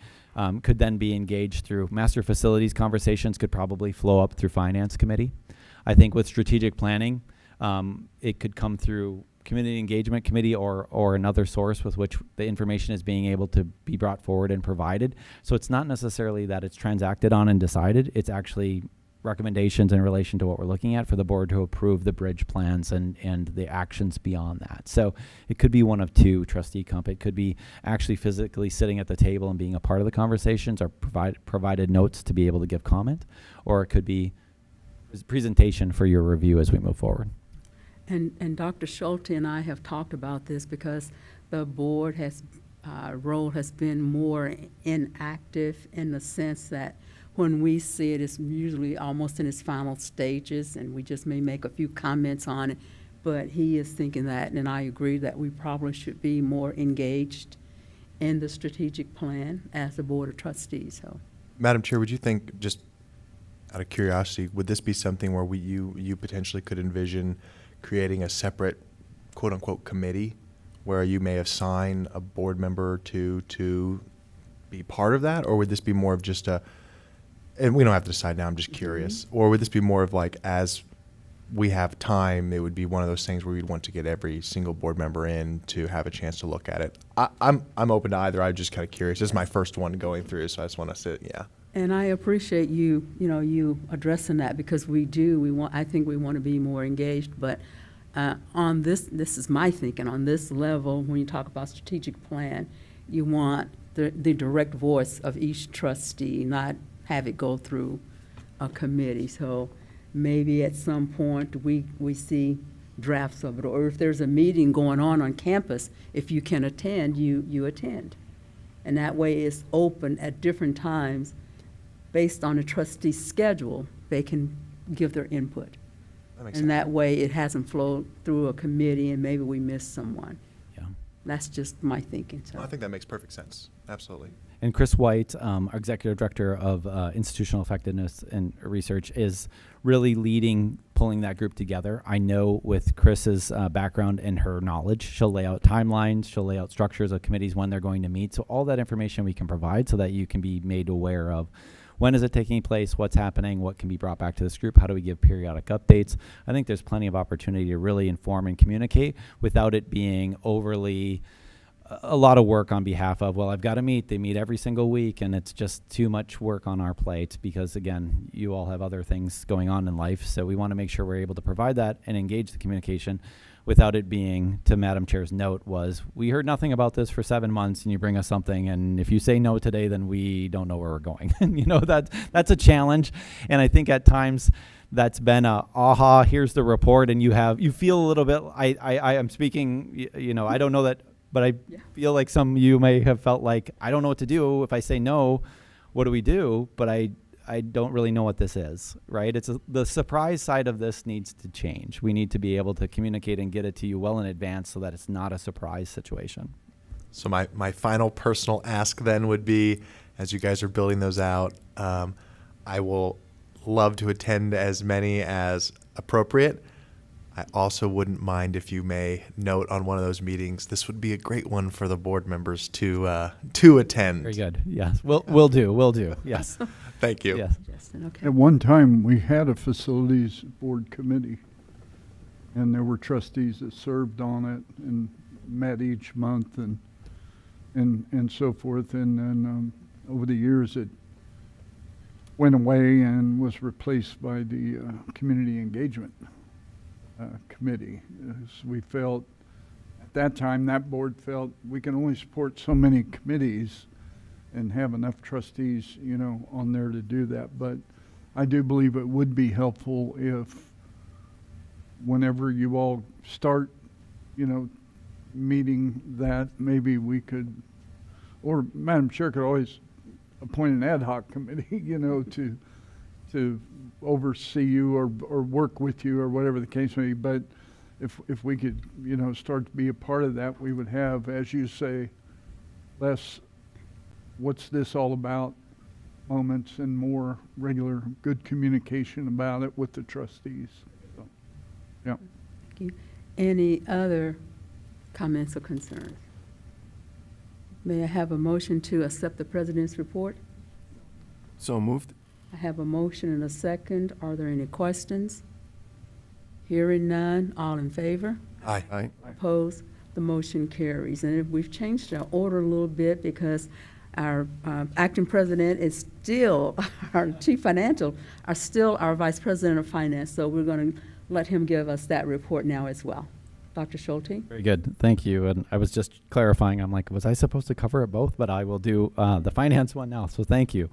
could then be engaged through master facilities conversations, could probably flow up through finance committee. I think with strategic planning, it could come through community engagement committee or another source with which the information is being able to be brought forward and provided. So it's not necessarily that it's transacted on and decided, it's actually recommendations in relation to what we're looking at for the board to approve the bridge plans and the actions beyond that. So it could be one of two, trustee comp. It could be actually physically sitting at the table and being a part of the conversations or provided notes to be able to give comment, or it could be presentation for your review as we move forward. And Dr. Schulte and I have talked about this because the board role has been more inactive in the sense that when we see it, it's usually almost in its final stages, and we just may make a few comments on it. But he is thinking that, and I agree, that we probably should be more engaged in the strategic plan as a board of trustees. So, Madam Chair, would you think, just out of curiosity, would this be something where you potentially could envision creating a separate quote-unquote committee where you may assign a board member to be part of that? Or would this be more of just and we don't have to decide now, I'm just curious. Or would this be more of like, as we have time, it would be one of those things where we'd want to get every single board member in to have a chance to look at it? I'm open to either. I'm just kind of curious. This is my first one going through, so I just want to sit, yeah. and I appreciate you addressing that, because I think we want to be more engaged. But on this is my thinking, on this level, when you talk about strategic plan, you want the direct voice of each trustee, not have it go through a committee. So maybe at some point we see drafts of it, or if there's a meeting going on campus, if you can attend, you attend. And that way it's open at different times based on the trustee's schedule, they can give their input. That makes And sense. that way, it hasn't flowed through a committee and maybe we missed someone. Yeah. That's just my thinking, so. I think that makes perfect sense. Absolutely. And Chris White, our Executive Director of Institutional Effectiveness and Research, is really leading, pulling that group together. I know with Chris's background and her knowledge, she'll lay out timelines, she'll lay out structures of committees when they're going to meet. So all that information we can provide so that you can be made aware of when is it taking place, what's happening, what can be brought back to this group, how do we give periodic updates. I think there's plenty of opportunity to really inform and communicate without it being overly a lot of work on behalf of, well, I've got to meet. They meet every single week, and it's just too much work on our plate because, again, you all have other things going on in life. So we want to make sure we're able to provide that and engage the communication without it being, to Madam Chair's note, was we heard nothing about this for 7 months, and you bring us something, and if you say no today, then we don't know where we're going. You know, that's a challenge, and I think at times that's been a aha, here's the report, and you feel a little bit. I am speaking, you know, I don't know that. But I feel like some of you may have felt like, I don't know what to do. If I say no, what do we do? But I don't really know what this is, right? The surprise side of this needs to change. We need to be able to communicate and get it to you well in advance so that it's not a surprise situation. So my final personal ask then would be, as you guys are building those out, I will love to attend as many as appropriate. I also wouldn't mind if you may note on one of those meetings, this would be a great one for the board members to attend. Very good. Yes. We'll do. Yes. Thank you. Yes. Justin, okay. At one time, we had a facilities board committee, and there were trustees that served on it and met each month and so forth. And then over the years, it went away and was replaced by the community engagement committee. As we felt at that time, that board felt we can only support so many committees and have enough trustees, you know, on there to do that. But I do believe it would be helpful if whenever you all start, you know, meeting that, maybe we could, or Madam Chair could always appoint an ad hoc committee, you know, to oversee you or work with you or whatever the case may be. But if we could, you know, start to be a part of that, we would have, as you say, less what's this all about moments and more regular good communication about it with the trustees. So, yeah. Thank you. Any other comments or concerns? May I have a motion to accept the president's report? So moved. I have a motion and a second. Are there any questions? Hearing none, all in favor? Aye. Aye. Opposed? The motion carries. And we've changed our order a little bit because our acting president is still, our chief financial, are still our vice president of finance. So we're going to let him give us that report now as well. Dr. Schulte? Very good. Thank you. And I was just clarifying. I'm like, was I supposed to cover it both? But I will do the finance one now. So thank you.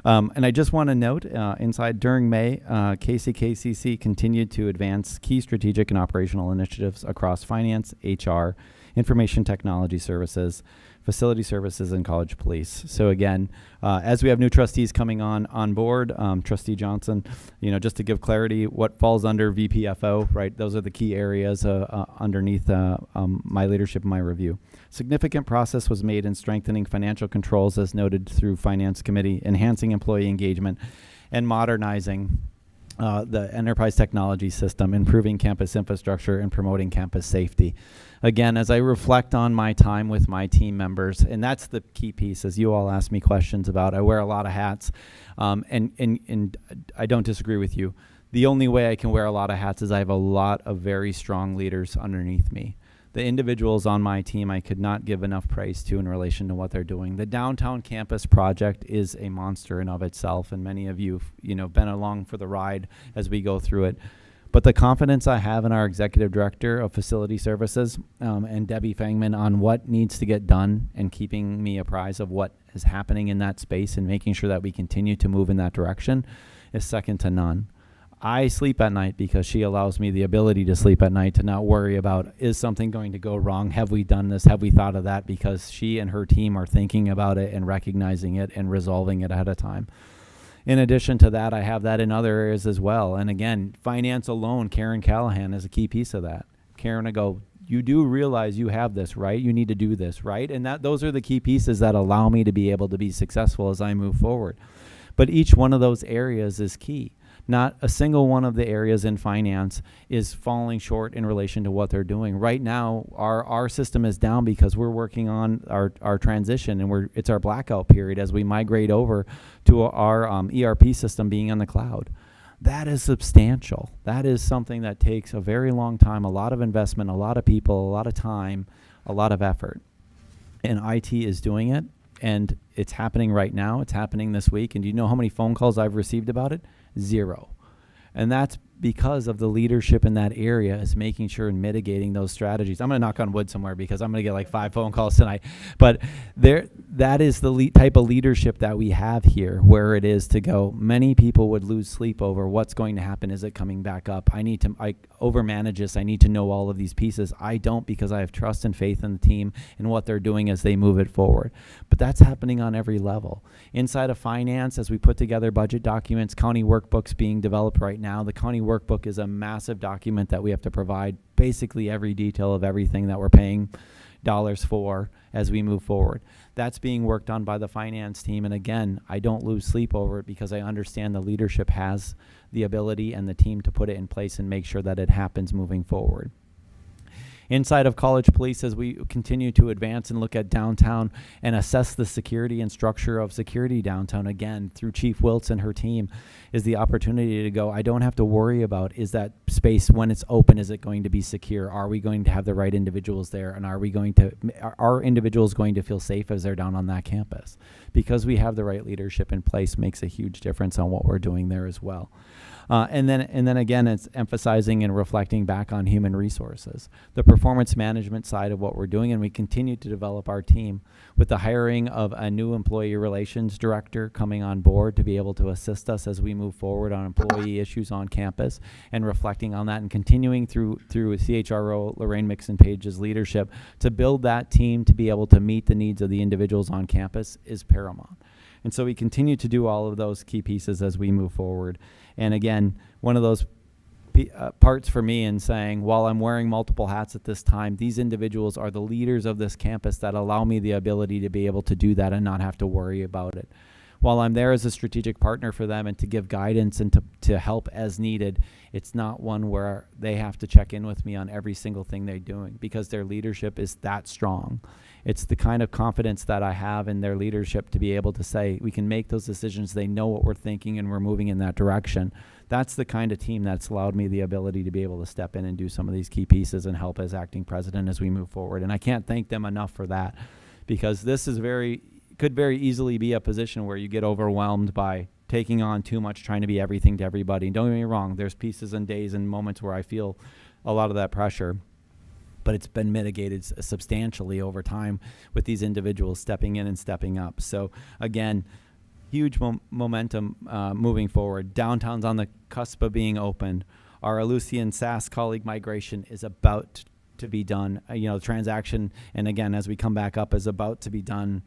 And I just want to note inside during May, KCKCC continued to advance key strategic and operational initiatives across finance, HR, information technology services, facility services, and college police. So again, as we have new trustees coming on board, Trustee Johnson, you know, just to give clarity, what falls under VPFO, right? Those are the key areas underneath my leadership and my review. Significant process was made in strengthening financial controls, as noted through Finance Committee, enhancing employee engagement, and modernizing the enterprise technology system, improving campus infrastructure, and promoting campus safety. Again, as I reflect on my time with my team members, and that's the key piece, as you all ask me questions about, I wear a lot of hats, and I don't disagree with you. The only way I can wear a lot of hats is I have a lot of very strong leaders underneath me. The individuals on my team I could not give enough praise to in relation to what they're doing. The downtown campus project is a monster in of itself, and many of you, you know, been along for the ride as we go through it. But the confidence I have in our executive director of facility services and Debbie Fangman on what needs to get done and keeping me apprised of what is happening in that space and making sure that we continue to move in that direction is second to none. I sleep at night because she allows me the ability to sleep at night, to not worry about, is something going to go wrong? Have we done this? Have we thought of that? Because she and her team are thinking about it and recognizing it and resolving it ahead of time. In addition to that, I have that in other areas as well. And again, finance alone, Karen Callahan is a key piece of that. Karen, I go, you do realize you have this, right? You need to do this, right? And those are the key pieces that allow me to be able to be successful as I move forward. But each one of those areas is key. Not a single one of the areas in finance is falling short in relation to what they're doing. Right now, our system is down because we're working on our transition, and it's our blackout period as we migrate over to our ERP system being on the cloud. That is substantial. That is something that takes a very long time, a lot of investment, a lot of people, a lot of time, a lot of effort. And IT is doing it, and it's happening right now. It's happening this week. And do you know how many phone calls I've received about it? 0. And that's because of the leadership in that area is making sure and mitigating those strategies. I'm going to knock on wood somewhere because I'm going to get like 5 phone calls tonight. But that is the type of leadership that we have here, where it is to go, many people would lose sleep over what's going to happen. Is it coming back up? I overmanage this. I need to know all of these pieces. I don't, because I have trust and faith in the team and what they're doing as they move it forward. But that's happening on every level. Inside of finance, as we put together budget documents, county workbooks being developed right now. The county workbook is a massive document that we have to provide basically every detail of everything that we're paying dollars for as we move forward. That's being worked on by the finance team. And again, I don't lose sleep over it because I understand the leadership has the ability and the team to put it in place and make sure that it happens moving forward. Inside of College Police, as we continue to advance and look at downtown and assess the security and structure of security downtown, again, through Chief Wiltz and her team, is the opportunity to go, I don't have to worry about, is that space, when it's open, is it going to be secure? Are we going to have the right individuals there? And are individuals going to feel safe as they're down on that campus? Because we have the right leadership in place makes a huge difference on what we're doing there as well. And then again, it's emphasizing and reflecting back on human resources, the performance management side of what we're doing, and we continue to develop our team with the hiring of a new employee relations director coming on board to be able to assist us as we move forward on employee issues on campus, and reflecting on that and continuing through CHRO Lorraine Mixon-Page's leadership to build that team to be able to meet the needs of the individuals on campus is paramount. And so we continue to do all of those key pieces as we move forward. And again, one of those parts for me in saying, while I'm wearing multiple hats at this time, these individuals are the leaders of this campus that allow me the ability to be able to do that and not have to worry about it. While I'm there as a strategic partner for them and to give guidance and to help as needed, it's not one where they have to check in with me on every single thing they're doing, because their leadership is that strong. It's the kind of confidence that I have in their leadership to be able to say, we can make those decisions. They know what we're thinking and we're moving in that direction. That's the kind of team that's allowed me the ability to be able to step in and do some of these key pieces and help as acting president as we move forward. And I can't thank them enough for that, because this is could very easily be a position where you get overwhelmed by taking on too much, trying to be everything to everybody. And don't get me wrong, there's pieces and days and moments where I feel a lot of that pressure, but it's been mitigated substantially over time with these individuals stepping in and stepping up. So again, huge momentum moving forward. Downtown's on the cusp of being opened. Our Aleutian SAS colleague migration is about to be done. The transaction, and again, as we come back up, is about to be done.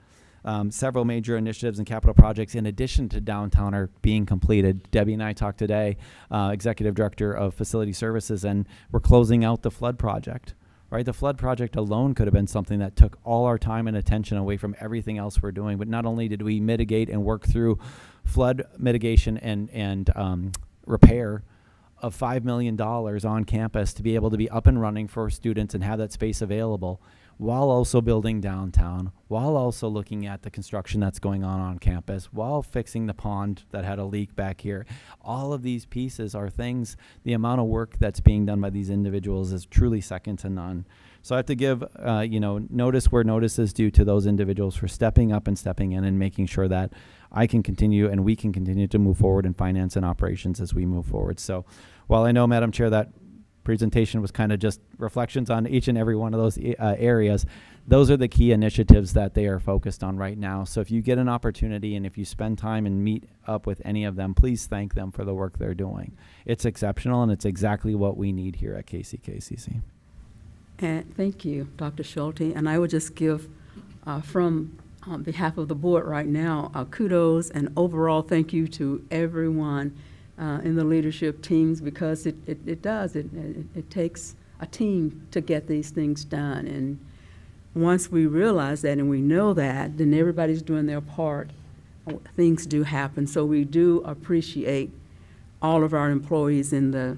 Several major initiatives and capital projects in addition to downtown are being completed. Debbie and I talked today, Executive Director of Facility Services, and we're closing out the flood project. Right, the flood project alone could have been something that took all our time and attention away from everything else we're doing. But not only did we mitigate and work through flood mitigation and repair of $5 million on campus to be able to be up and running for students and have that space available, while also building downtown, while also looking at the construction that's going on campus, while fixing the pond that had a leak back here. All of these pieces are things, the amount of work that's being done by these individuals is truly second to none. So I have to give, notice where notice is due to those individuals for stepping up and stepping in and making sure that I can continue and we can continue to move forward in finance and operations as we move forward. So while I know, Madam Chair, that presentation was kind of just reflections on each and every one of those areas, those are the key initiatives that they are focused on right now. So if you get an opportunity and if you spend time and meet up with any of them, please thank them for the work they're doing. It's exceptional, and it's exactly what we need here at KCKCC. And thank you, Dr. Schulte. And I would just give from on behalf of the board right now, kudos and overall thank you to everyone in the leadership teams, because it takes a team to get these things done. And once we realize that and we know that, then everybody's doing their part. Things do happen. So we do appreciate all of our employees in the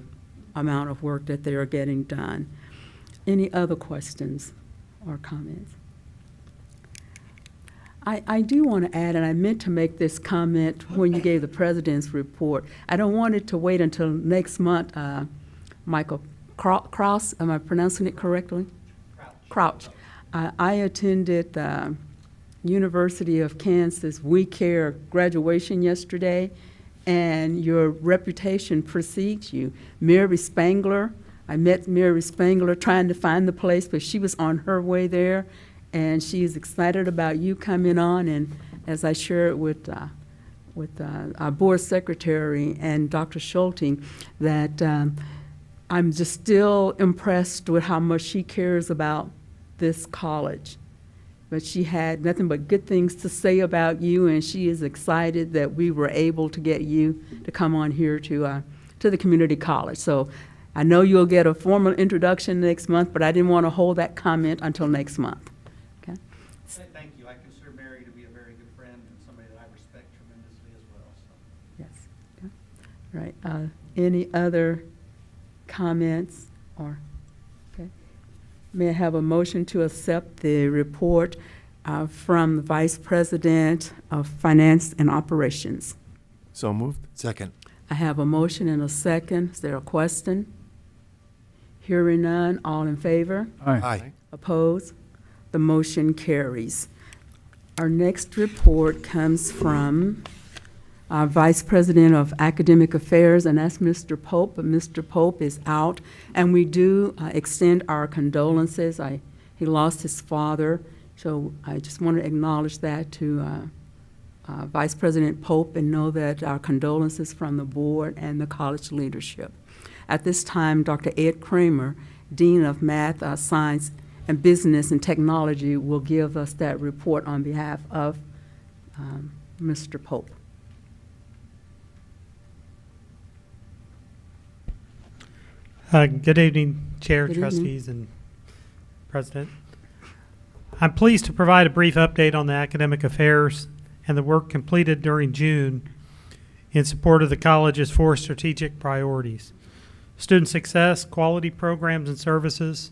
amount of work that they are getting done. Any other questions or comments? I do want to add, and I meant to make this comment when you gave the president's report. I don't want it to wait until next month. Michael Kraus, am I pronouncing it correctly? Crouch. I attended the University of Kansas We Care graduation yesterday, and your reputation precedes you. Mary Spangler, I met Mary Spangler trying to find the place, but she was on her way there. And she is excited about you coming on, and as I shared with our board secretary and Dr. Schulte, that I'm just still impressed with how much she cares about this college. But she had nothing but good things to say about you, and she is excited that we were able to get you to come on here to the community college. So I know you'll get a formal introduction next month, but I didn't want to hold that comment until next month. Thank you. I consider Mary to be a very good friend and somebody that I respect tremendously as well. So. Yes. Right. Any other comments or? Okay. May I have a motion to accept the report from the Vice President of Finance and Operations? So moved. Second. I have a motion and a second. Is there a question? Hearing none. All in favor? Aye. Opposed? The motion carries. Our next report comes from our Vice President of Academic Affairs, and that's Mr. Pope, but Mr. Pope is out. And we do extend our condolences. He lost his father, so I just want to acknowledge that to Vice President Pope, and know that our condolences from the board and the college leadership. At this time, Dr. Ed Kramer, Dean of Math, Science, and Business and Technology, will give us that report on behalf of Mr. Pope. Good evening, Chair, Good Trustees, and President. I'm pleased to provide a brief update on the academic affairs and the work completed during June in support of the college's 4 strategic priorities: student success, quality programs and services,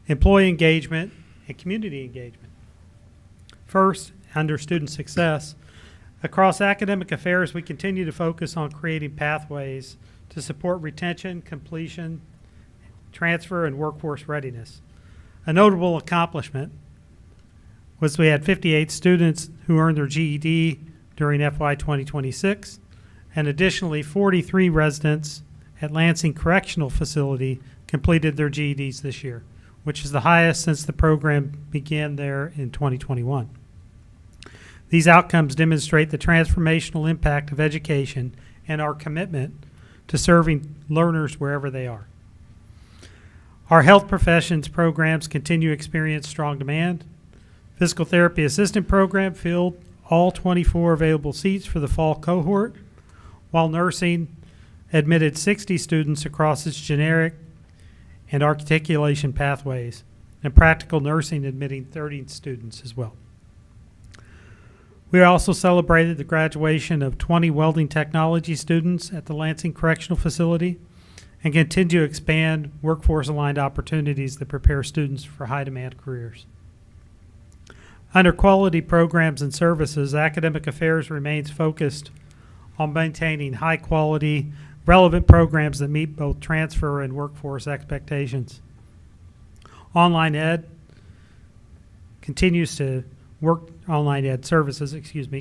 employee engagement, and community engagement. First, under student success, across academic affairs, we continue to focus on creating pathways to support retention, completion, transfer, and workforce readiness. A notable accomplishment was we had 58 students who earned their GED during FY 2026, and additionally 43 residents at Lansing Correctional Facility completed their GEDs this year, which is the highest since the program began there in 2021. These outcomes demonstrate the transformational impact of education and our commitment to serving learners wherever they are. Our health professions programs continue to experience strong demand. Physical therapy assistant program filled all 24 available seats for the fall cohort, while nursing admitted 60 students across its generic and articulation pathways, and practical nursing admitting 30 students as well. We also celebrated the graduation of 20 welding technology students at the Lansing Correctional Facility and continue to expand workforce-aligned opportunities that prepare students for high-demand careers. Under quality programs and services, academic affairs remains focused on maintaining high-quality, relevant programs that meet both transfer and workforce expectations. Online ed services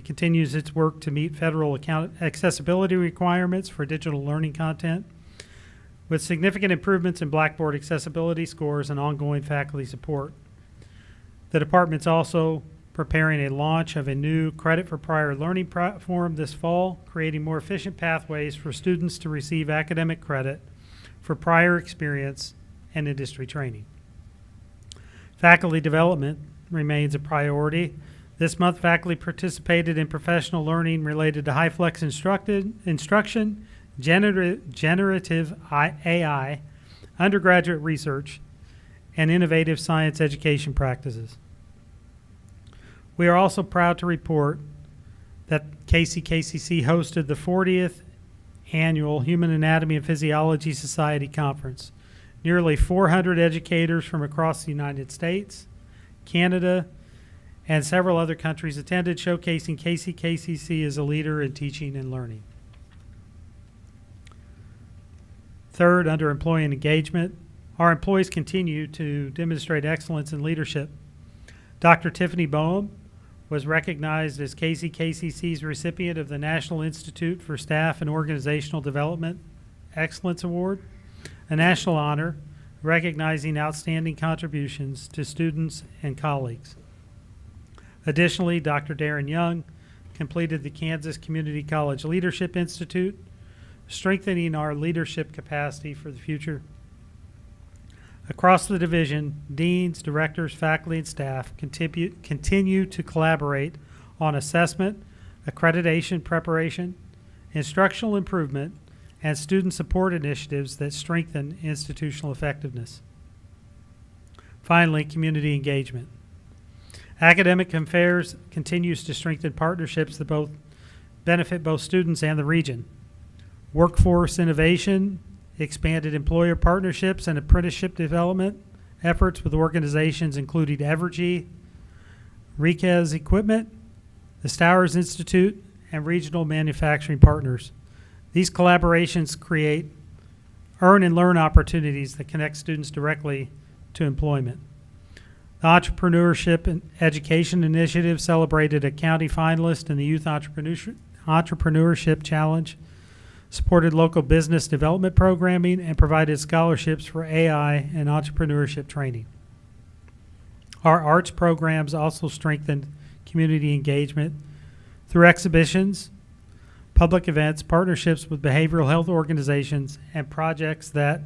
continues its work to meet federal accessibility requirements for digital learning content, with significant improvements in Blackboard accessibility scores and ongoing faculty support. The department's also preparing a launch of a new credit for prior learning platform this fall, creating more efficient pathways for students to receive academic credit for prior experience and industry training. Faculty development remains a priority. This month, faculty participated in professional learning related to high-flex instruction, generative AI, undergraduate research, and innovative science education practices. We are also proud to report that KCKCC hosted the 40th Annual Human Anatomy and Physiology Society Conference. Nearly 400 educators from across the United States, Canada, and several other countries attended, showcasing KCKCC as a leader in teaching and learning. Third, under employee engagement, our employees continue to demonstrate excellence in leadership. Dr. Tiffany Boehm was recognized as KCKCC's recipient of the National Institute for Staff and Organizational Development Excellence Award, a national honor recognizing outstanding contributions to students and colleagues. Additionally, Dr. Darren Young completed the Kansas Community College Leadership Institute, strengthening our leadership capacity for the future. Across the division, deans, directors, faculty, and staff continue to collaborate on assessment, accreditation preparation, instructional improvement, and student support initiatives that strengthen institutional effectiveness. Finally, community engagement. Academic Affairs continues to strengthen partnerships that benefit both students and the region. Workforce innovation, expanded employer partnerships, and apprenticeship development efforts with organizations including Evergy, Riquez Equipment, the Stowers Institute, and regional manufacturing partners. These collaborations create earn and learn opportunities that connect students directly to employment. The Entrepreneurship and Education Initiative celebrated a county finalist in the Youth Entrepreneurship Challenge, supported local business development programming, and provided scholarships for AI and entrepreneurship training. Our arts programs also strengthened community engagement through exhibitions, public events, partnerships with behavioral health organizations, and projects that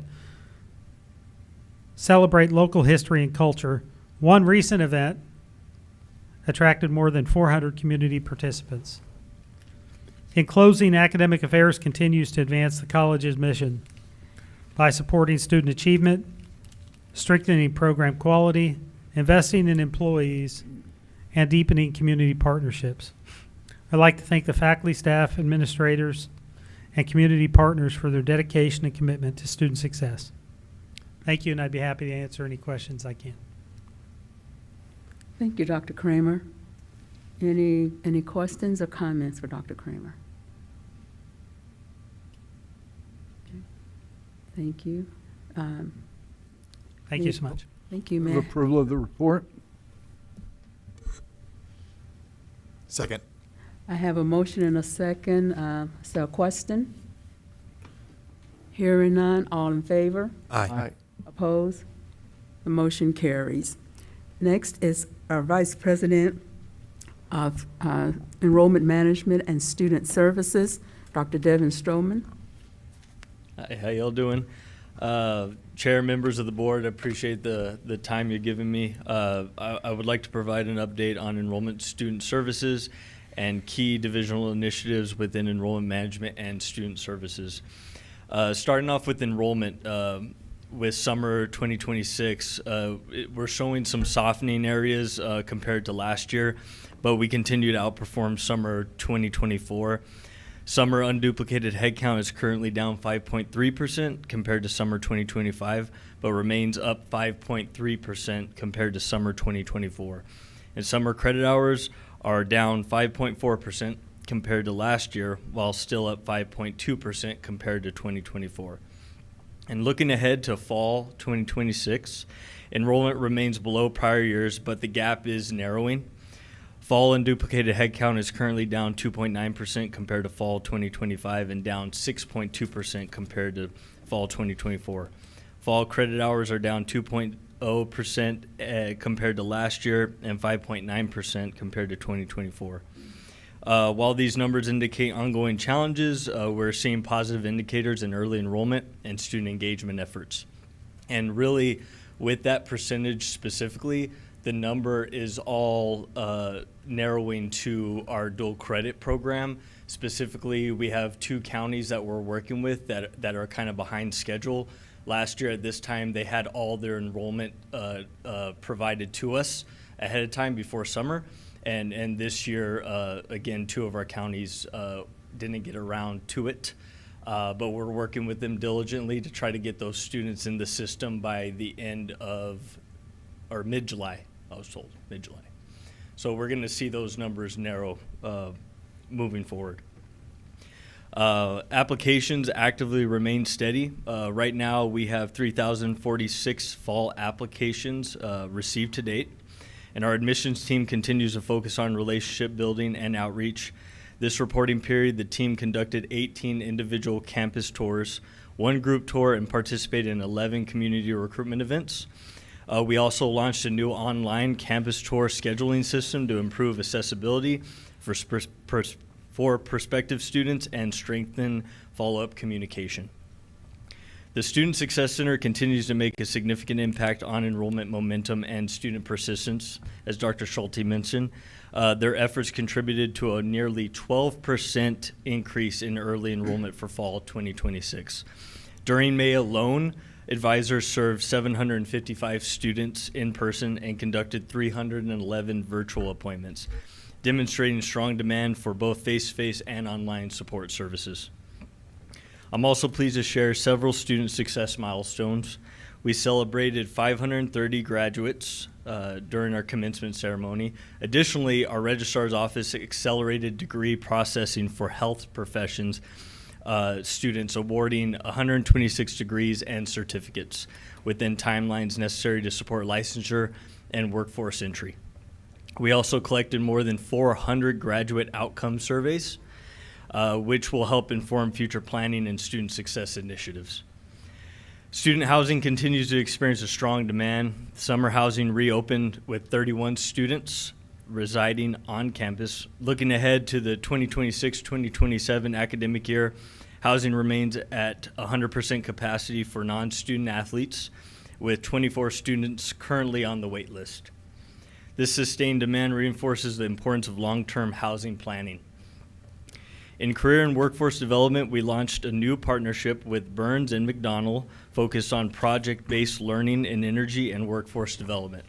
celebrate local history and culture. One recent event attracted more than 400 community participants. In closing, Academic Affairs continues to advance the college's mission by supporting student achievement, strengthening program quality, investing in employees, and deepening community partnerships. I'd like to thank the faculty, staff, administrators, and community partners for their dedication and commitment to student success. Thank you, and I'd be happy to answer any questions I can. Thank you, Dr. Kramer. Any questions or comments for Dr. Kramer? Okay. Thank you. Thank you so much. Thank you, Move ma'am. approval of the report. Second. I have a motion and a second. Is there a question? Hearing none, all in favor? Aye. Opposed? The motion carries. Next is our Vice President of Enrollment Management and Student Services, Dr. Devin Stroman. Hi, how y'all doing? Chair, members of the board, I appreciate the time you're giving me. I would like to provide an update on enrollment student services and key divisional initiatives within enrollment management and student services. Starting off with enrollment, with summer 2026, we're showing some softening areas compared to last year, but we continue to outperform summer 2024. Summer unduplicated headcount is currently down 5.3% compared to summer 2025, but remains up 5.3% compared to summer 2024. And summer credit hours are down 5.4% compared to last year, while still up 5.2% compared to 2024. And looking ahead to fall 2026, enrollment remains below prior years, but the gap is narrowing. Fall unduplicated headcount is currently down 2.9% compared to fall 2025 and down 6.2% compared to fall 2024. Fall credit hours are down 2.0% compared to last year and 5.9% compared to 2024. While these numbers indicate ongoing challenges, we're seeing positive indicators in early enrollment and student engagement efforts. And really, with that percentage specifically, the number is all narrowing to our dual credit program. Specifically, we have 2 counties that we're working with that are kind of behind schedule. Last year at this time, they had all their enrollment provided to us ahead of time before summer. And this year, again, 2 of our counties didn't get around to it. But we're working with them diligently to try to get those students in the system by the end of, or mid-July, I was told, mid-July. So we're going to see those numbers narrow moving forward. Applications actively remain steady. Right now, we have 3,046 fall applications received to date, and our admissions team continues to focus on relationship building and outreach. This reporting period, the team conducted 18 individual campus tours, 1 group tour, and participated in 11 community recruitment events. We also launched a new online campus tour scheduling system to improve accessibility for prospective students and strengthen follow-up communication. The Student Success Center continues to make a significant impact on enrollment momentum and student persistence, as Dr. Schulte mentioned. Their efforts contributed to a nearly 12% increase in early enrollment for fall 2026. During May alone, advisors served 755 students in person and conducted 311 virtual appointments, demonstrating strong demand for both face-to-face and online support services. I'm also pleased to share several student success milestones. We celebrated 530 graduates during our commencement ceremony. Additionally, our registrar's office accelerated degree processing for health professions students, awarding 126 degrees and certificates within timelines necessary to support licensure and workforce entry. We also collected more than 400 graduate outcome surveys, which will help inform future planning and student success initiatives. Student housing continues to experience a strong demand. Summer housing reopened with 31 students residing on campus. Looking ahead to the 2026-2027 academic year, housing remains at 100% capacity for non-student athletes, with 24 students currently on the wait list. This sustained demand reinforces the importance of long-term housing planning. In career and workforce development, we launched a new partnership with Burns and McDonnell focused on project-based learning in energy and workforce development.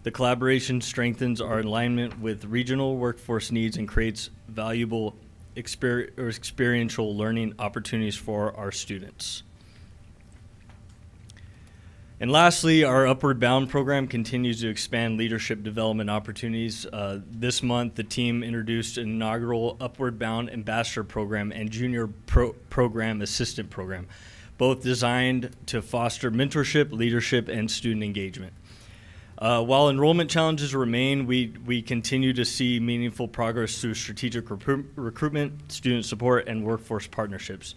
The collaboration strengthens our alignment with regional workforce needs and creates valuable experiential learning opportunities for our students. And lastly, our Upward Bound program continues to expand leadership development opportunities. This month, the team introduced an inaugural Upward Bound Ambassador Program and Junior Program Assistant Program, both designed to foster mentorship, leadership, and student engagement. While enrollment challenges remain, we continue to see meaningful progress through strategic recruitment, student support, and workforce partnerships.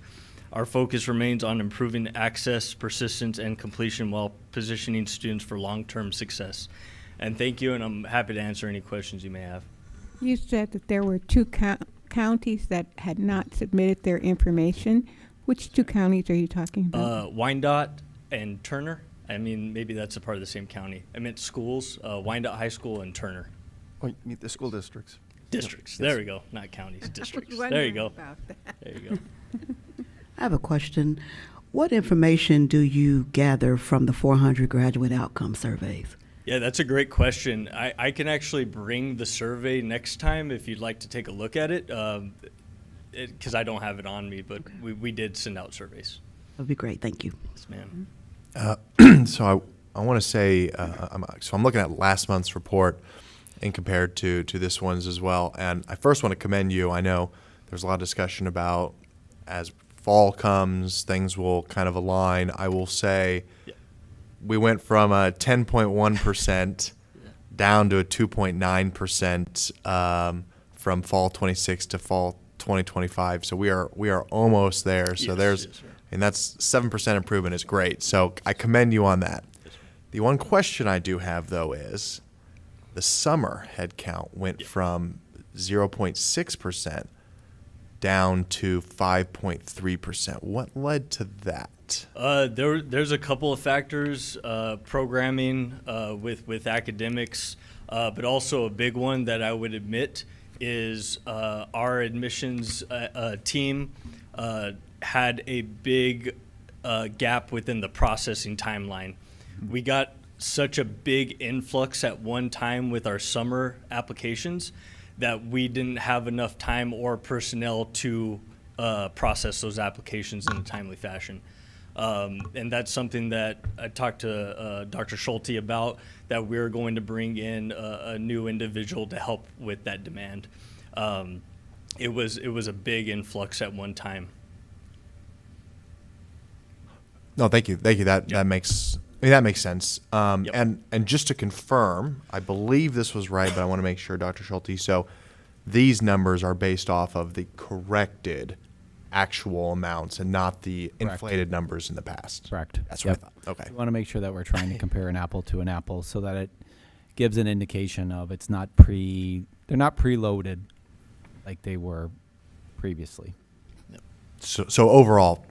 Our focus remains on improving access, persistence, and completion while positioning students for long-term success. And thank you, and I'm happy to answer any questions you may have. You said that there were 2 counties that had not submitted their information. Which 2 counties are you talking about? Wyandotte and Turner. I mean, maybe that's a part of the same county. I meant schools, Wyandotte High School and Turner. Oh, you mean the school districts. Districts, Yes. there we go, not counties, districts. There you Wondering go. about that. There you go. I have a question. What information do you gather from the 400 graduate outcome surveys? Yeah, that's a great question. I can actually bring the survey next time if you'd like to take a look at it, because I don't have it on me, but we did send out surveys. That would be great. Thank you. Yes, ma'am. So I want to say, I'm looking at last month's report and compared to this one's as well. And I first want to commend you. I know there's a lot of discussion about as fall comes, things will kind of align. I will say we went from a 10.1% down to a 2.9% from fall 26 to fall 2025. So we are almost there. So and that's 7% improvement is great. So I commend you on that. The one question I do have, though, is the summer headcount went from 0.6% down to 5.3%. What led to that? that? There's a couple of factors, programming with academics, but also a big one that I would admit is our admissions team had a big gap within the processing timeline. We got such a big influx at one time with our summer applications that we didn't have enough time or personnel to process those applications in a timely fashion. And that's something that I talked to Dr. Schulte about, that we're going to bring in a new individual to help with that demand. It was a big influx at one time. No, thank you. That makes sense. And just to confirm, I believe this was right, but I want to make sure, Dr. Schulte. So these numbers are based off of the corrected actual amounts and not the inflated numbers in the past. Correct. That's what I thought. Okay. We want to make sure that we're trying to compare an apple to an apple so that it gives an indication of they're not preloaded like they were previously. So overall,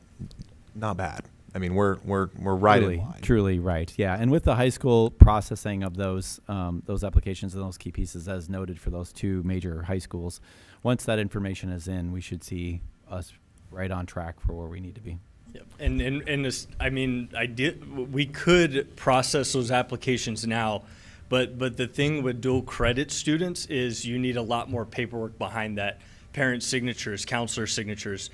not bad. I mean, we're right in line. Truly right. Yeah. And with the high school processing of those applications and those key pieces, as noted for those two major high schools, once that information is in, we should see us right on track for where we need to be. Yep. And this, I mean, we could process those applications now, but the thing with dual credit students is you need a lot more paperwork behind that. Parent signatures, counselor signatures.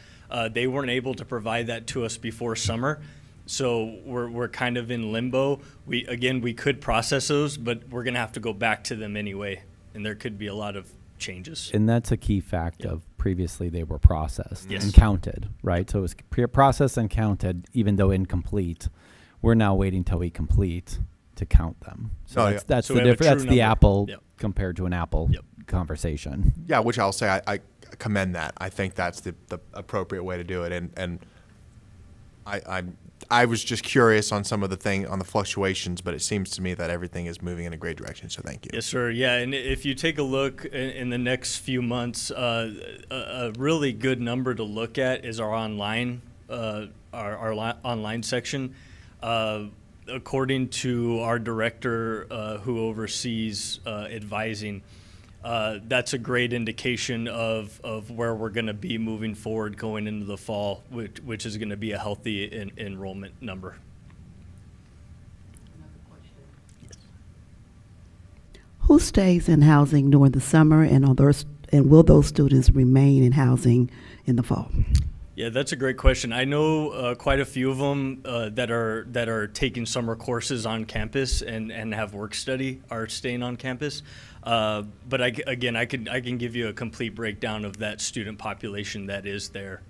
They weren't able to provide that to us before summer, so we're kind of in limbo. We could process those, but we're gonna have to go back to them anyway, and there could be a lot of changes. And that's a key fact of previously they were processed Yes. and counted, right? So it was processed and counted, even though incomplete. We're now waiting till we complete to count them. So that's So the we have a difference. That's true the number. apple Yep. compared to an apple conversation. Yeah, which I'll say I commend that. I think that's the appropriate way to do it. And I was just curious on some of the fluctuations, but it seems to me that everything is moving in a great direction. So thank you. Yes, sir. Yeah, and if you take a look in the next few months, a really good number to look at is our online online section. According to our director who oversees advising, that's a great indication of where we're going to be moving forward going into the fall, which is going to be a healthy enrollment number. Who stays in housing during the summer, and will those students remain in housing in the fall? Yeah, that's a great question. I know quite a few of them that are taking summer courses on campus and have work study are staying on campus. But I can give you a complete breakdown of that student population that is there.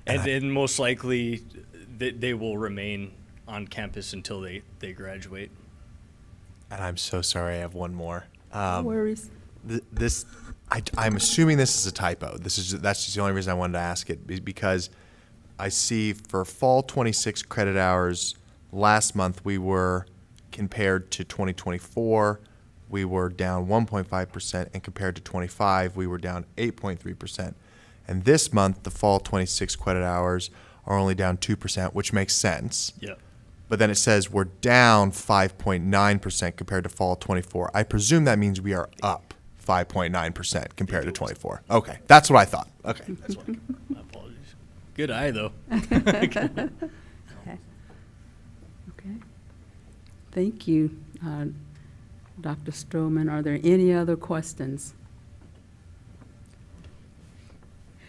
Yeah. And most likely they will remain on campus until they graduate. And I'm so sorry, I have one more. No worries. I'm assuming this is a typo. That's just the only reason I wanted to ask it, because I see for fall 26 credit hours last month we were, compared to 2024, we were down 1.5%, and compared to 25 we were down 8.3%. And this month the fall 26 credit hours are only down 2%, which makes sense. Yeah. But then it says we're down 5.9% compared to fall 24. I presume that means we are up 5.9% compared to 24. Okay, that's what I thought. Okay, that's what. My apologies. Good eye, though. Okay. Thank you, Dr. Stroman. Are there any other questions?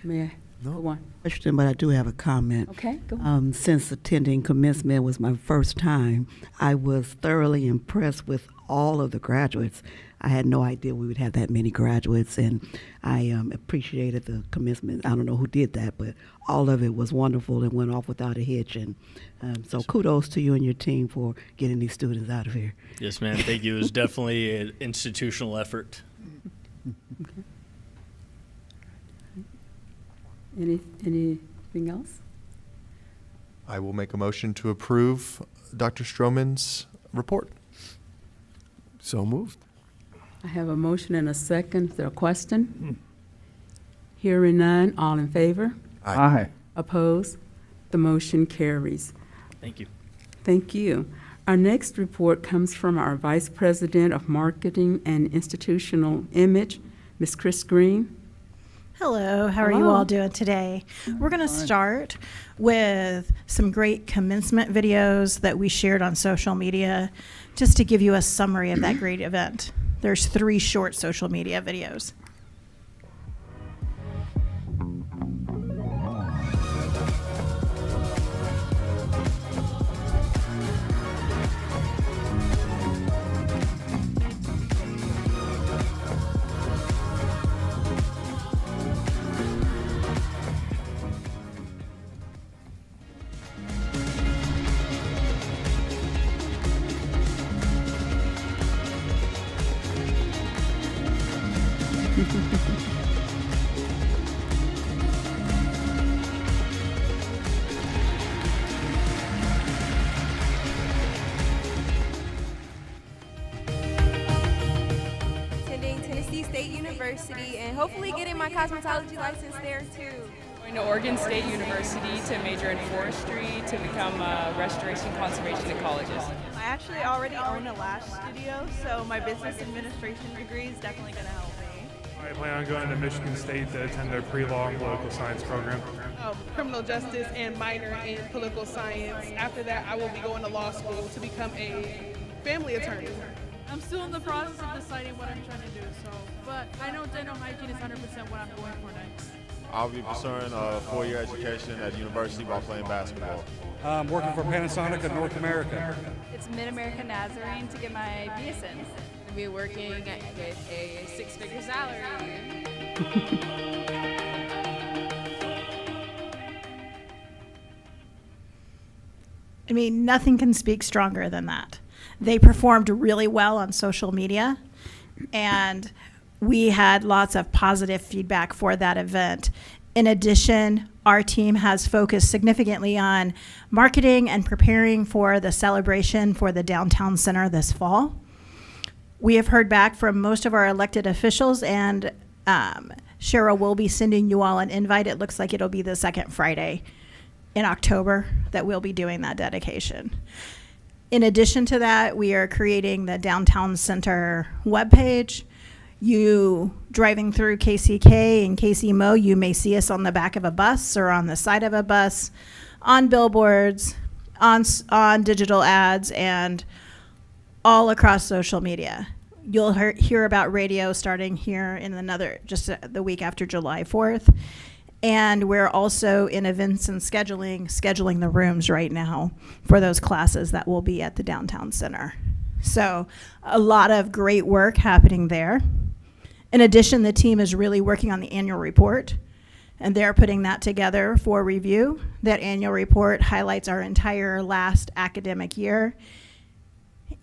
May I? No. Go on. Question, but I do have a comment. Okay, go on. Since attending commencement was my first time, I was thoroughly impressed with all of the graduates. I had no idea we would have that many graduates, and I appreciated the commencement. I don't know who did that, but all of it was wonderful and went off without a hitch. And so kudos to you and your team for getting these students out of here. Yes, ma'am. Thank you. It was definitely an institutional effort. Okay. Anything else? I will make a motion to approve Dr. Stroman's report. So moved. I have a motion and a second. Is there a question? Hearing none, all in favor? Aye. Opposed? The motion carries. Thank you. Thank you. Our next report comes from our Vice President of Marketing and Institutional Image, Ms. Chris Green. Hello, how are you all doing today? We're going to start with some great commencement videos that we shared on social media, just to give you a summary of that great event. There's 3 short social media videos. Attending Tennessee State University and hopefully getting my cosmetology license there too. Going to Oregon State University to major in forestry to become a restoration conservation ecologist. I actually already own a lash studio, so my business administration degree is definitely going to help me. I plan on going to Michigan State to attend their pre-law and political science program. Criminal justice and minor in political science. After that, I will be going to law school to become a family attorney. I'm still in the process of deciding what I'm trying to do, but I know dental hygiene is 100% what I'm going for next. I'll be pursuing a 4-year education at university while playing basketball. I'm working for Panasonic in North America. It's Mid-America Nazarene to get my BSN. I'll be working with a 6-figure salary. I mean, nothing can speak stronger than that. They performed really well on social media, and we had lots of positive feedback for that event. In addition, our team has focused significantly on marketing and preparing for the celebration for the downtown center this fall. We have heard back from most of our elected officials, and Cheryl will be sending you all an invite. It looks like it'll be the second Friday in October that we'll be doing that dedication. In addition to that, we are creating the Downtown Center webpage. You driving through KCK and KCMO, you may see us on the back of a bus or on the side of a bus, on billboards, on digital ads, and all across social media. You'll hear about radio starting here in just the week after July 4th. And we're also in events and scheduling the rooms right now for those classes that will be at the Downtown Center. So a lot of great work happening there. In addition, the team is really working on the annual report, and they're putting that together for review. That annual report highlights our entire last academic year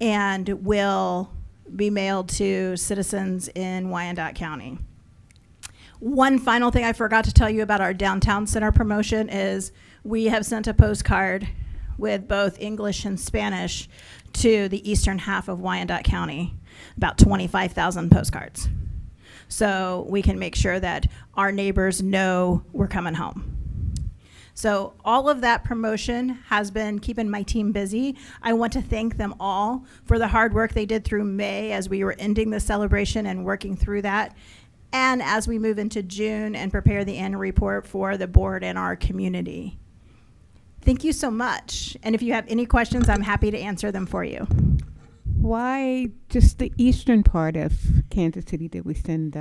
and will be mailed to citizens in Wyandotte County. One final thing I forgot to tell you about our Downtown Center promotion is we have sent a postcard with both English and Spanish to the eastern half of Wyandotte County, about 25,000 postcards. So we can make sure that our neighbors know we're coming home. So all of that promotion has been keeping my team busy. I want to thank them all for the hard work they did through May as we were ending the celebration and working through that. And as we move into June and prepare the annual report for the board and our community. Thank you so much. And if you have any questions, I'm happy to answer them for you. Why just the eastern part of Kansas City did we send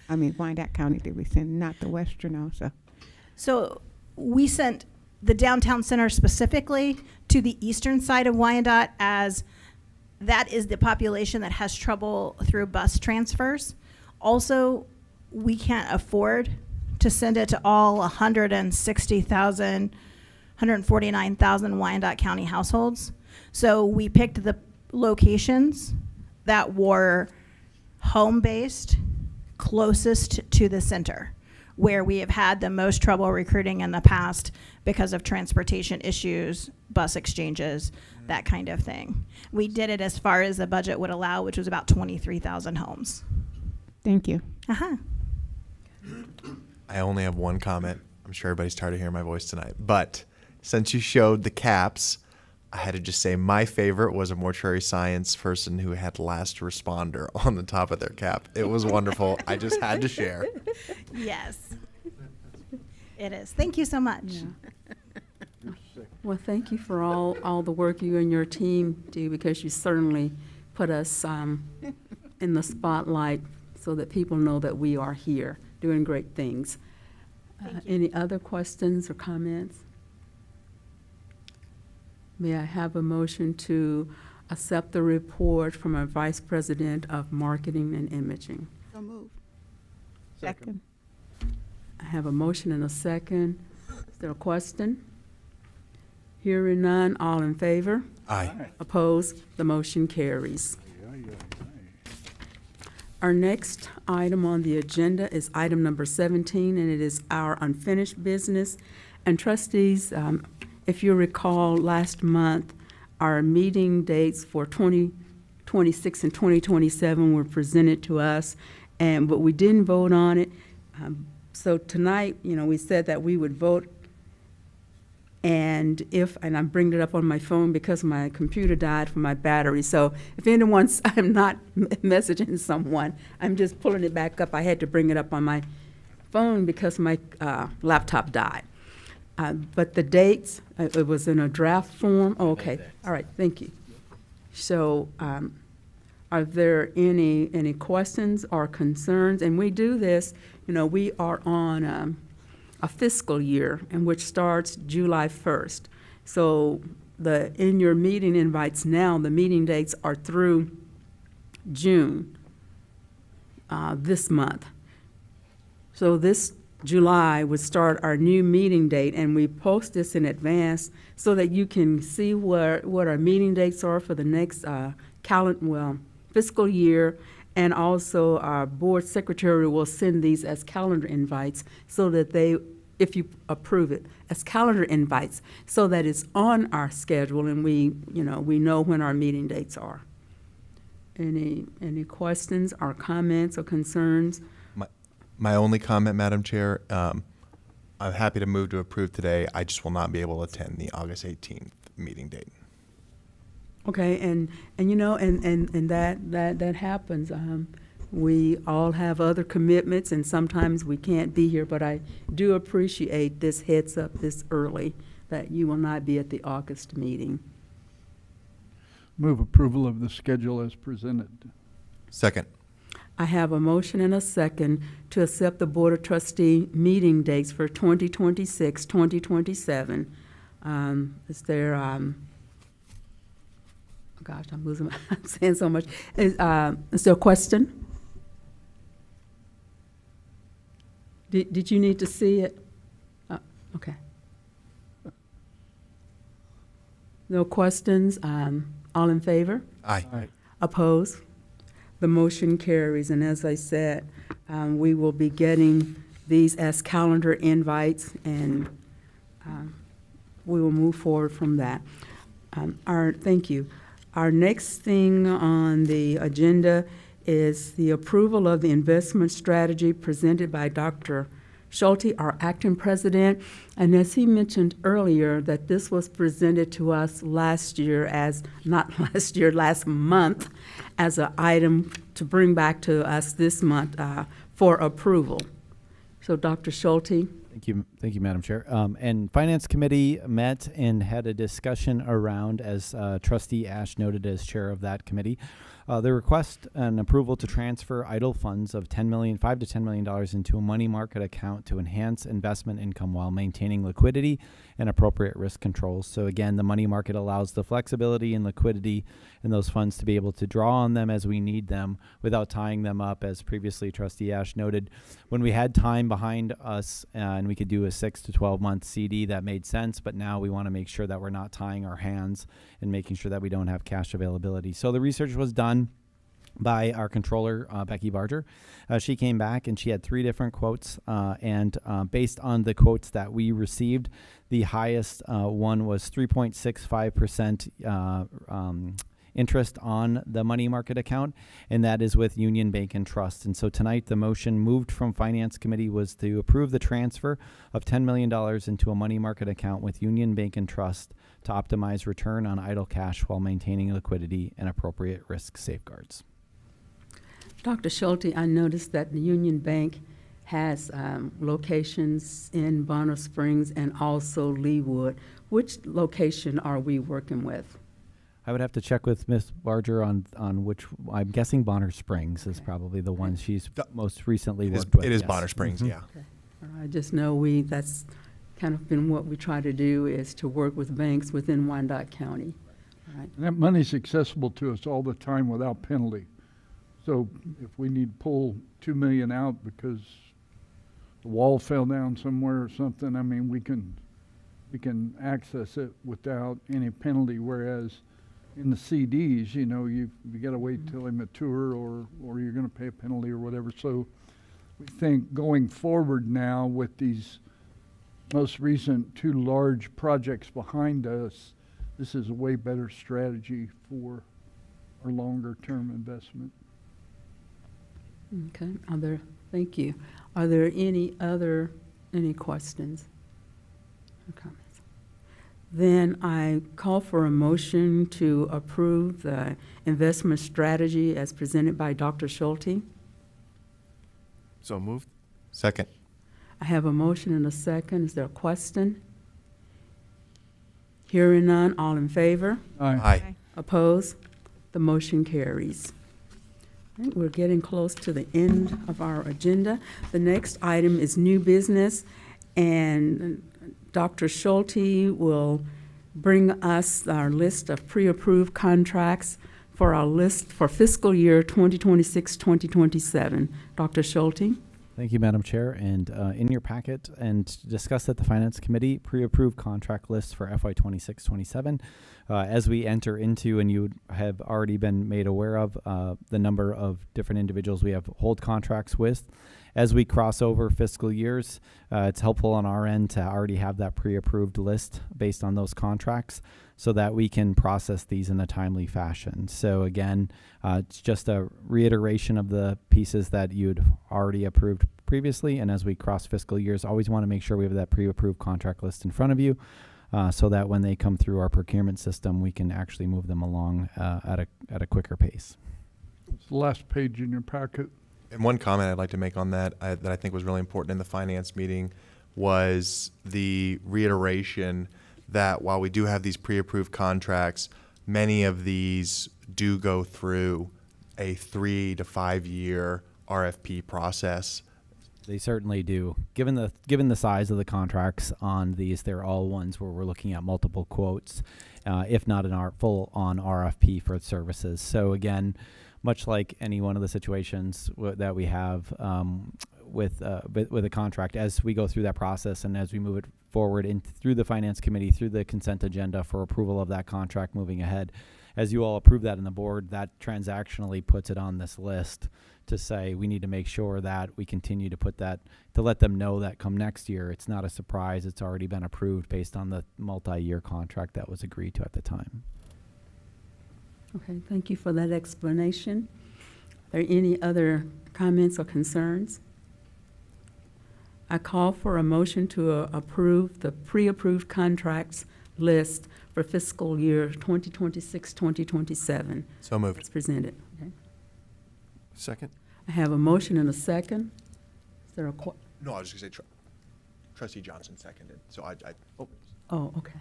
Wyandotte County did we send, not the western also? So we sent the Downtown Center specifically to the eastern side of Wyandotte, as that is the population that has trouble through bus transfers. Also, we can't afford to send it to all 149,000 Wyandotte County households. So we picked the locations that were home-based, closest to the center, where we have had the most trouble recruiting in the past because of transportation issues, bus exchanges, that kind of thing. We did it as far as the budget would allow, which was about 23,000 homes. Thank you. Uh-huh. I only have one comment. I'm sure everybody's tired of hearing my voice tonight. But since you showed the caps, I had to just say my favorite was a mortuary science person who had last responder on the top of their cap. It was wonderful. I just had to share. Yes, it is. Thank you so much. Well, thank you for all the work you and your team do, because you certainly put us in the spotlight so that people know that we are here doing great things. Any other questions or comments? May I have a motion to accept the report from our Vice President of Marketing and Imaging? So moved. Second. I have a motion and a second. Is there a question? Hearing none, all in favor? Aye. Opposed? The motion carries. Our next item on the agenda is item number 17, and it is our unfinished business. And trustees, if you recall, last month, our meeting dates for 2026 and 2027 were presented to us, but we didn't vote on it. So tonight, we said that we would vote, and I'm bringing it up on my phone because my computer died from my battery. So if anyone's, I'm not messaging someone, I'm just pulling it back up. I had to bring it up on my phone because my laptop died. But the dates, it was in a draft form. Oh, okay. All right. Thank you. So are there any questions or concerns? And we do this, we are on a fiscal year, and which starts July 1st. So in your meeting invites now, the meeting dates are through June this month. So this July would start our new meeting date, and we post this in advance so that you can see what our meeting dates are for the next fiscal year. And also our board secretary will send these as calendar invites so that if you approve it, as calendar invites, so that it's on our schedule and we know when our meeting dates are. Any questions or comments or concerns? My only comment, Madam Chair, I'm happy to move to approve today. I just will not be able to attend the August 18th meeting date. Okay, and that happens. We all have other commitments, and sometimes we can't be here, but I do appreciate this heads up this early that you will not be at the August meeting. Move approval of the schedule as presented. Second. I have a motion and a second to accept the Board of Trustee meeting dates for 2026, 2027. Is there, gosh, I'm losing my, I'm saying so much. Is there a question? Did you need to see it? Okay. No questions? All in favor? Aye. Aye. Opposed? The motion carries, and as I said, we will be getting these as calendar invites, and we will move forward from that. Thank you. Our next thing on the agenda is the approval of the investment strategy presented by Dr. Schulte, our acting president. And as he mentioned earlier, that this was presented to us last month as an item to bring back to us this month for approval. So Dr. Schulte. Thank you, Madam Chair. And Finance Committee met and had a discussion around, as Trustee Ash noted as chair of that committee, the request and approval to transfer idle funds of $5 to $10 million into a money market account to enhance investment income while maintaining liquidity and appropriate risk controls. So again, the money market allows the flexibility and liquidity in those funds to be able to draw on them as we need them without tying them up, as previously Trustee Ash noted. When we had time behind us and we could do a 6 to 12 month CD, that made sense, but now we want to make sure that we're not tying our hands and making sure that we don't have cash availability. So the research was done by our controller, Becky Barger. She came back and she had 3 different quotes, and based on the quotes that we received, the highest one was 3.65% interest on the money market account, and that is with Union Bank and Trust. And so tonight, the motion moved from Finance Committee was to approve the transfer of $10 million into a money market account with Union Bank and Trust to optimize return on idle cash while maintaining liquidity and appropriate risk safeguards. Dr. Schulte, I noticed that the Union Bank has locations in Bonner Springs and also Leawood. Which location are we working with? I would have to check with Ms. Barger on which, I'm guessing Bonner Springs is probably the one she's most recently worked with. It is yes. Bonner Springs, Mhm. yeah. Okay. I just know that's kind of been what we try to do, is to work with banks within Wyandotte County. All right. And that money's accessible to us all the time without penalty. So if we need to pull $2 million out because the wall fell down somewhere or something, I mean, we can access it without any penalty, whereas in the CDs, you know, you got to wait till they mature or you're going to pay a penalty or whatever. So we think going forward now with these most recent 2 large projects behind us, this is a way better strategy for our longer term investment. Okay. Thank you. Are there any questions or comments? Then I call for a motion to approve the investment strategy as presented by Dr. Schulte. So moved. Second. I have a motion and a second. Is there a question? Hearing none, all in favor? Aye. Opposed? The motion carries. All right, we're getting close to the end of our agenda. The next item is new business, and Dr. Schulte will bring us our list of pre-approved contracts for our list for fiscal year 2026-2027. Dr. Schulte? Thank you, Madam Chair. And in your packet and discussed at the Finance Committee, pre-approved contract lists for FY 26-27. As we enter into, and you have already been made aware of, the number of different individuals we have hold contracts with. As we cross over fiscal years, it's helpful on our end to already have that pre-approved list based on those contracts so that we can process these in a timely fashion. So again, it's just a reiteration of the pieces that you'd already approved previously. And as we cross fiscal years, always want to make sure we have that pre-approved contract list in front of you so that when they come through our procurement system, we can actually move them along at a quicker pace. It's the last page in your packet. And one comment I'd like to make on that that I think was really important in the finance meeting was the reiteration that while we do have these pre-approved contracts, many of these do go through a 3 to 5 year RFP process. They certainly do. Given the size of the contracts on these, they're all ones where we're looking at multiple quotes, if not an full-on RFP for services. So again, much like any one of the situations that we have with a contract, as we go through that process and as we move it forward through the Finance Committee, through the consent agenda for approval of that contract moving ahead, as you all approve that in the board, that transactionally puts it on this list to say we need to make sure that we continue to put that, to let them know that come next year, it's not a surprise, it's already been approved based on the multi-year contract that was agreed to at the time. Okay, thank you for that explanation. Are there any other comments or concerns? I call for a motion to approve the pre-approved contracts list for fiscal year 2026-2027. So moved. As presented. Okay. Second. I have a motion and a second. Is there a No, I was just going to say Trustee Johnson seconded. So Oh, okay.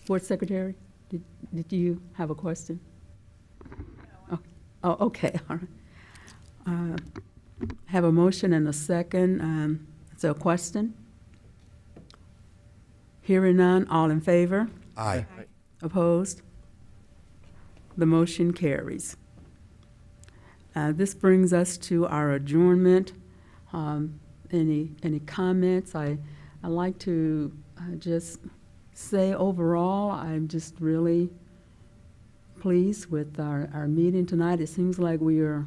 Board Secretary, did you have a question? No. Oh, okay, all right. Have a motion and a second. Is there a question? Hearing none, all in favor? Aye. Opposed? The motion carries. This brings us to our adjournment. Any comments? I like to just say overall, I'm just really pleased with our meeting tonight. It seems like we are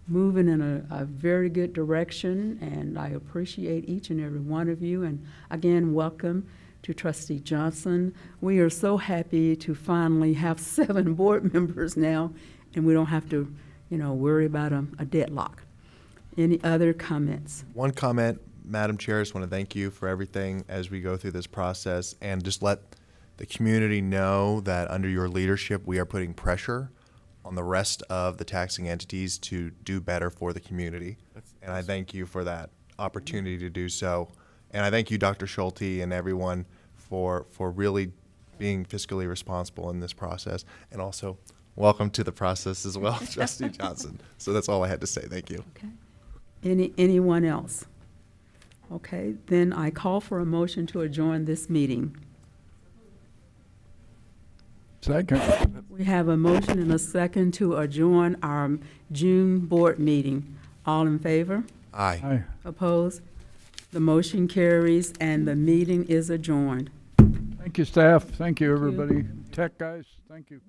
moving in a very good direction, and I appreciate each and every one of you. And again, welcome to Trustee Johnson. We are so happy to finally have 7 board members now, and we don't have to, worry about a deadlock. Any other comments? One comment, Madam Chair, I just want to thank you for everything as we go through this process, and just let the community know that under your leadership, we are putting pressure on the rest of the taxing entities to do better for the community. And I thank you for that opportunity to do so. And I thank you, Dr. Schulte, and everyone for really being fiscally responsible in this process. And also, welcome to the process as well, Trustee Johnson. So that's all I had to say. Thank you. Okay. Anyone else? Okay, then I call for a motion to adjourn this meeting. Second. We have a motion and a second to adjourn our June board meeting. All in favor? Aye. Aye. Opposed? The motion carries and the meeting is adjourned. Thank you, staff. Thank you, everybody. Tech guys, thank you.